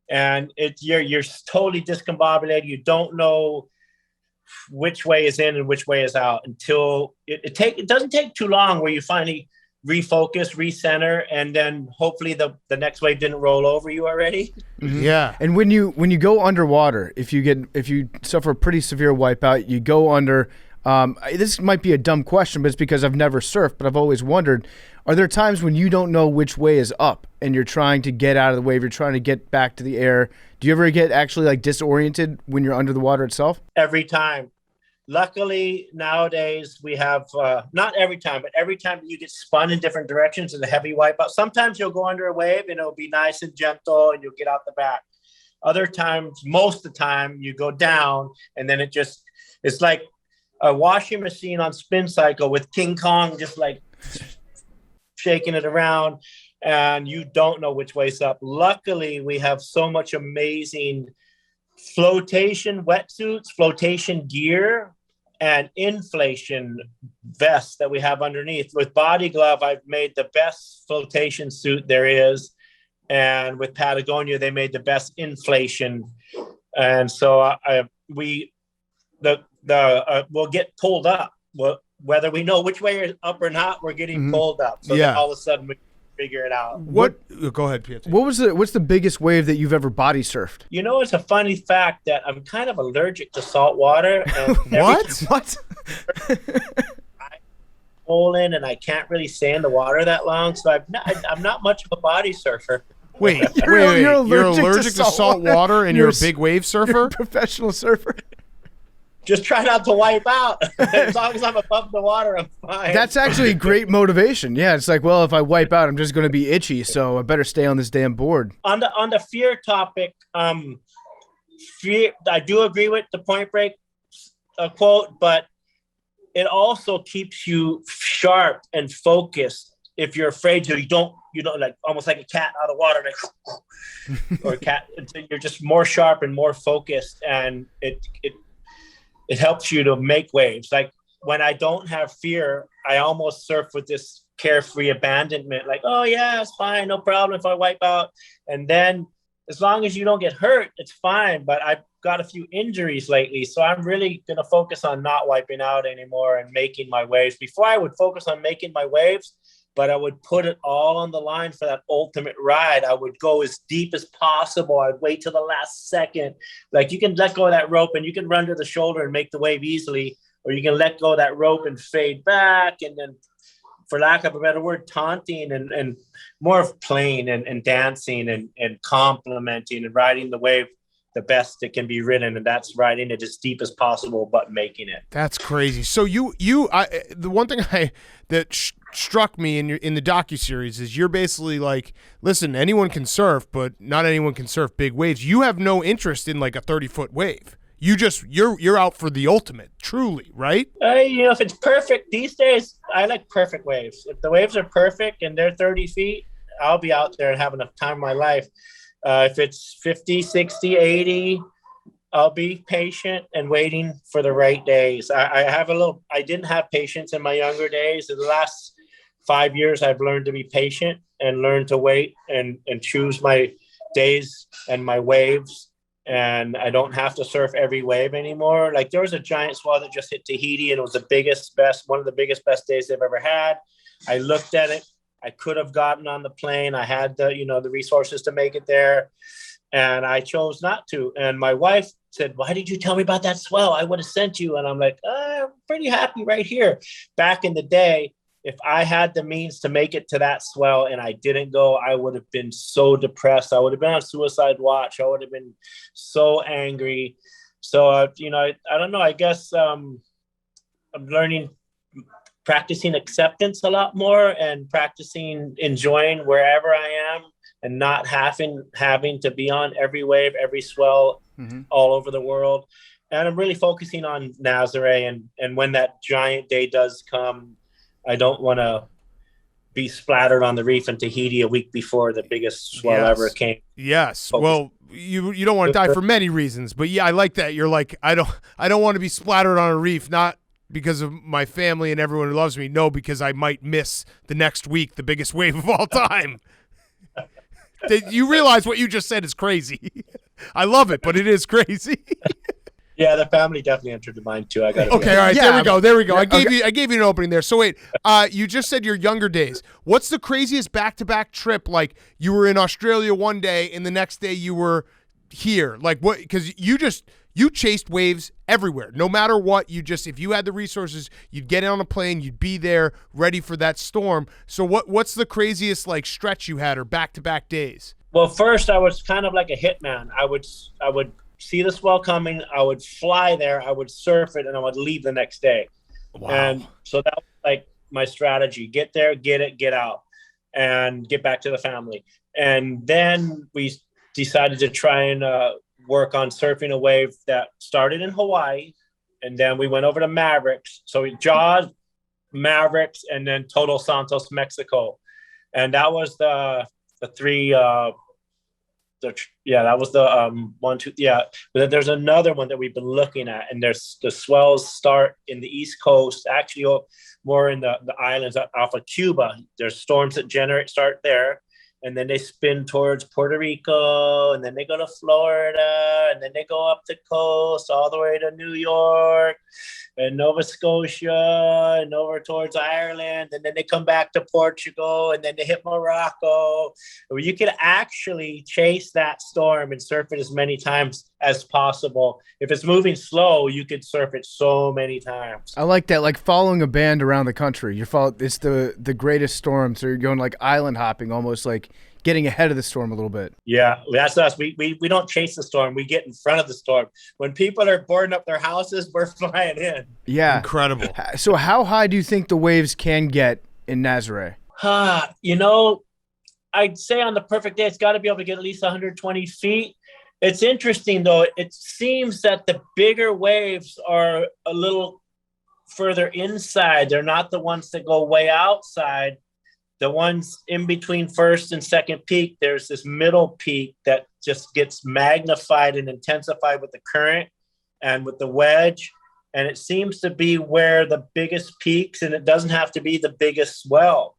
And you're totally discombobulated. You don't know which way is in and which way is out until it doesn't take too long where you finally refocus, recenter, and then hopefully the next wave didn't roll over you already. Mm-hmm. Yeah. And when you go underwater, if you suffer a pretty severe wipeout, you go under. This might be a dumb question, but it's because I've never surfed, but I've always wondered, are there times when you don't know which way is up and you're trying to get out of the wave, you're trying to get back to the air? Do you ever get actually like disoriented when you're under the water itself? Every time. Luckily, nowadays we have, not every time, but every time you get spun in different directions in a heavy wipeout, sometimes you'll go under a wave and it'll be nice and gentle and you'll get out the back. Other times, most of the time, you go down and then it's like a washing machine on spin cycle with King Kong just like shaking it around, and you don't know which way's up. Luckily, we have so much amazing flotation wetsuits, flotation gear, and inflation vests that we have underneath. With Body Glove, I've made the best flotation suit there is, and with Patagonia, they made the best inflation. And so we'll get pulled up. Whether we know which way is up or not, we're getting pulled up. So then all of a sudden we figure it out. Go ahead, Pietro. What's the biggest wave that you've ever body surfed? You know, it's a funny fact that I'm kind of allergic to salt water. And What? I hole in, and I can't really stay in the water that long, so I'm not much of a body surfer. Wait. You're allergic to salt water and you're a big wave surfer? You're a professional surfer. Just try not to wipe out. As long as I'm above the water, I'm fine. That's actually great motivation. Yeah, it's like, well, if I wipe out, I'm just going to be itchy, so I better stay on this damn board. On the fear topic, fear. I do agree with the Point Break quote, but it also keeps you sharp and focused. If you're afraid to, you don't like almost like a cat out of water, like, or a cat. You're just more sharp and more focused, and it helps you to make waves. Like when I don't have fear, I almost surf with this carefree abandonment. Like, oh yeah, it's fine. No problem if I wipe out. And then as long as you don't get hurt, it's fine. But I've got a few injuries lately. So I'm really going to focus on not wiping out anymore and making my waves. Before I would focus on making my waves, but I would put it all on the line for that ultimate ride. I would go as deep as possible. I'd wait till the last second. Like you can let go of that rope and you can run to the shoulder and make the wave easily, or you can let go of that rope and fade back. And then, for lack of a better word, taunting and more of playing and dancing and complimenting and riding the wave the best it can be ridden, and that's riding it as deep as possible, but making it. That's crazy. So the one thing that struck me in the docuseries is you're basically like, listen, anyone can surf, but not anyone can surf big waves. You have no interest in like a 30-foot wave. You're out for the ultimate, truly, right? If it's perfect these days, I like perfect waves. If the waves are perfect and they're 30 feet, I'll be out there and having a time of my life. If it's 50, 60, 80, I'll be patient and waiting for the right days. I didn't have patience in my younger days. In the last 5 years, I've learned to be patient and learn to wait and choose my days and my waves. And I don't have to surf every wave anymore. Like there was a giant swell that just hit Tahiti, and it was one of the biggest, best days they've ever had. I looked at it. I could have gotten on the plane. I had the resources to make it there, and I chose not to. And my wife said, "Why did you tell me about that swell? I would have sent you." And I'm like, I'm pretty happy right here. Back in the day, if I had the means to make it to that swell and I didn't go, I would have been so depressed. I would have been on suicide watch. I would have been so angry. So, I don't know. I guess I'm learning, practicing acceptance a lot more and practicing enjoying wherever I am and not having to be on every wave, every swell all over the world. And I'm really focusing on Nazare. And when that giant day does come, I don't want to be splattered on the reef in Tahiti a week before the biggest swell ever came. Yes. Well, you don't want to die for many reasons, but yeah, I like that. You're like, I don't want to be splattered on a reef, not because of my family and everyone who loves me. No, because I might miss the next week, the biggest wave of all time. You realize what you just said is crazy. I love it, but it is crazy. Yeah, the family definitely entered the mind too. Okay, all right, there we go. I gave you an opening there. So wait, you just said your younger days. What's the craziest back-to-back trip? Like you were in Australia one day and the next day you were here. Like what? Because you chased waves everywhere. No matter what, if you had the resources, you'd get on a plane, you'd be there ready for that storm. So what's the craziest like stretch you had or back-to-back days? Well, first I was kind of like a hitman. I would see the swell coming, I would fly there, I would surf it, and I would leave the next day. Wow. And so that was like my strategy: get there, get it, get out, and get back to the family. And then we decided to try and work on surfing a wave that started in Hawaii, and then we went over to Mavericks. So we Jaws, Mavericks, and then Todos Santos, Mexico. And that was the three that was the 1, 2. Yeah, but then there's another one that we've been looking at, and there's the swells start in the East Coast, actually more in the islands off of Cuba. There's storms that start there, and then they spin towards Puerto Rico, and then they go to Florida, and then they go up the coast all the way to New York and Nova Scotia and over towards Ireland, and then they come back to Portugal, and then they hit Morocco. You can actually chase that storm and surf it as many times as possible. If it's moving slow, you could surf it so many times. I like that, like following a band around the country. It's the greatest storm, so you're going like island hopping, almost like getting ahead of the storm a little bit. Yeah, that's us. We don't chase the storm. We get in front of the storm. When people are boarding up their houses, we're flying in. Yeah. Incredible. So how high do you think the waves can get in Nazare? I'd say on the perfect day, it's got to be able to get at least 120 feet. It's interesting, though. It seems that the bigger waves are a little further inside. They're not the ones that go way outside. The ones in between first and second peak, there's this middle peak that just gets magnified and intensified with the current and with the wedge. And it seems to be where the biggest peaks, and it doesn't have to be the biggest swell.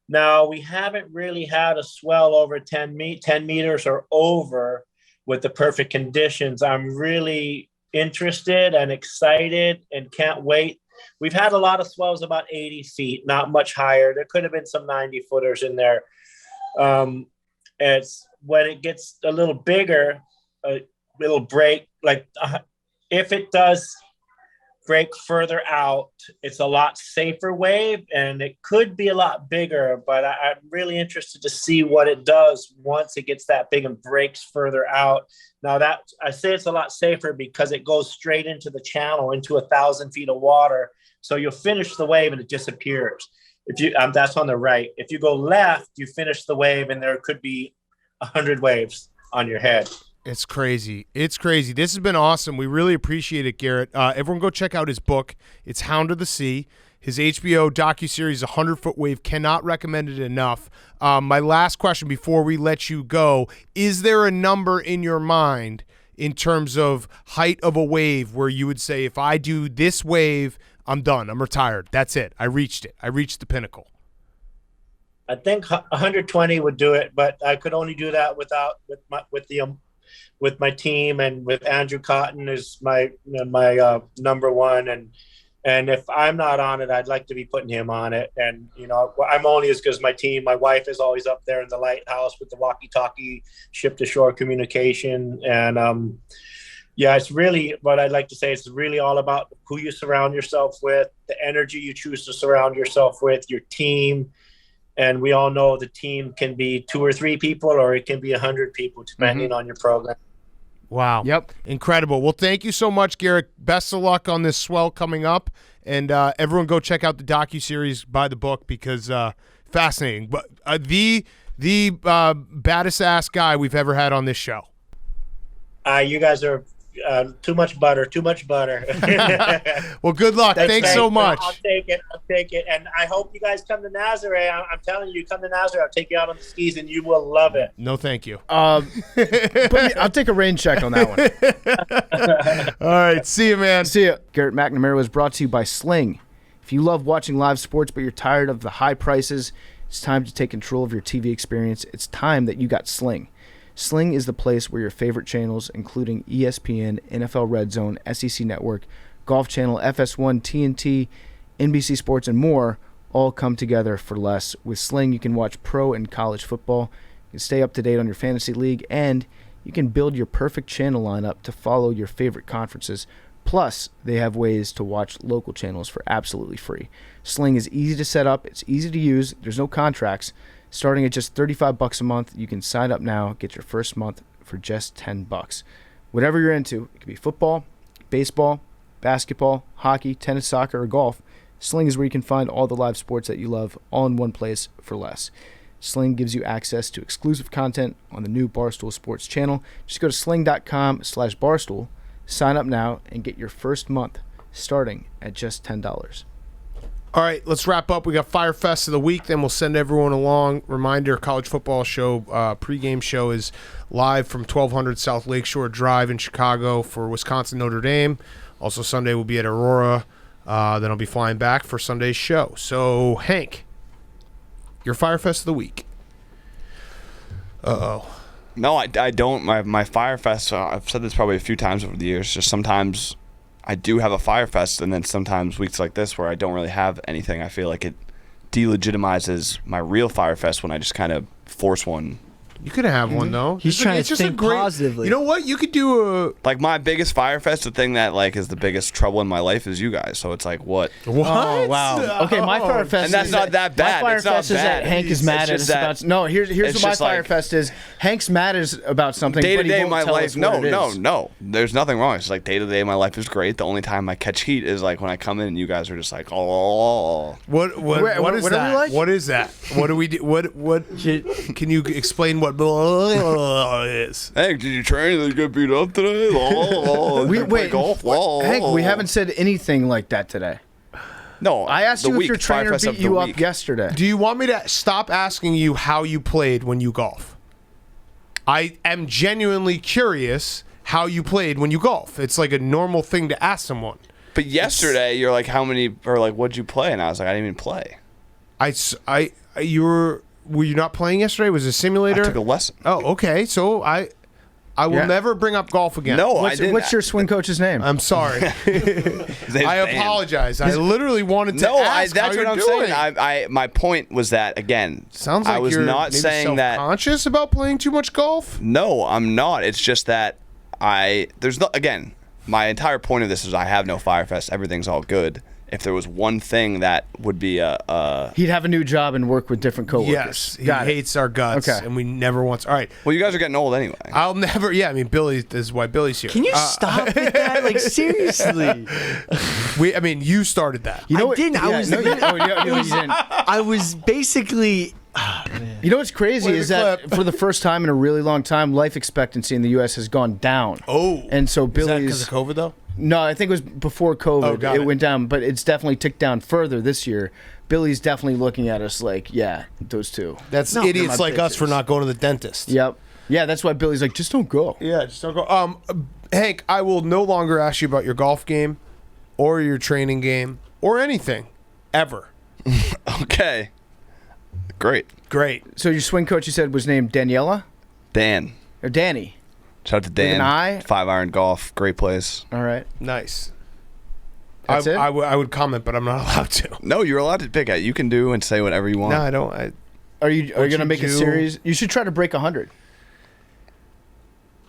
Now, we haven't really had a swell over 10 meters or over with the perfect conditions. I'm really interested and excited and can't wait. We've had a lot of swells about 80 feet, not much higher. There could have been some 90-footers in there. It's when it gets a little bigger, it'll break. Like if it does break further out, it's a lot safer wave, and it could be a lot bigger. But I'm really interested to see what it does once it gets that big and breaks further out. Now that I say it's a lot safer because it goes straight into the channel, into 1,000 feet of water. So you'll finish the wave and it disappears. If you that's on the right. If you go left, you finish the wave and there could be 100 waves on your head. It's crazy. It's crazy. This has been awesome. We really appreciate it, Garrett. Everyone go check out his book. It's Hound of the Sea. His HBO docuseries, 100-Foot Wave. Cannot recommend it enough. My last question before we let you go, is there a number in your mind in terms of height of a wave where you would say, if I do this wave, I'm done. I'm retired. That's it. I reached it. I reached the pinnacle. I think 120 would do it, but I could only do that with my team, and with Andrew Cotton is my number one, and if I'm not on it, I'd like to be putting him on it. And I'm only as good as my team. My wife is always up there in the lighthouse with the walkie-talkie, ship-to-shore communication, and it's really what I'd like to say. It's really all about who you surround yourself with, the energy you choose to surround yourself with, your team. And we all know the team can be 2 or 3 people, or it can be 100 people, depending on your program. Wow. Yep. Incredible. Well, thank you so much, Garrett. Best of luck on this swell coming up. And everyone go check out the docuseries, buy the book, because fascinating. But the baddest ass guy we've ever had on this show. You guys are too much butter. Well, good luck. Thanks so much. I'll take it. And I hope you guys come to Nazareth. I'm telling you, come to Nazareth. I'll take you out on the skis, and you will love it. No, thank you. I'll take a rain check on that one. All right. See you, man. See ya. Garrett Mcnamara was brought to you by Sling. If you love watching live sports, but you're tired of the high prices, it's time to take control of your TV experience. It's time that you got Sling. Sling is the place where your favorite channels, including ESPN, NFL Red Zone, SEC Network, Golf Channel, FS1, TNT, NBC Sports, and more, all come together for less. With Sling, you can watch pro and college football, you can stay up to date on your fantasy league, and you can build your perfect channel lineup to follow your favorite conferences. Plus, they have ways to watch local channels for absolutely free. Sling is easy to set up, it's easy to use, there's no contracts. Starting at just $35 a month, you can sign up now, get your first month for just $10. Whatever you're into, it could be football, baseball, basketball, hockey, tennis, soccer, or golf. Sling is where you can find all the live sports that you love, all in one place for less. Sling gives you access to exclusive content on the new Barstool Sports channel. Just go to sling.com/barstool, sign up now, and get your first month starting at just $10. All right, let's wrap up. We got Fire Fest of the week, then we'll send everyone along. Reminder, college football show, pregame show is live from 1200 South Lakeshore Drive in Chicago for Wisconsin Notre Dame. Also Sunday we'll be at Aurora. Then I'll be flying back for Sunday's show. So, Hank, your Fire Fest of the week. Uh-oh. No, I don't. My Fire Fest, I've said this probably a few times over the years, just sometimes I do have a Fire Fest, and then sometimes weeks like this where I don't really have anything, I feel like it delegitimizes my real Fire Fest when I just kind of force one. You could have one, though. He's trying to think positively. You know what? You could do a... Like, my biggest Fire Fest, the thing that, like, is the biggest trouble in my life is you guys. So it's like, what? What? Oh, wow. Okay, my Fire Fest And that's not that bad. My Fire It's not Fest is bad. that Hank is mad at us about... No, here's what my Fire Fest is. Hank's mad about something, Day to but he day won't my tell life. us what it is. No. There's nothing wrong. It's like day to day my life is great. The only time I catch heat is like when I come in and you guys are just like, oh. What is whatever that? you like? What is that? What do we do? What? Can you explain what is? Hey, did you train? Did you get beat up today? Wait, golf. Hank, we haven't said anything like that today. No, I asked the you if week, your trainer Fire Fest beat of the you up week. yesterday. Do you want me to stop asking you how you played when you golf? I am genuinely curious how you played when you golf. It's like a normal thing to ask someone. But yesterday, you're like, how many, or like, what'd you play? And I was like, I didn't even play. Were you not playing yesterday? Was it a simulator? I took a lesson. Oh, okay. So I will never bring up golf again. No, What's your swing coach's name? I'm sorry. I apologize. I literally wanted to ask that's how what I'm you're doing. saying. My point was that, again, Sounds like I was you're not maybe saying that. self-conscious about playing too much golf. No, I'm not. It's just that again, my entire point of this is I have no Fire Fest. Everything's all good. If there was one thing that would be He'd have a new job and work with different coworkers. Yes, he hates our guts, and we never once. All right. Well, you guys are getting old anyway. I'll never. Yeah, I mean, Billy. This is why Billy's here. Can you stop with that? Like, seriously. You started that. You know I didn't. I was. you didn't. I was basically. You know what's crazy is that for the first time in a really long time, life expectancy in the U.S. has gone down. Oh, and so is that Billy's because of COVID though? No, I think it was before COVID. Oh, it went down, but it's definitely ticked down further this year. Billy's definitely looking at us like, yeah, those two. That's idiots like us for not going to the dentist. Yep. Yeah, that's why Billy's like, just don't go. Yeah, just don't go. Hank, I will no longer ask you about your golf game or your training game or anything ever. Okay. Great. Great. So your swing coach, you said, was named Daniela Dan. or Danny? Shout out to With Dan. an I? 5-iron golf. Great place. All right. Nice. That's it? I would comment, but I'm not allowed to. No, you're allowed to pick it. You can do and say whatever you want. No, I don't. Are you What gonna you make a do- series? You should try to break 100.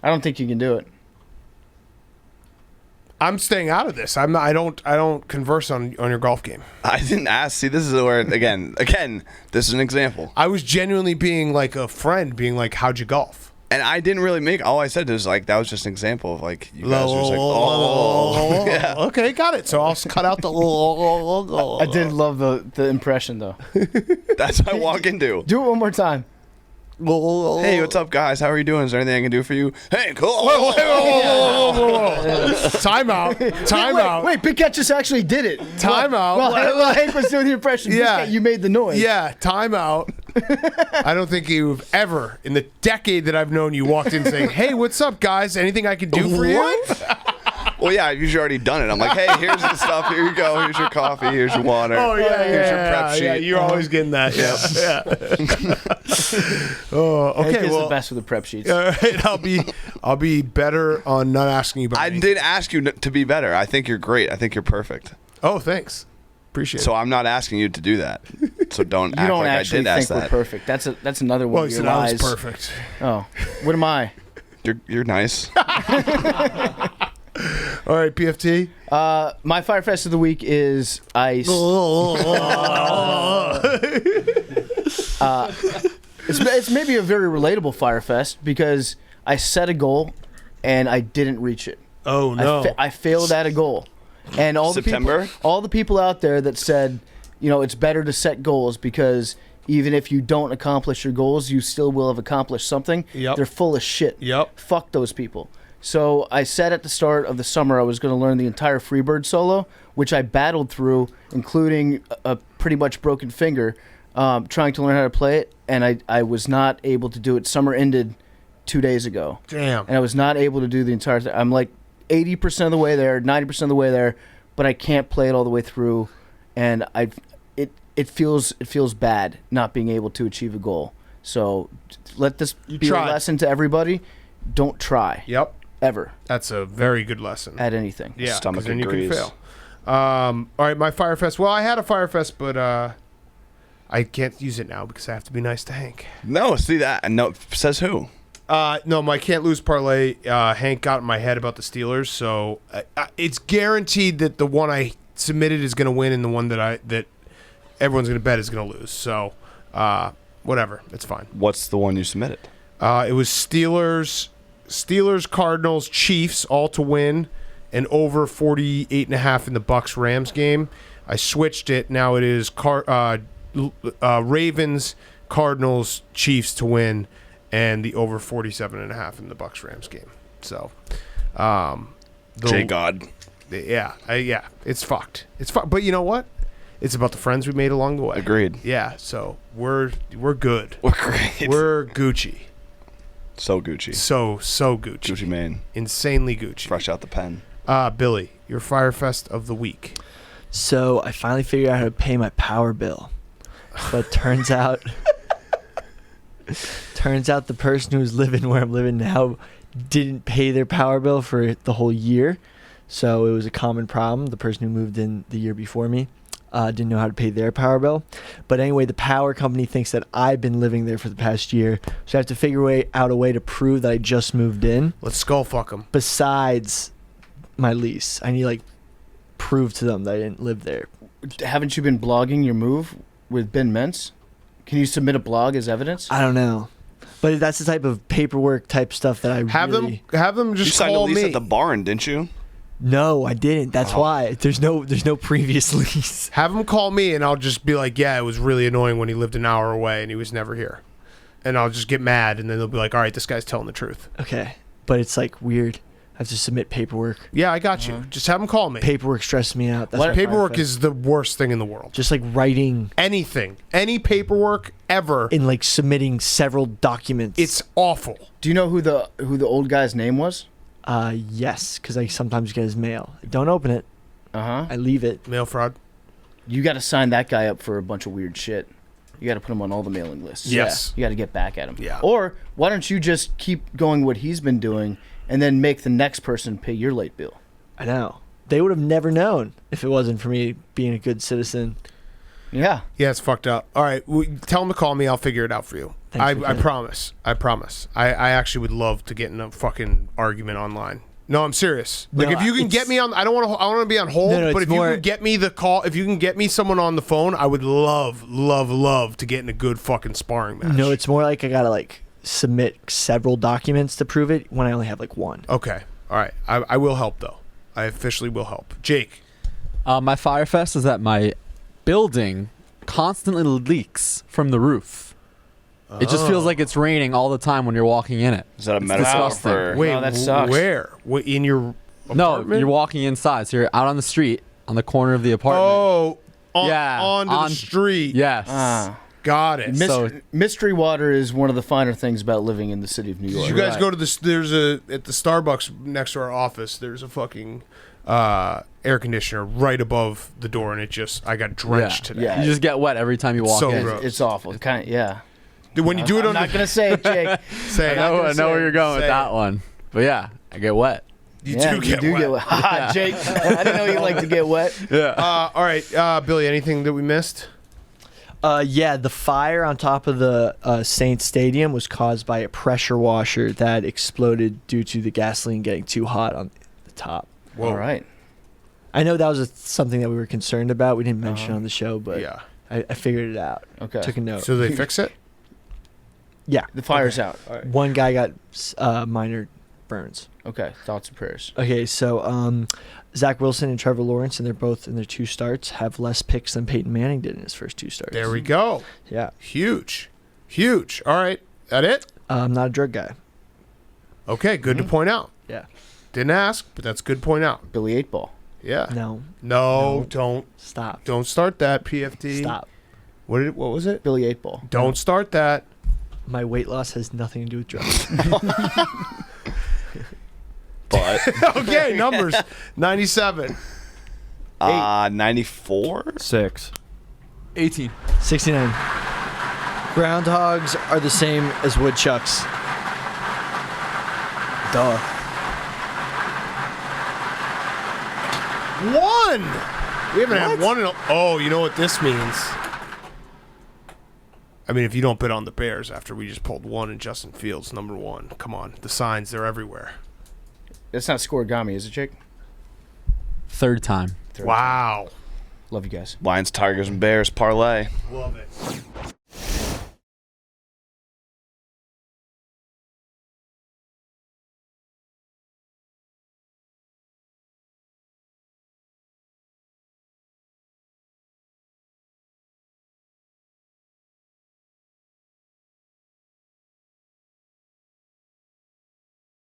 I don't think you can do it. I'm staying out of this. I'm not. I don't converse on your golf game. I didn't ask. See, this is where, again, this is an example. I was genuinely being like a friend, being like, "How'd you golf?" And I didn't really make, all I said was like, that was just an example of like, you guys were just like, oh. Yeah. Okay, got it. So I'll cut out the. I did love the impression though. That's what I walk into. Do it one more time. Hey, what's up, guys? How are you doing? Is there anything I can do for you? Hey, cool. Time out. Time out. Wait, Big Cat just actually did it. Time out. Well, Hank was doing the impression. Big Yeah. Cat, you made the noise. Yeah, time out. I don't think you've ever, in the decade that I've known you, walked in saying, "Hey, what's up, guys? Anything I can do for you?" Well, yeah, I've usually already done it. I'm like, hey, here's the stuff. Here you go. Here's your coffee. Here's your water. Oh yeah, Here's your prep sheet. Yeah, you're always getting that. Yeah. Oh, Hank okay. is Well, the best with the prep sheets. all right. I'll be better on not asking you about. I me. did ask you to be better. I think you're great. I think you're perfect. Oh, thanks. Appreciate So it. I'm not asking you to do that. So don't You act don't like I actually did ask think we're that. perfect. That's another one Well, of he your said I lies. was perfect. Oh, what am I? You're nice. All right, PFT. My Firefest of the week is ice. It's maybe a very relatable Firefest because I set a goal and I didn't reach it. Oh no. I failed at a goal, and all September? the people out there that said, you know, it's better to set goals because even if you don't accomplish your goals, you still will have accomplished something. Yep. They're full of shit. Yep. Fuck those people. So I said at the start of the summer I was going to learn the entire Freebird solo, which I battled through, including a pretty much broken finger, trying to learn how to play it, and I was not able to do it. Summer ended 2 days ago. Damn. And I was not able to do the entire thing. I'm like 80% of the way there, 90% of the way there, but I can't play it all the way through, and it feels bad not being able to achieve a goal. So let this be tried. a lesson to everybody. Don't try. Yep. Ever That's a very good lesson. at anything. Yeah, 'cause Stomach then you can agrees. fail. All right, my Firefest. Well, I had a Firefest, but I can't use it now because I have to be nice to Hank. No, see that? And no, says who? No, my can't lose parlay. Hank got in my head about the Steelers, so it's guaranteed that the one I submitted is going to win, and the one that everyone's going to bet is going to lose. So, whatever, it's fine. What's the one you submitted? It was Steelers, Cardinals, Chiefs, all to win, and over 48.5 in the Bucks-Rams game. I switched it. Now it is Ravens, Cardinals, Chiefs to win, and the over 47.5 in the Bucks-Rams game. So, J God. yeah, it's fucked. It's fucked. But you know what? It's about the friends we made along the way. Agreed. Yeah, so we're good. We're great. We're Gucci. So Gucci. So Gucci. Gucci Mane. Insanely Gucci. Fresh out the pen. Billy, your Firefest of the week. So I finally figured out how to pay my power bill, but turns out the person who's living where I'm living now didn't pay their power bill for the whole year. So it was a common problem. The person who moved in the year before me didn't know how to pay their power bill. But anyway, the power company thinks that I've been living there for the past year. So I have to figure out a way to prove that I just moved in. Let's skull fuck them. Besides my lease, I need to prove to them that I didn't live there. Haven't you been blogging your move with Ben Mentz? Can you submit a blog as evidence? I don't know. But that's the type of paperwork type stuff that I Have really... them You just signed a call lease me. at the barn, didn't you? No, I didn't. That's why. There's no previous lease. Have them call me, and I'll just be like, yeah, it was really annoying when he lived an hour away and he was never here. And I'll just get mad, and then they'll be like, all right, this guy's telling the truth. Okay. But it's weird. I have to submit paperwork. Yeah, I got you. Just have them call me. Paperwork stresses me out. That's my Paperwork Firefest. is the worst thing in the world. just writing Anything. Any paperwork ever. in submitting several documents. It's awful. Do you know who the old guy's name was? Yes, because I sometimes get his mail. I don't open it. Uh huh. I leave it. Mail fraud. You got to sign that guy up for a bunch of weird shit. You got to put him on all the mailing lists. Yes. You got to get back at him. Yeah. Or why don't you just keep going what he's been doing and then make the next person pay your late bill? I know. They would have never known if it wasn't for me being a good citizen. Yeah. Yeah, it's fucked up. All right, tell him to call me. I'll figure it out for you. I promise. I promise. I actually would love to get in a fucking argument online. No, I'm serious. Like, No, if you can get me on, I don't want to be on hold. No, but it's if you more- can get me the call, if you can get me someone on the phone, I would love to get in a good fucking sparring match. No, it's more like I gotta like submit several documents to prove it when I only have like one. Okay. All right. I will help though. I officially will help. Jake. My Firefest is that my building constantly leaks from the roof. It just feels like it's raining all the time when you're walking in it. Is that a It's metaphor disgusting. for? Wait, that sucks. Where? In your No, apartment? you're walking inside, so you're out on the street on the corner of the apartment. Oh, Yeah, onto the street. Yes. Got it. Mystery water is one of the finer things about living in the city of New York. Did you guys go to this? There's at the Starbucks next to our office. There's a fucking air conditioner right above the door, and I got drenched today. Yeah. You just get wet every time you walk So in. gross. It's awful. Yeah. When you do it I'm on not the going to say it, Jake. say, I know where you're going with Say that it. one. But yeah, I get wet. you Yeah, do get wet. Ha, Jake, I didn't know you like to get wet. Yeah. All right, Billy. Anything that we missed? Yeah, the fire on top of the Saints Stadium was caused by a pressure washer that exploded due to the gasoline getting too hot on the top. Whoa. All right. I know that was something that we were concerned about. We didn't mention it on the show, but Yeah. I figured it out. Okay. Took a note. So they fix it? Yeah. The fire's out. One guy got minor burns. Okay. Thoughts and prayers. Okay, so Zach Wilson and Trevor Lawrence, and they're both in their 2 starts, have less picks than Peyton Manning did in his first 2 starts. There we go. Yeah. Huge. All right. That it? I'm not a drug guy. Okay. Good to point out. Yeah. Didn't ask, but that's good to point out. Billy 8-Ball. Yeah. No. No. Don't Stop. start that. PFT. Stop. What was it? Billy 8-Ball. Don't start that. My weight loss has nothing to do with drugs. But Okay. Numbers. 97. 94. 6. 18. 69. Groundhogs are the same as woodchucks. Duh. 1. We haven't had one. Oh, you know what this means? I mean, if you don't bet on the Bears after we just pulled 1 and Justin Fields, number 1. Come on. The signs, they're everywhere. That's not scoregami, is it, Jake? Third time. Wow. Love you guys. Lions, Tigers, and Bears parlay. Love it.